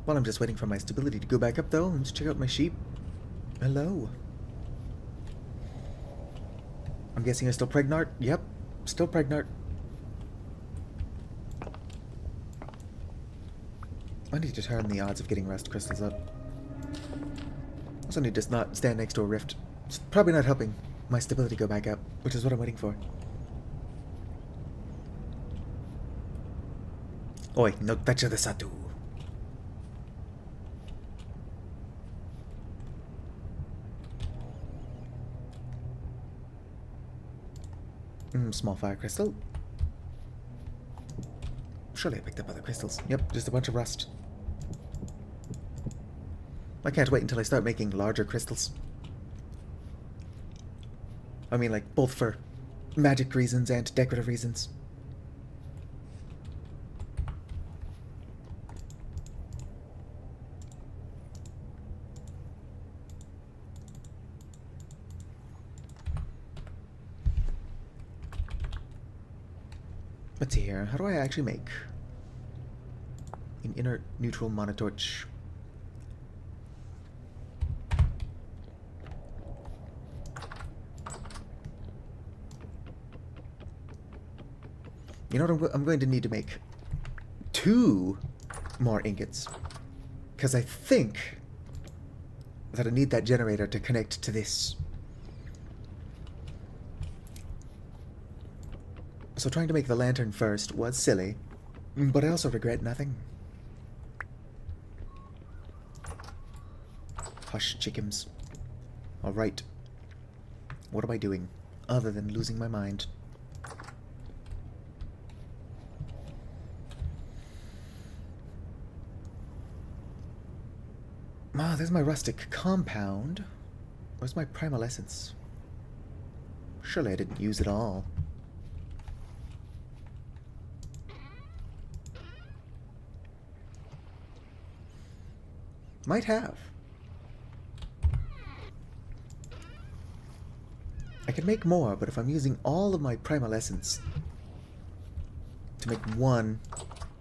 While I'm just waiting for my stability to go back up, though, let's check out my sheep. Hello. I'm guessing you're still pregnant? Yep, still pregnant. I need to turn the odds of getting rust crystals up. Also need to not stand next to a rift. It's probably not helping my stability go back up, which is what I'm waiting for. Oi, no tacha de satu. Small fire crystal. Surely I picked up other crystals. Yep, just a bunch of rust. I can't wait until I start making larger crystals. I mean, like, both for magic reasons and decorative reasons. Let's see here. How do I actually make an inner neutral monotorch? You know what? I'm going to need to make 2 more ingots. Because I think that I need that generator to connect to this. So trying to make the lantern first was silly, but I also regret nothing. Hush, chickens. Alright. What am I doing, other than losing my mind? Ah, there's my rustic compound. Where's my primal essence? Surely I didn't use it all. Might have. I could make more, but if I'm using all of my primal essence to make one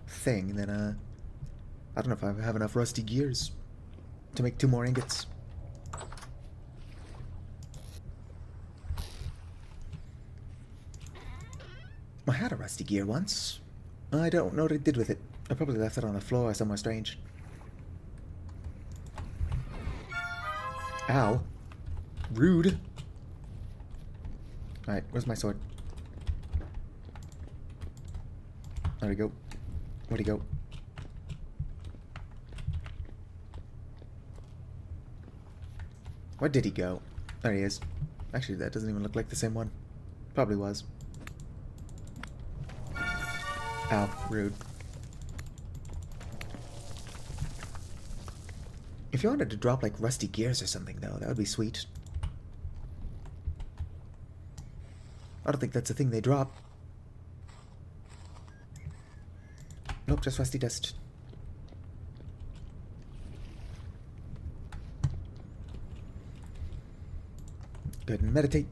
thing, then I don't know if I have enough rusty gears to make 2 more ingots. I had a rusty gear once. I don't know what I did with it. I probably left it on the floor somewhere strange. Ow. Rude. Alright, where's my sword? There we go. Where'd he go? Where did he go? There he is. Actually, that doesn't even look like the same one. Probably was. Ow, rude. If you wanted to drop, like, rusty gears or something, though, that would be sweet. I don't think that's a thing they drop. Nope, just rusty dust. Go ahead and meditate.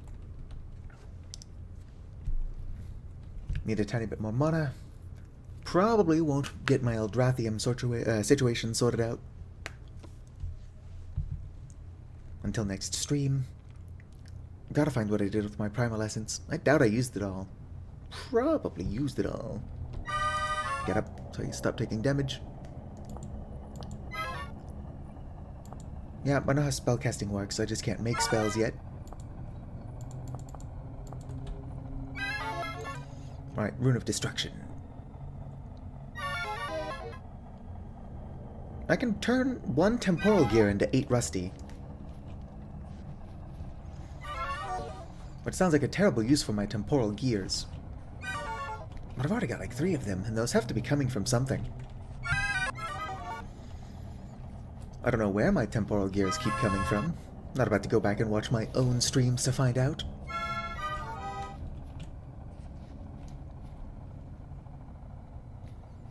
Need a tiny bit more mana. Probably won't get my Eldratham situation sorted out until next stream. Gotta find what I did with my primal essence. I doubt I used it all. Probably used it all. Get up so you stop taking damage. Yeah, I know how spellcasting works, I just can't make spells yet. Alright, Rune of Destruction. I can turn 1 temporal gear into 8 rusty. Which sounds like a terrible use for my temporal gears. But I've already got like 3 of them, and those have to be coming from something. I don't know where my temporal gears keep coming from. Not about to go back and watch my own streams to find out.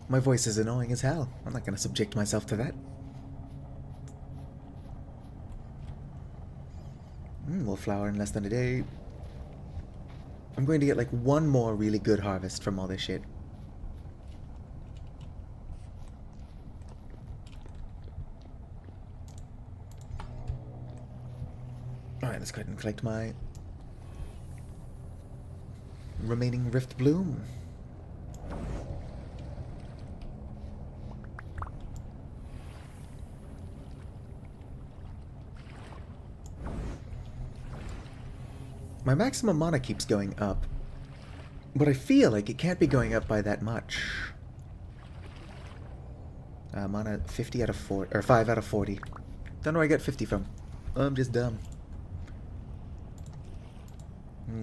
My voice is annoying as hell. I'm not going to subject myself to that. We'll flower in less than a day. I'm going to get like 1 more really good harvest from all this shit. Alright, let's go ahead and collect my remaining Rift Bloom. My maximum mana keeps going up, but I feel like it can't be going up by that much. Mana 50 out of 40, or 5 out of 40. Don't know where I get 50 from. I'm just dumb.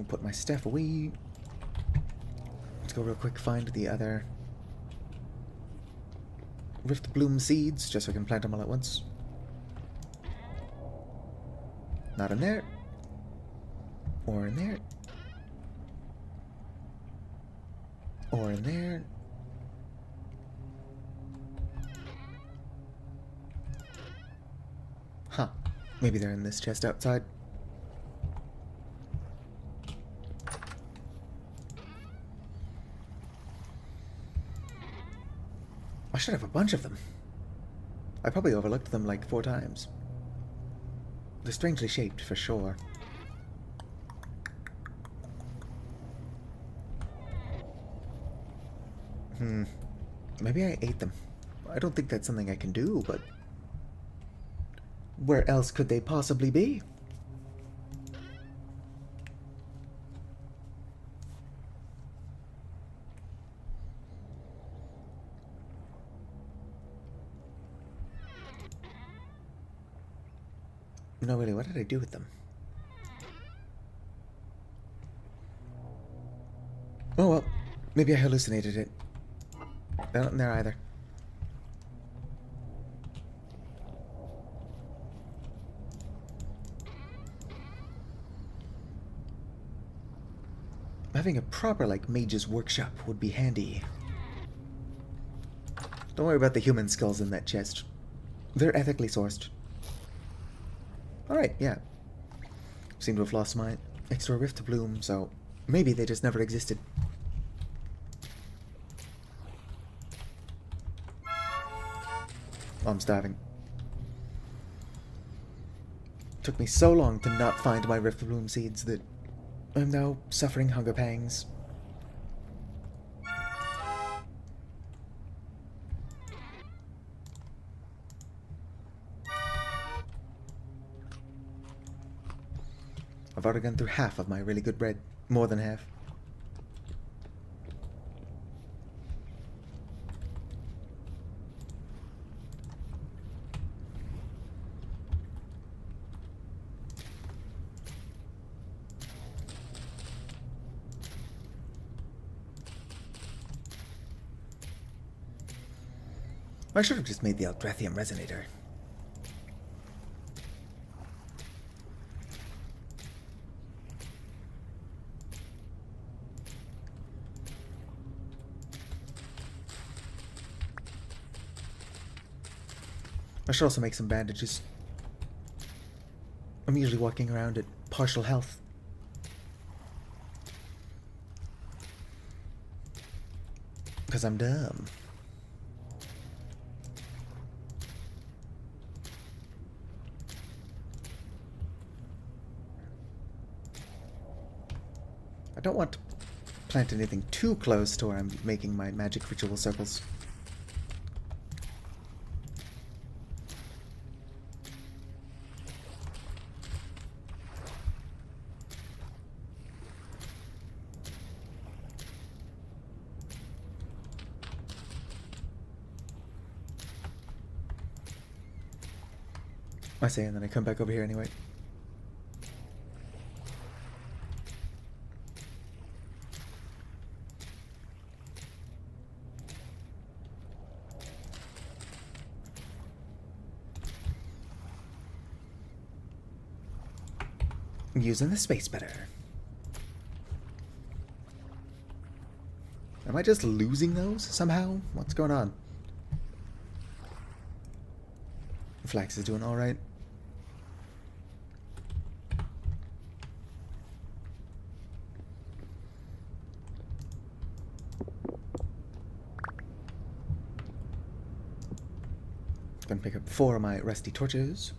Put my staff away. Let's go real quick, find the other Rift Bloom seeds, just so I can plant them all at once. Not in there. Or in there. Or in there. Huh. Maybe they're in this chest outside. I should have a bunch of them. I probably overlooked them like 4 times. They're strangely shaped, for sure. Maybe I ate them. I don't think that's something I can do, but... where else could they possibly be? No, really, what did I do with them? Oh well, maybe I hallucinated it. They're not in there either. Having a proper, like, mage's workshop would be handy. Don't worry about the human skulls in that chest. They're ethically sourced. Alright, yeah. Seem to have lost my extra Rift Bloom, so maybe they just never existed. Oh, I'm starving. Took me so long to not find my Rift Bloom seeds that I'm now suffering hunger pangs. I've already gone through half of my really good bread. More than half. I should have just made the Eldrathrium Resonator. I should also make some bandages. I'm usually walking around at partial health. Because I'm dumb. I don't want to plant anything too close to where I'm making my magic ritual circles. I say, and then I come back over here anyway. Using the space better. Am I just losing those somehow? What's going on? Flax is doing alright. Gonna pick up 4 of my rusty torches.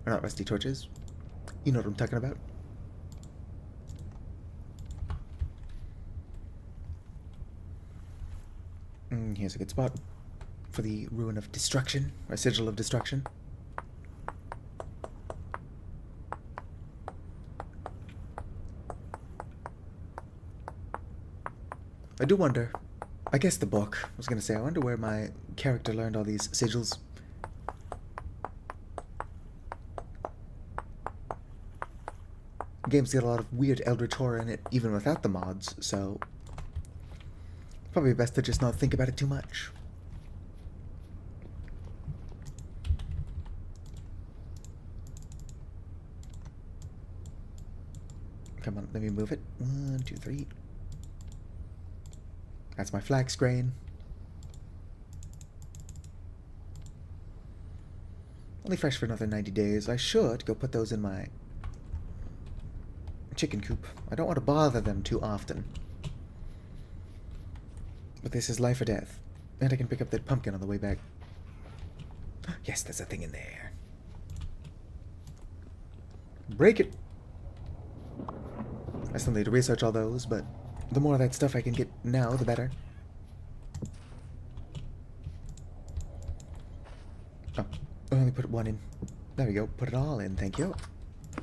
Or not rusty torches. You know what I'm talking about. Here's a good spot for the Ruin of Destruction, or Sigil of Destruction. I do wonder, I guess the book, I was gonna say, I wonder where my character learned all these sigils. Games get a lot of weird Eldritch horror in it, even without the mods, so Probably best to just not think about it too much. Come on, let me move it. 1, 2, 3. That's my flax grain. Only fresh for another 90 days. I should go put those in my chicken coop. I don't want to bother them too often. But this is life or death. And I can pick up that pumpkin on the way back. Yes, there's a thing in there. Break it! I still need to research all those, but the more of that stuff I can get now, the better. Oh, I only put one in. There we go. Put it all in, thank you. I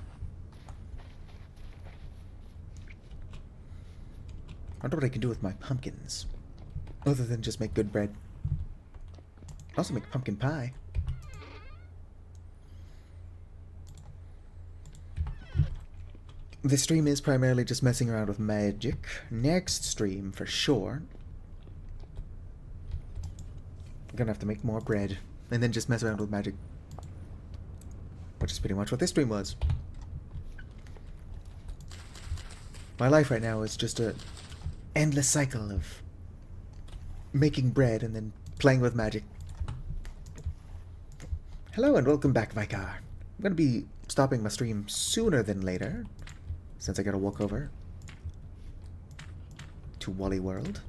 wonder what I can do with my pumpkins. Other than just make good bread. Also make pumpkin pie. This stream is primarily just messing around with magic. Next stream, for sure, I'm gonna have to make more bread. And then just mess around with magic. Which is pretty much what this stream was. My life right now is just a endless cycle of making bread and then playing with magic. Hello and welcome back, Vicar. I'm gonna be stopping my stream sooner than later, since I gotta walk over to Wally World.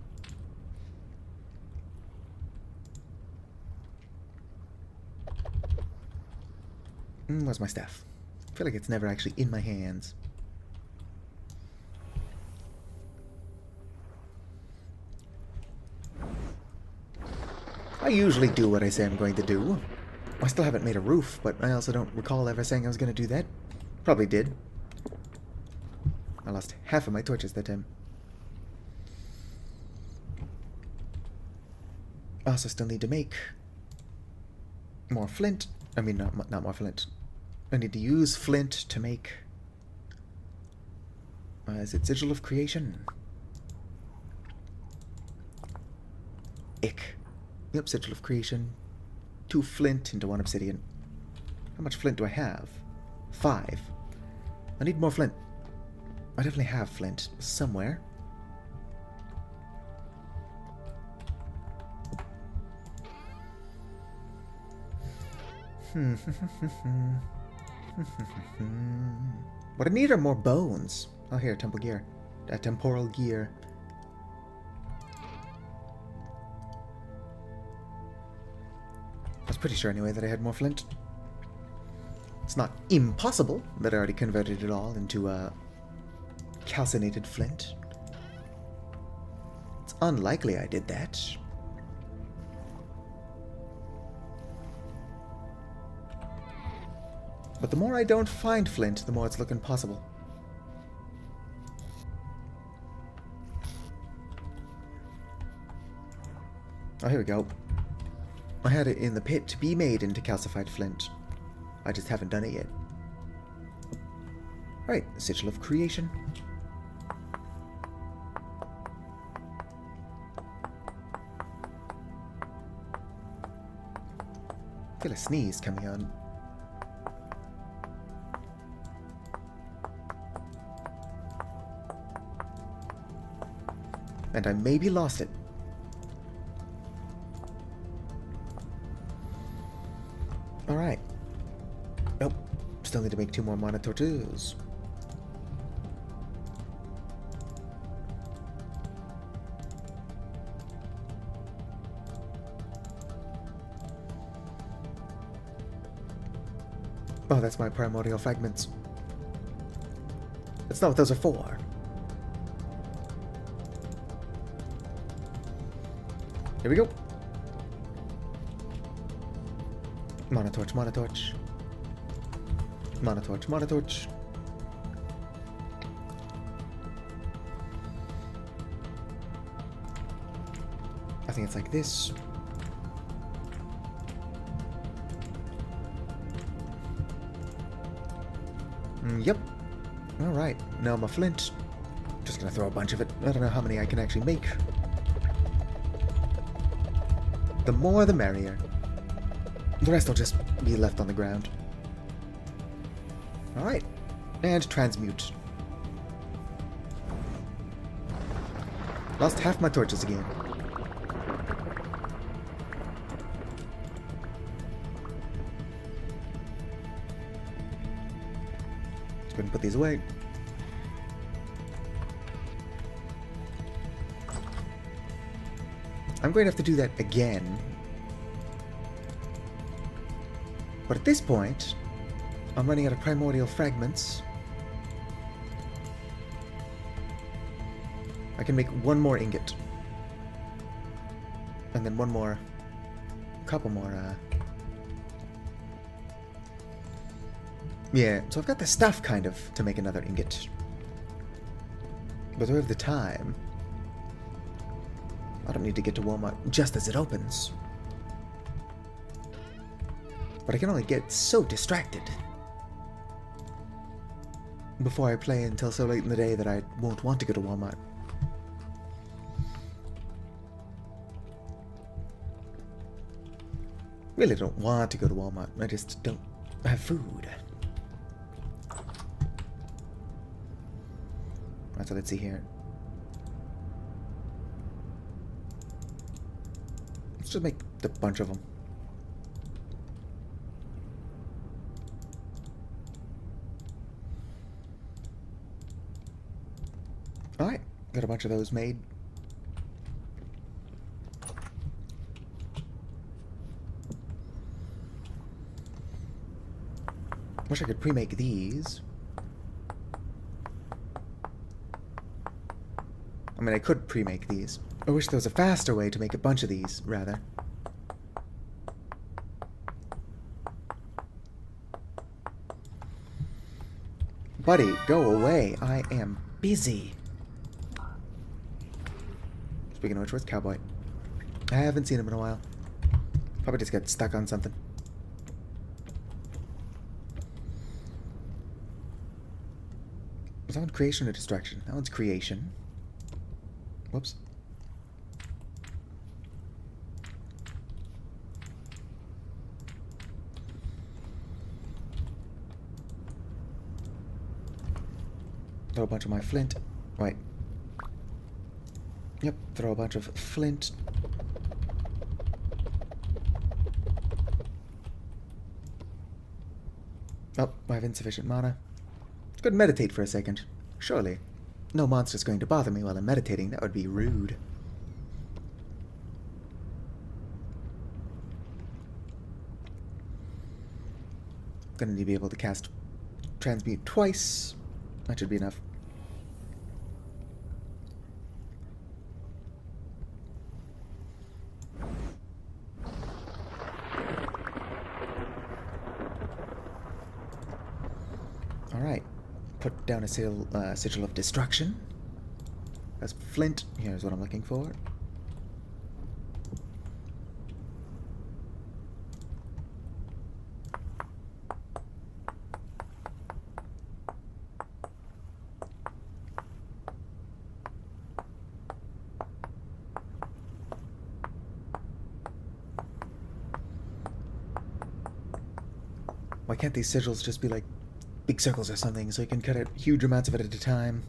Where's my staff? I feel like it's never actually in my hands. I usually do what I say I'm going to do. I still haven't made a roof, but I also don't recall ever saying I was going to do that. Probably did. I lost half of my torches that time. I also still need to make more flint. I mean, not more flint. I need to use flint to make... is it Sigil of Creation? Ick. Yep, Sigil of Creation. 2 flint into 1 obsidian. How much flint do I have? 5. I need more flint. I definitely have flint somewhere. What I need are more bones. Oh, here, temple gear. Temporal gear. I was pretty sure anyway that I had more flint. It's not impossible that I already converted it all into calcinated flint. It's unlikely I did that. But the more I don't find flint, the more it's looking possible. Oh, here we go. I had it in the pit to be made into calcified flint. I just haven't done it yet. Alright, Sigil of Creation. I feel a sneeze coming on. And I maybe lost it. Alright. Nope. Still need to make 2 more mana torches. Oh, that's my primordial fragments. That's not what those are for. Here we go. Mana torch, mana torch. Mana torch, mana torch. I think it's like this. Yep. Alright, now my flint. Just gonna throw a bunch of it. I don't know how many I can actually make. The more the merrier. The rest will just be left on the ground. Alright. And transmute. Lost half my torches again. Just go ahead and put these away. I'm going to have to do that again. But at this point, I'm running out of primordial fragments. I can make one more ingot. And then one more... couple more, Yeah, so I've got the stuff, kind of, to make another ingot. But do I have the time? I don't need to get to Walmart just as it opens. But I can only get so distracted before I play until so late in the day that I won't want to go to Walmart. Really don't want to go to Walmart. I just don't have food. Alright, so let's see here. Let's just make a bunch of them. Alright, got a bunch of those made. Wish I could pre-make these. I mean, I could pre-make these. I wish there was a faster way to make a bunch of these, rather. Buddy, go away. I am busy. Speaking of which, where's Cowboy? I haven't seen him in a while. Probably just got stuck on something. Was that one creation or destruction? That one's creation. Whoops. Throw a bunch of my flint. Wait. Yep, throw a bunch of flint. Oh, I have insufficient mana. Could meditate for a second. Surely. No monster's going to bother me while I'm meditating. That would be rude. Gonna need to be able to cast Transmute twice. That should be enough. Alright. Put down a sigil of destruction. That's flint. Here's what I'm looking for. Why can't these sigils just be like big circles or something so you can cut out huge amounts of it at a time?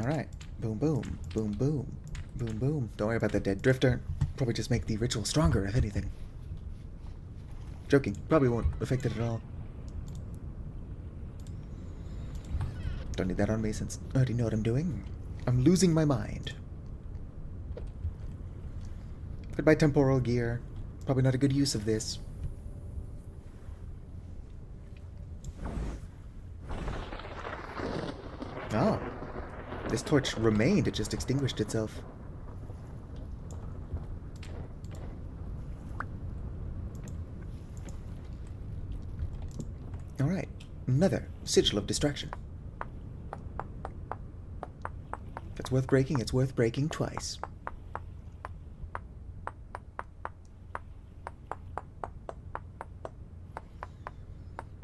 Alright. Boom, boom. Boom, boom. Boom, boom. Don't worry about the dead drifter. Probably just make the ritual stronger, if anything. Joking. Probably won't affect it at all. Don't need that on me since I already know what I'm doing. I'm losing my mind. Goodbye, temporal gear. Probably not a good use of this. Oh. This torch remained, it just extinguished itself. Alright. Another sigil of distraction. If it's worth breaking, it's worth breaking twice.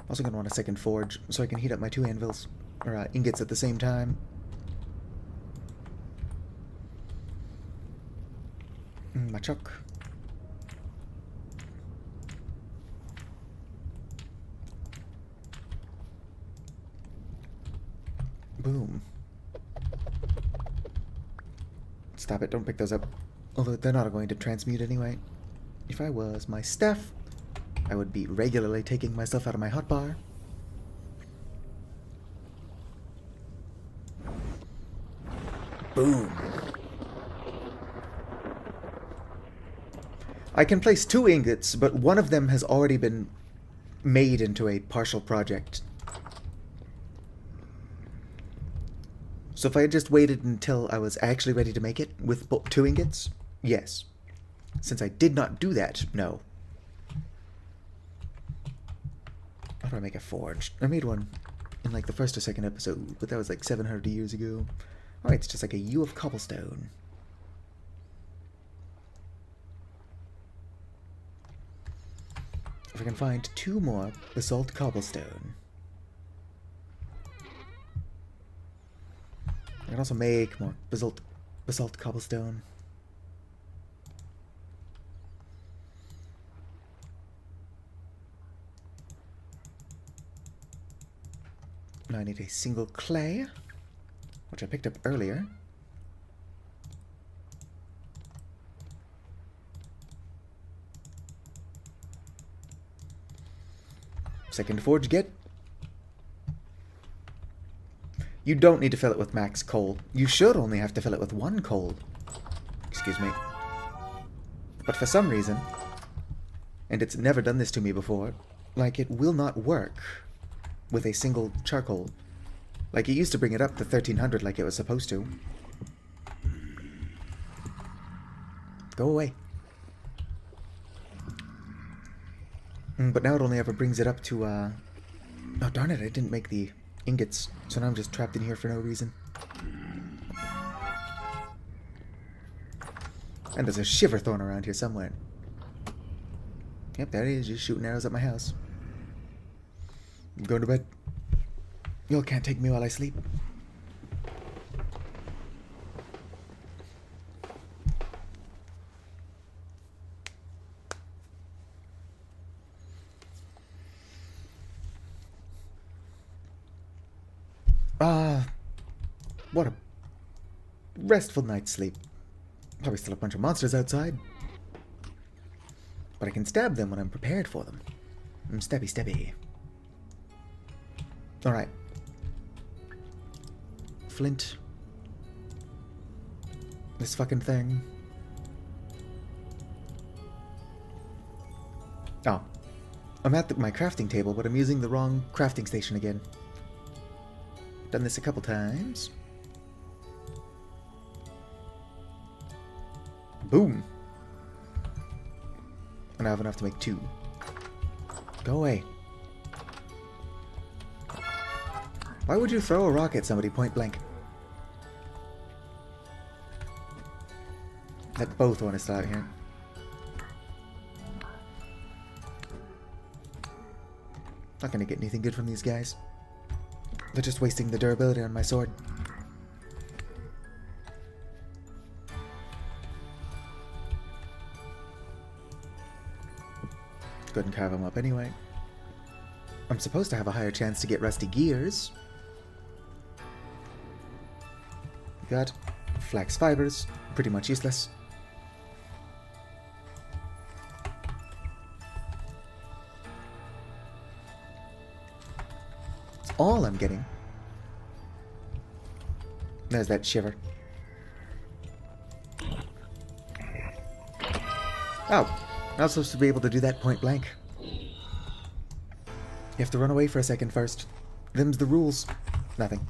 Also gonna want a second forge so I can heat up my two anvils, or ingots at the same time. chuck. Boom. Stop it, don't pick those up. Although they're not going to transmute anyway. If I was my staff, I would be regularly taking myself out of my hotbar. Boom. I can place 2 ingots, but one of them has already been made into a partial project. So if I had just waited until I was actually ready to make it with 2 ingots, yes. Since I did not do that, no. How do I make a forge? I made one in like the first or second episode, but that was like 700 years ago. Alright, it's just like a U of cobblestone. If I can find 2 more basalt cobblestone. I can also make more basalt cobblestone. Now I need a single clay, which I picked up earlier. Second forge get. You don't need to fill it with max coal. You should only have to fill it with 1 coal. Excuse me. But for some reason, and it's never done this to me before, like it will not work with a single charcoal. Like it used to bring it up to 1300 like it was supposed to. Go away. But now it only ever brings it up to, oh darn it, I didn't make the ingots, so now I'm just trapped in here for no reason. And there's a shiver thorn around here somewhere. Yep, there it is, just shooting arrows at my house. I'm going to bed. You can't take me while I sleep. What a restful night's sleep. Probably still a bunch of monsters outside. But I can stab them when I'm prepared for them. Stabby, stabby. Alright. Flint. This fucking thing. Oh. I'm at my crafting table, but I'm using the wrong crafting station again. Done this a couple times. Boom. And I have enough to make 2. Go away. Why would you throw a rock at somebody point blank? That both want to start here. Not gonna get anything good from these guys. They're just wasting the durability on my sword. Go ahead and carve them up anyway. I'm supposed to have a higher chance to get rusty gears. Got flax fibers, pretty much useless. That's all I'm getting. There's that shiver. Oh, I was supposed to be able to do that point blank. You have to run away for a second first. Them's the rules. Nothing.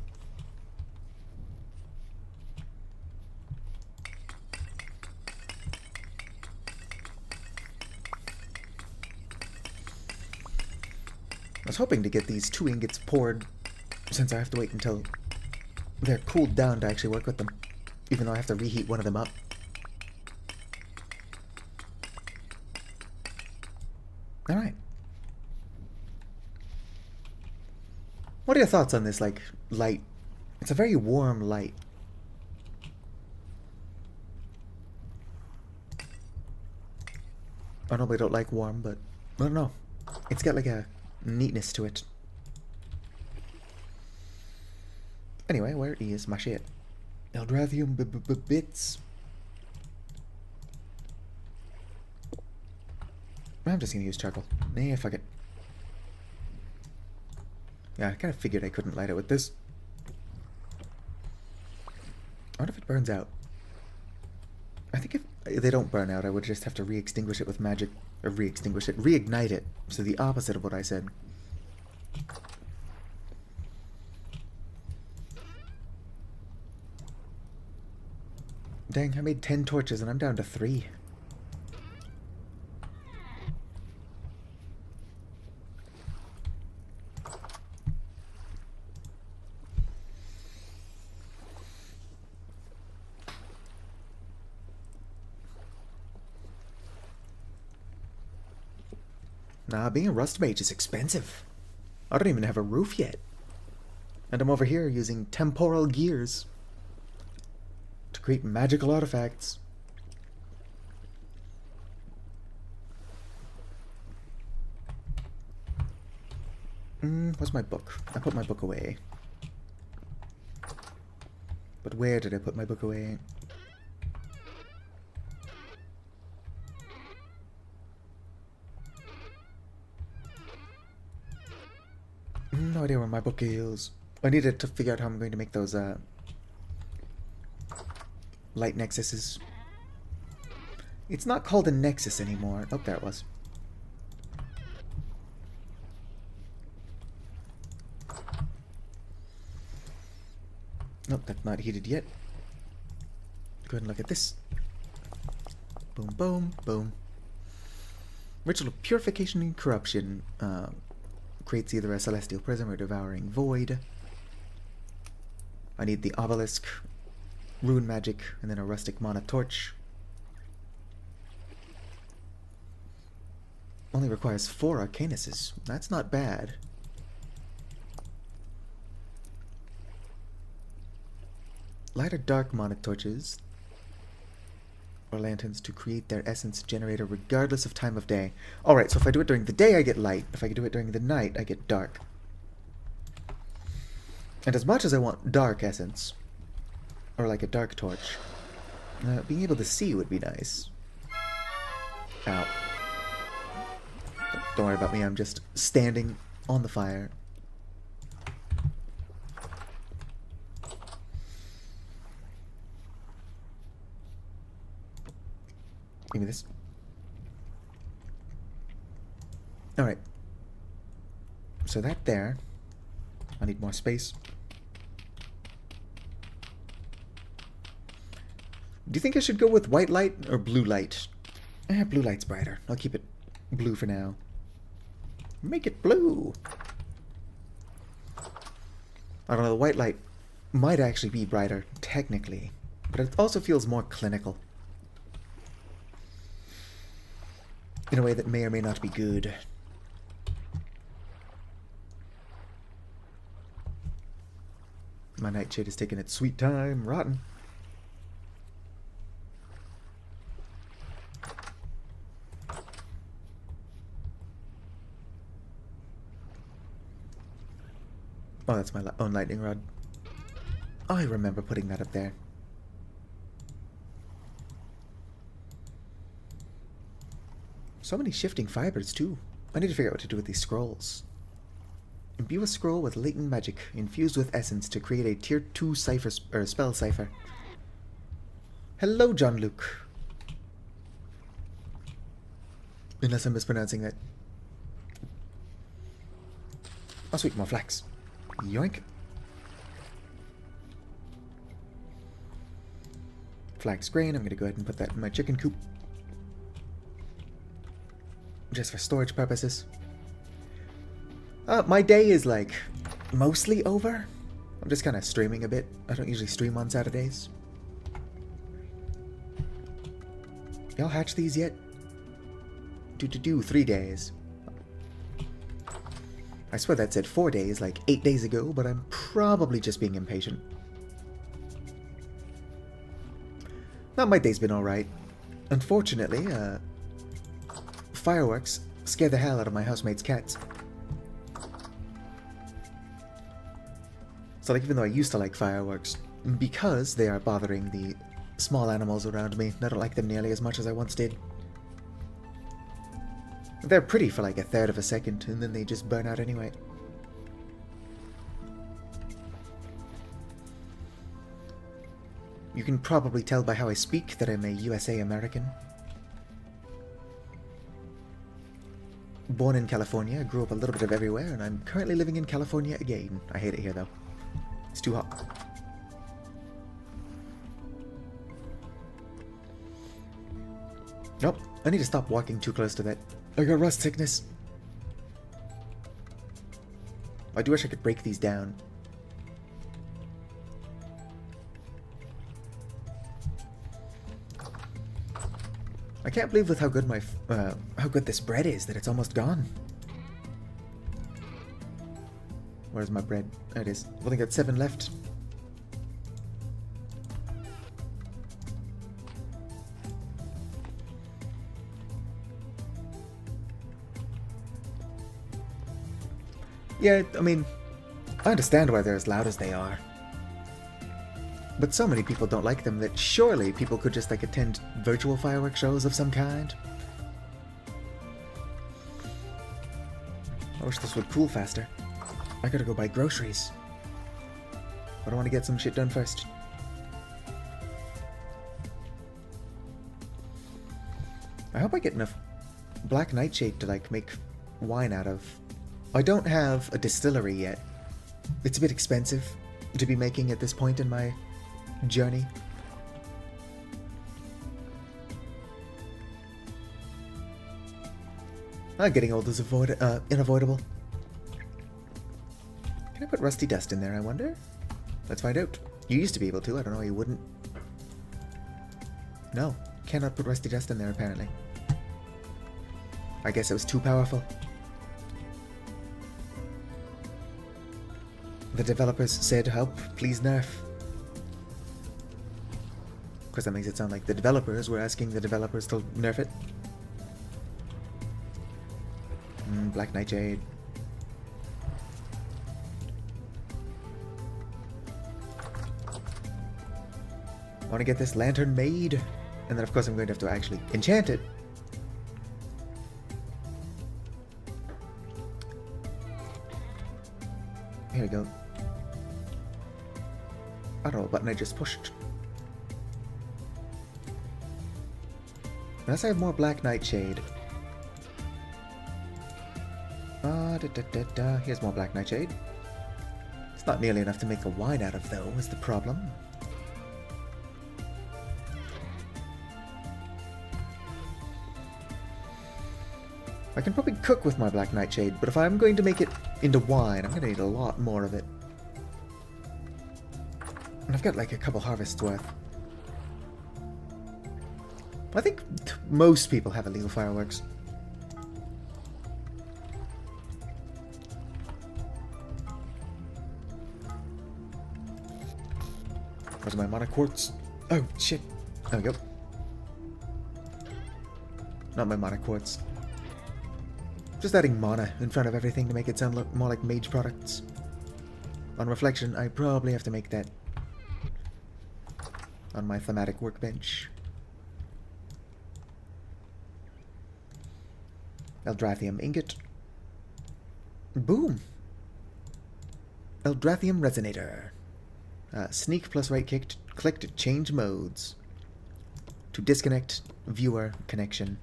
I was hoping to get these 2 ingots poured, since I have to wait until they're cooled down to actually work with them, even though I have to reheat one of them up. Alright. What are your thoughts on this, like, light? It's a very warm light. I normally don't like warm, but I don't know. It's got like a neatness to it. Anyway, where is my shit? Eldrazium bits. I'm just gonna use charcoal. Nah, fuck it. Yeah, I kind of figured I couldn't light it with this. I wonder if it burns out. I think if they don't burn out, I would just have to re-extinguish it with magic. Or re-extinguish it. Reignite it. So the opposite of what I said. Dang, I made 10 torches and I'm down to 3. Nah, being a rust mage is expensive. I don't even have a roof yet. And I'm over here using temporal gears to create magical artifacts. Where's my book? I put my book away. But where did I put my book away? No idea where my book is. I needed to figure out how I'm going to make those light nexuses. It's not called a nexus anymore. Oh, there it was. Nope, that's not heated yet. Go ahead and look at this. Boom, boom, boom. Ritual of Purification and Corruption creates either a Celestial Prism or Devouring Void. I need the Obelisk, Rune Magic, and then a Rustic Mana Torch. Only requires 4 Arcanuses. That's not bad. Light or dark mana torches or lanterns to create their essence generator regardless of time of day. Alright, so if I do it during the day, I get light. If I do it during the night, I get dark. And as much as I want dark essence, or like a dark torch, being able to see would be nice. Ow. Don't worry about me, I'm just standing on the fire. Give me this. Alright. So that there. I need more space. Do you think I should go with white light or blue light? Blue light's brighter. I'll keep it blue for now. Make it blue! I don't know, the white light might actually be brighter, technically. But it also feels more clinical. In a way that may or may not be good. My nightshade is taking its sweet time, rotten. Oh, that's my own lightning rod. I remember putting that up there. So many shifting fibers, too. I need to figure out what to do with these scrolls. Imbue a scroll with latent magic, infused with essence to create a tier 2 cipher or spell cipher. Hello, John Luke. Unless I'm mispronouncing that. Oh, sweet, more flax. Yoink. Flax grain, I'm going to go ahead and put that in my chicken coop. Just for storage purposes. My day is like mostly over. I'm just kind of streaming a bit. I don't usually stream on Saturdays. Y'all hatch these yet? 3 days. I swear that said 4 days, like 8 days ago, but I'm probably just being impatient. Now, my day's been alright. Unfortunately, fireworks scare the hell out of my housemates' cats. So, like, even though I used to like fireworks, because they are bothering the small animals around me, I don't like them nearly as much as I once did. They're pretty for like a third of a second, and then they just burn out anyway. You can probably tell by how I speak that I'm a USA American. Born in California, I grew up a little bit of everywhere, and I'm currently living in California again. I hate it here, though. It's too hot. Nope, I need to stop walking too close to that. I got rust sickness. I do wish I could break these down. I can't believe with how good how good this bread is that it's almost gone. Where's my bread? There it is. I've only got 7 left. Yeah, I mean, I understand why they're as loud as they are. But so many people don't like them that surely people could just like attend virtual fireworks shows of some kind. I wish this would cool faster. I gotta go buy groceries. But I want to get some shit done first. I hope I get enough black nightshade to like make wine out of. I don't have a distillery yet. It's a bit expensive to be making at this point in my journey. Getting old is unavoidable. Can I put rusty dust in there, I wonder? Let's find out. You used to be able to, I don't know why you wouldn't. No, cannot put rusty dust in there apparently. I guess it was too powerful. The developers said, help, please nerf. Of course that makes it sound like the developers were asking the developers to nerf it. Black Nightshade. I want to get this lantern made. And then of course I'm going to have to actually enchant it. Here we go. I don't know what button I just pushed. Unless I have more Black Nightshade. Here's more Black Nightshade. It's not nearly enough to make a wine out of, though, is the problem. I can probably cook with my Black Nightshade, but if I'm going to make it into wine, I'm going to need a lot more of it. And I've got like a couple harvests worth. I think most people have illegal fireworks. Where's my mana quartz? Oh, shit. There we go. Not my mana quartz. Just adding mana in front of everything to make it sound more like mage products. On reflection, I probably have to make that on my thematic workbench. Eldrathnium ingot. Boom! Eldrathnium resonator. Sneak plus right click to change modes. To disconnect viewer connection.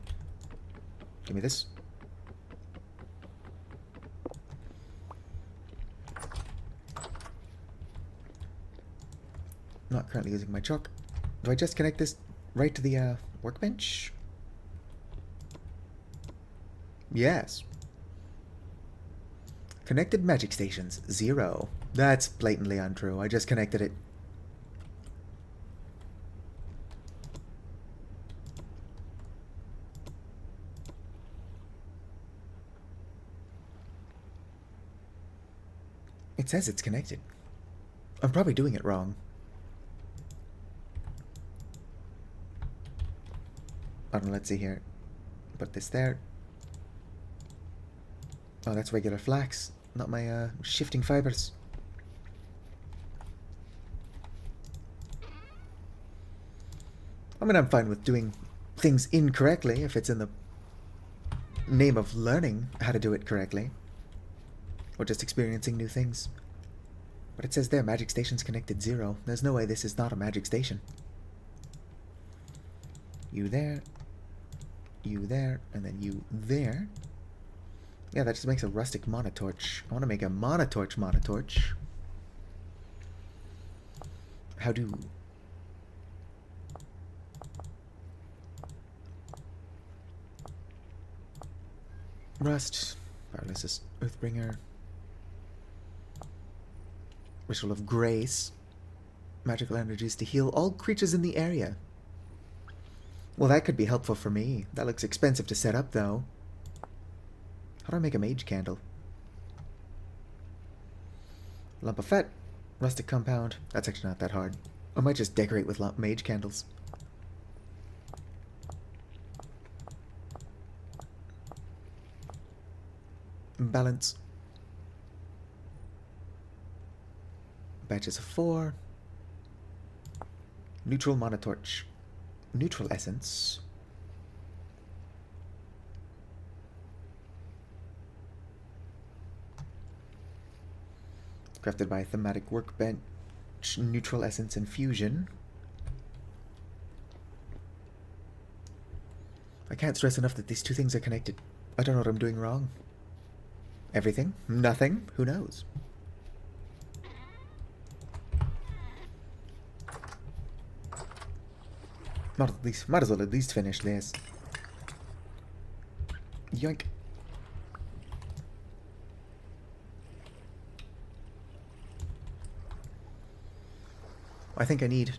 Give me this. Not currently using my chalk. Do I just connect this right to the workbench? Yes. Connected magic stations, 0. That's blatantly untrue. I just connected it. It says it's connected. I'm probably doing it wrong. I don't know, let's see here. Put this there. Oh, that's regular flax, not my shifting fibers. I mean, I'm fine with doing things incorrectly if it's in the name of learning how to do it correctly. Or just experiencing new things. But it says there, magic station's connected 0. There's no way this is not a magic station. You there, and then you there. Yeah, that just makes a rustic monotorch. I want to make a monotorch. How do... Rust, Paralysis, Earthbringer, Ritual of Grace, magical energies to heal all creatures in the area. Well, that could be helpful for me. That looks expensive to set up, though. How do I make a mage candle? Lump of fat, rustic compound. That's actually not that hard. I might just decorate with mage candles. Balance. Batches of 4. Neutral monotorch. Neutral essence. Crafted by Thematic Workbench. Neutral essence infusion. I can't stress enough that these two things are connected. I don't know what I'm doing wrong. Everything? Nothing? Who knows? Might as well at least finish this. Yoink. I think I need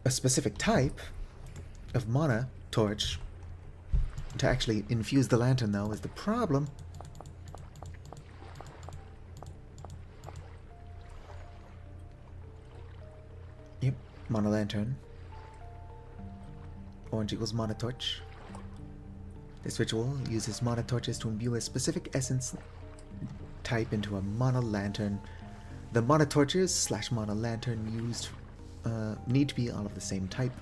a specific type of mana torch to actually infuse the lantern, though, is the problem. Yep, mana lantern. Orange equals mana torch. This ritual uses mana torches to imbue a specific essence type into a mana lantern. The mana torches / mana lantern used need to be all of the same type.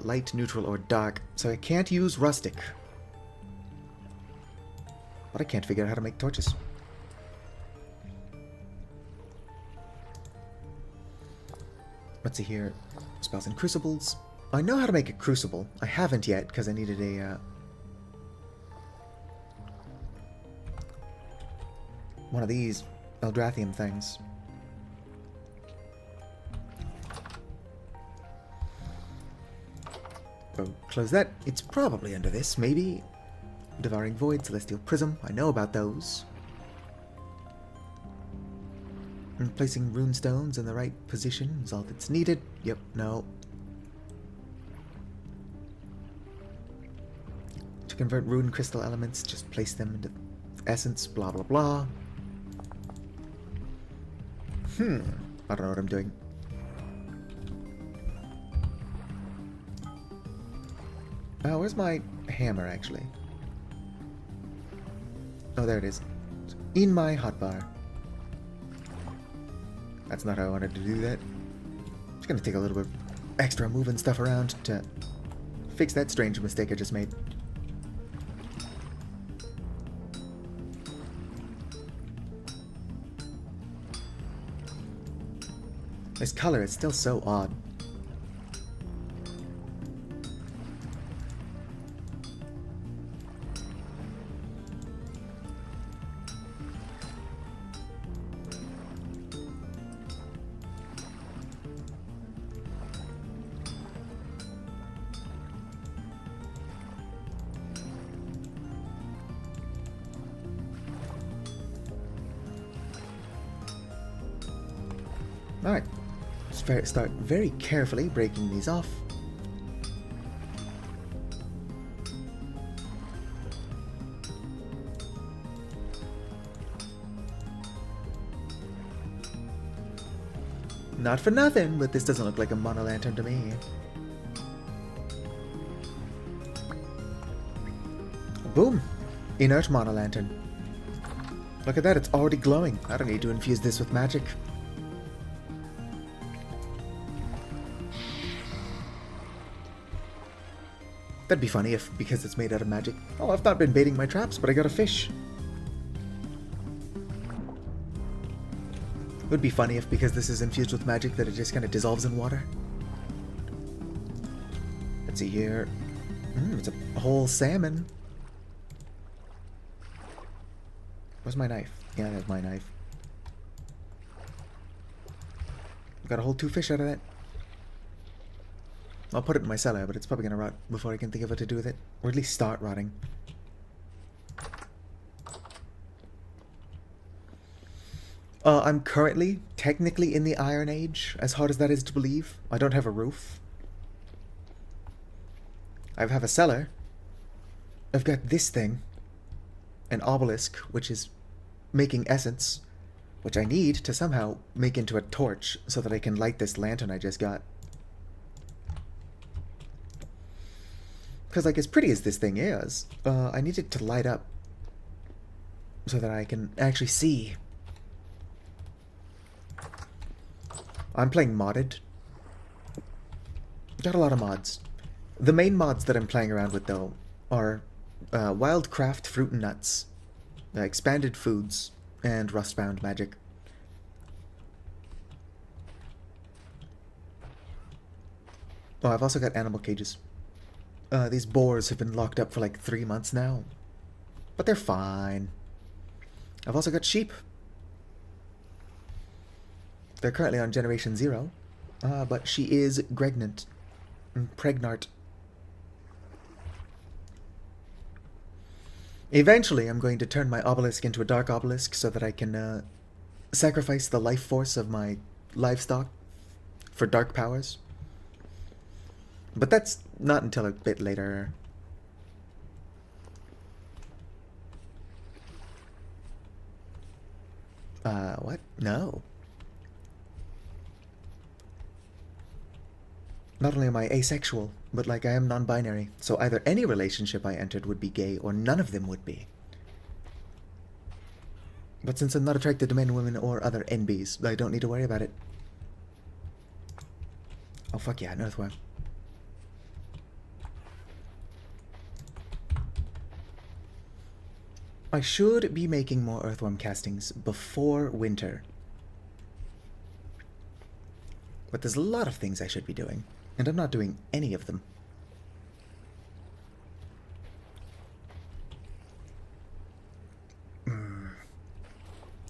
Light, neutral, or dark. So I can't use rustic. But I can't figure out how to make torches. Let's see here. Spells and crucibles. I know how to make a crucible. I haven't yet because I needed a one of these Eldrathnium things. Oh, close that. It's probably under this, maybe. Devouring Void, Celestial Prism. I know about those. And placing runestones in the right position is all that's needed. Yep, no. To convert rune crystal elements, just place them into essence, blah blah blah. I don't know what I'm doing. Oh, where's my hammer, actually? Oh, there it is. In my hotbar. That's not how I wanted to do that. It's gonna take a little bit extra moving stuff around to fix that strange mistake I just made. This color is still so odd. Alright, let's start very carefully breaking these off. Not for nothing, but this doesn't look like a mana lantern to me. Boom! Inert mana lantern. Look at that, it's already glowing. I don't need to infuse this with magic. That'd be funny if, because it's made out of magic. Oh, I've not been baiting my traps, but I got a fish. It would be funny if, because this is infused with magic, that it just kind of dissolves in water. Let's see here. It's a whole salmon. Where's my knife? Yeah, there's my knife. Got a whole 2 fish out of that. I'll put it in my cellar, but it's probably gonna rot before I can think of what to do with it. Or at least start rotting. I'm currently, technically, in the Iron Age, as hard as that is to believe. I don't have a roof. I have a cellar. I've got this thing. An obelisk, which is making essence, which I need to somehow make into a torch so that I can light this lantern I just got. Because, like, as pretty as this thing is, I need it to light up so that I can actually see. I'm playing modded. Got a lot of mods. The main mods that I'm playing around with, though, are Wildcraft Fruit and Nuts, Expanded Foods, and Rustbound Magic. Oh, I've also got animal cages. These boars have been locked up for like 3 months now, but they're fine. I've also got sheep. They're currently on Generation 0, but she is pregnant. Eventually, I'm going to turn my obelisk into a dark obelisk so that I can sacrifice the life force of my livestock for dark powers. But that's not until a bit later. What? No. Not only am I asexual, but like I am non-binary, so either any relationship I entered would be gay or none of them would be. But since I'm not attracted to men, women, or other NBs, I don't need to worry about it. Oh fuck yeah, an earthworm. I should be making more earthworm castings before winter. But there's a lot of things I should be doing, and I'm not doing any of them.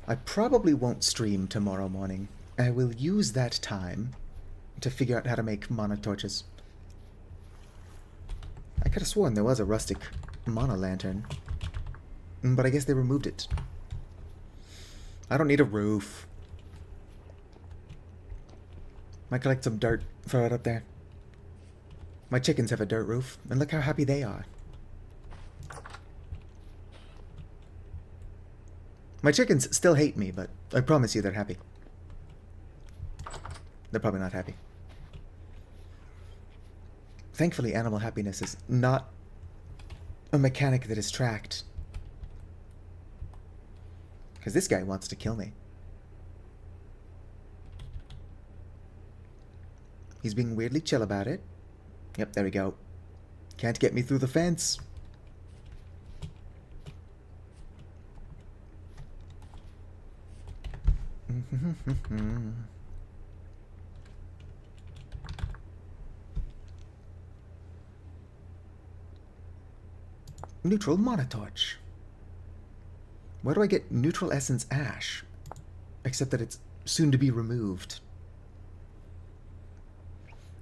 I probably won't stream tomorrow morning. I will use that time to figure out how to make mana torches. I could have sworn there was a rustic mana lantern, but I guess they removed it. I don't need a roof. Might collect some dirt, throw it up there. My chickens have a dirt roof, and look how happy they are. My chickens still hate me, but I promise you they're happy. They're probably not happy. Thankfully, animal happiness is not a mechanic that is tracked. Because this guy wants to kill me. He's being weirdly chill about it. Yep, there we go. Can't get me through the fence. Neutral mana torch. Where do I get neutral essence ash? Except that it's soon to be removed.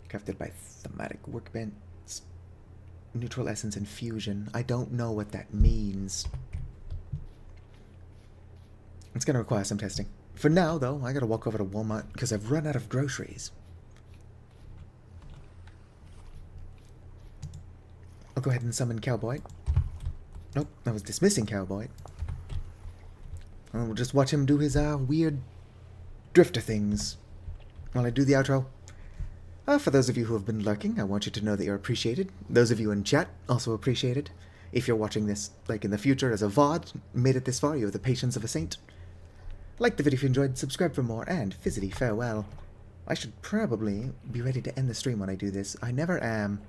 Crafted by thematic workbench. Neutral essence infusion. I don't know what that means. It's gonna require some testing. For now, though, I gotta walk over to Walmart because I've run out of groceries. I'll go ahead and summon Cowboy. Nope, I was dismissing Cowboy. We'll just watch him do his weird drifter things while I do the outro. For those of you who have been lurking, I want you to know that you're appreciated. Those of you in chat, also appreciated. If you're watching this, like, in the future as a VOD, made it this far, you have the patience of a saint. Like the video if you enjoyed, subscribe for more, and fizzity farewell. I should probably be ready to end the stream when I do this. I never am.